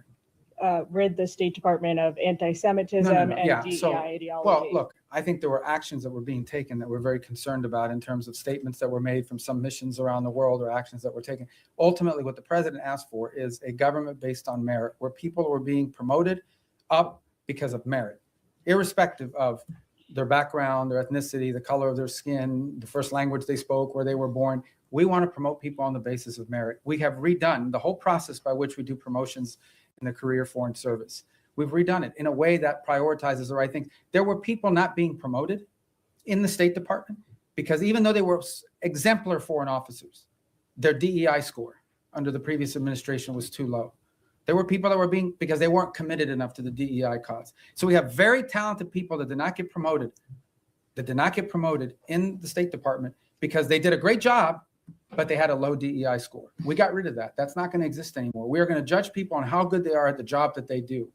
Rid the State Department of anti-Semitism and DEI ideology. Well, look, I think there were actions that were being taken that we're very concerned about in terms of statements that were made from some missions around the world or actions that were taken. Ultimately, what the president asked for is a government based on merit, where people were being promoted up because of merit, irrespective of their background, their ethnicity, the color of their skin, the first language they spoke, where they were born. We want to promote people on the basis of merit. We have redone the whole process by which we do promotions in the career foreign service. We've redone it in a way that prioritizes the right things. There were people not being promoted in the State Department because even though they were exemplar foreign officers, their DEI score under the previous administration was too low. There were people that were because they weren't committed enough to the DEI cause. So we have very talented people that did not get promoted in the State Department because they did a great job, but they had a low DEI score. We got rid of that. That's not going to exist anymore. We are going to judge people on how good they are at the job that they do.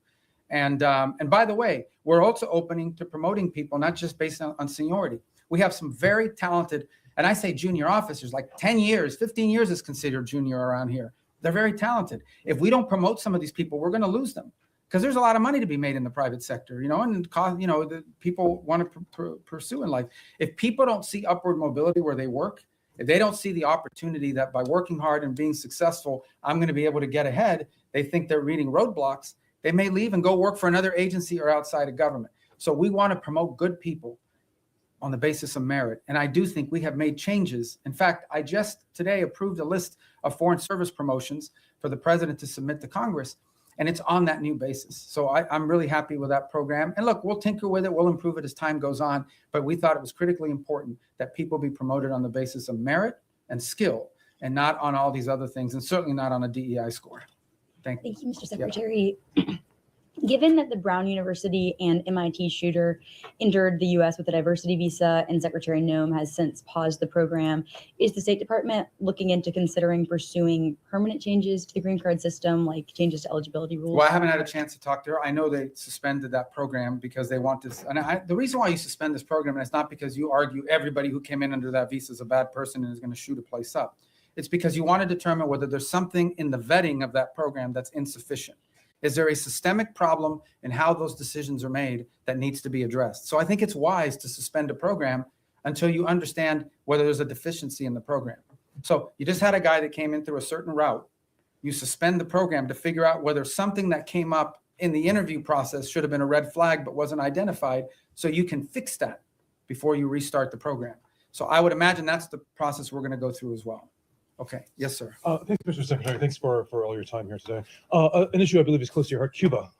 And by the way, we're also opening to promoting people, not just based on seniority. We have some very talented, and I say junior officers, like 10 years, 15 years is considered junior around here. They're very talented. If we don't promote some of these people, we're going to lose them because there's a lot of money to be made in the private sector, and the people want to pursue in life. If people don't see upward mobility where they work, if they don't see the opportunity that by working hard and being successful, I'm going to be able to get ahead, they think they're reading roadblocks. They may leave and go work for another agency or outside of government. So we want to promote good people on the basis of merit. And I do think we have made changes. In fact, I just today approved a list of foreign service promotions for the president to submit to Congress. And it's on that new basis. So I'm really happy with that program. And look, we'll tinker with it. We'll improve it as time goes on. But we thought it was critically important that people be promoted on the basis of merit and skill and not on all these other things, and certainly not on a DEI score. Thank you. Thank you, Mr. Secretary. Yeah. Given that the Brown University and MIT shooter entered the U.S. with a diversity visa and Secretary Noem has since paused the program, is the State Department looking into considering pursuing permanent changes to the green card system, like changes to eligibility rules? Well, I haven't had a chance to talk to her. I know they suspended that program because they want this. And the reason why you suspend this program, and it's not because you argue everybody who came in under that visa is a bad person and is going to shoot a place up. It's because you want to determine whether there's something in the vetting of that program that's insufficient. Is there a systemic problem in how those decisions are made that needs to be addressed? So I think it's wise to suspend a program until you understand whether there's a deficiency in the program. So you just had a guy that came in through a certain route. You suspend the program to figure out whether something that came up in the interview process should have been a red flag but wasn't identified, so you can fix that before you restart the program. So I would imagine that's the process we're going to go through as well. Okay. Yes, sir. Thanks, Mr. Secretary. Thanks for all your time here today. An issue I believe is close to your heart, Cuba.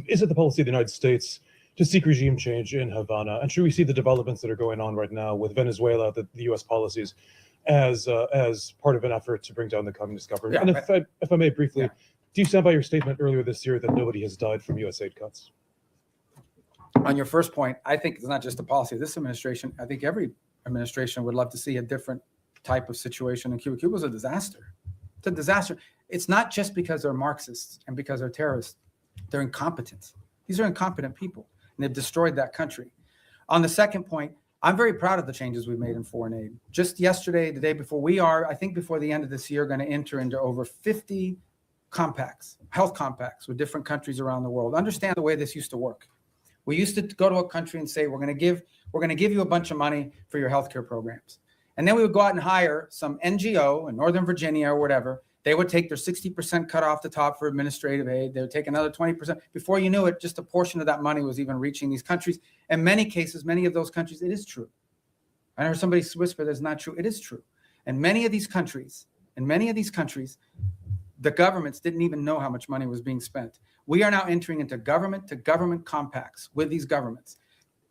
Is it the policy of the United States to seek regime change in Havana? And should we see the developments that are going on right now with Venezuela, the U.S. policies, as part of an effort to bring down the communist government? Yeah, and if I may briefly, do you stand by your statement earlier this year that nobody has died from U.S. aid cuts? On your first point, I think it's not just a policy of this administration. I think every administration would love to see a different type of situation in Cuba. Cuba's a disaster. It's a disaster. It's not just because they're Marxists and because they're terrorists. They're incompetent. These are incompetent people, and they've destroyed that country. On the second point, I'm very proud of the changes we've made in foreign aid. Just yesterday, the day before, I think before the end of this year, going to enter into over 50 compacts, health compacts with different countries around the world. Understand the way this used to work. We used to go to a country and say, we're going to give you a bunch of money for your healthcare programs. And then we would go out and hire some NGO in Northern Virginia or whatever. They would take their 60% cut off the top for administrative aid. They would take another 20%. Before you knew it, just a portion of that money was even reaching these countries. In many cases, many of those countries, it is true. I heard somebody whisper that's not true. It is true. And many of these countries, the governments didn't even know how much money was being spent. We are now entering into government-to-government compacts with these governments.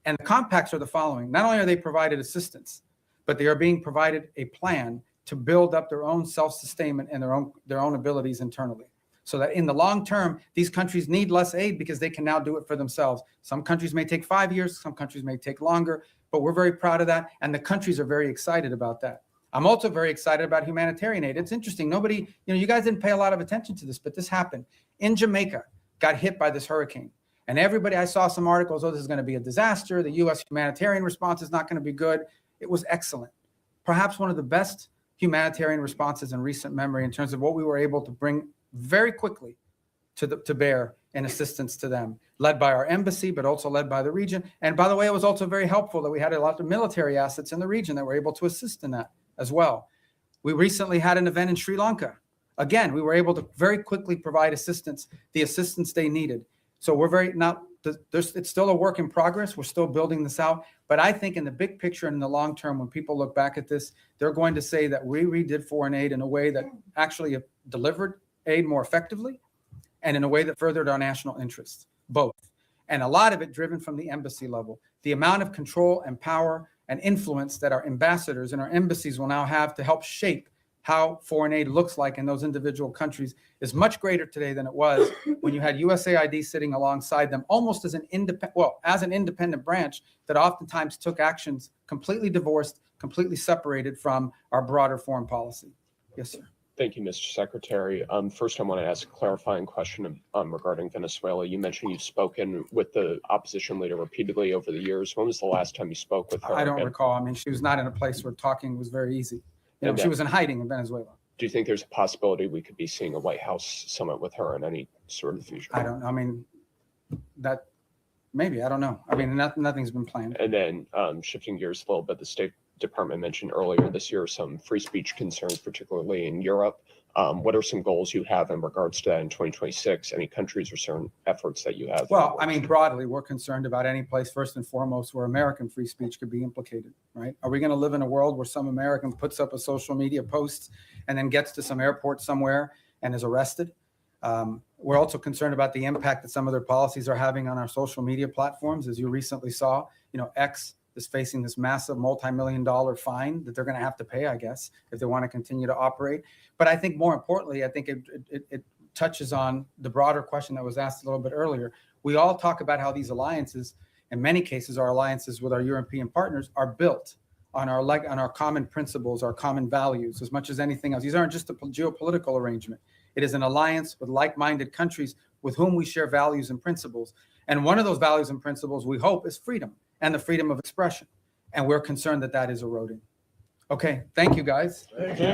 And the compacts are the following. Not only are they provided assistance, but they are being provided a plan to build up their own self-sustainment and their own abilities internally. So that in the long term, these countries need less aid because they can now do it for themselves. Some countries may take 5 years, some countries may take longer, but we're very proud of that. And the countries are very excited about that. I'm also very excited about humanitarian aid. It's interesting. You guys didn't pay a lot of attention to this, but this happened. In Jamaica, got hit by this hurricane. And I saw some articles, this is going to be a disaster. The U.S. humanitarian response is not going to be good. It was excellent. Perhaps one of the best humanitarian responses in recent memory in terms of what we were able to bring very quickly to bear in assistance to them, led by our embassy, but also led by the region. And by the way, it was also very helpful that we had a lot of military assets in the region that were able to assist in that as well. We recently had an event in Sri Lanka. Again, we were able to very quickly provide the assistance they needed. So it's still a work in progress. We're still building this out. But I think in the big picture and in the long term, when people look back at this, they're going to say that we redid foreign aid in a way that actually delivered aid more effectively and in a way that furthered our national interests, both. And a lot of it driven from the embassy level. The amount of control and power and influence that our ambassadors and our embassies will now have to help shape how foreign aid looks like in those individual countries is much greater today than it was when you had USAID sitting alongside them almost as an independent branch that oftentimes took actions completely divorced, completely separated from our broader foreign policy. Yes, sir. Thank you, Mr. Secretary. First, I want to ask a clarifying question regarding Venezuela. You mentioned you've spoken with the opposition leader repeatedly over the years. When was the last time you spoke with her? I don't recall. I mean, she was not in a place where talking was very easy. She was in hiding in Venezuela. Do you think there's a possibility we could be seeing a White House summit with her in any sort of future? I don't know. I mean, that maybe, I don't know. I mean, nothing's been planned. And then shifting gears a little bit, the State Department mentioned earlier this year some free speech concerns, particularly in Europe. What are some goals you have in regards to that in 2026? Any countries or certain efforts that you have? Well, I mean, broadly, we're concerned about any place, first and foremost, where American free speech could be implicated, right? Are we going to live in a world where some American puts up a social media post and then gets to some airport somewhere and is arrested? We're also concerned about the impact that some of their policies are having on our social media platforms. As you recently saw, X is facing this massive multi-million-dollar fine that they're going to have to pay, I guess, if they want to continue to operate. But I think more importantly, I think it touches on the broader question that was asked a little bit earlier. We all talk about how these alliances, in many cases, our alliances with our European partners are built on our common principles, our common values, as much as anything else. These aren't just a geopolitical arrangement. It is an alliance with like-minded countries with whom we share values and principles. And one of those values and principles, we hope, is freedom and the freedom of expression. And we're concerned that that is eroding. Okay, thank you, guys. Thank you.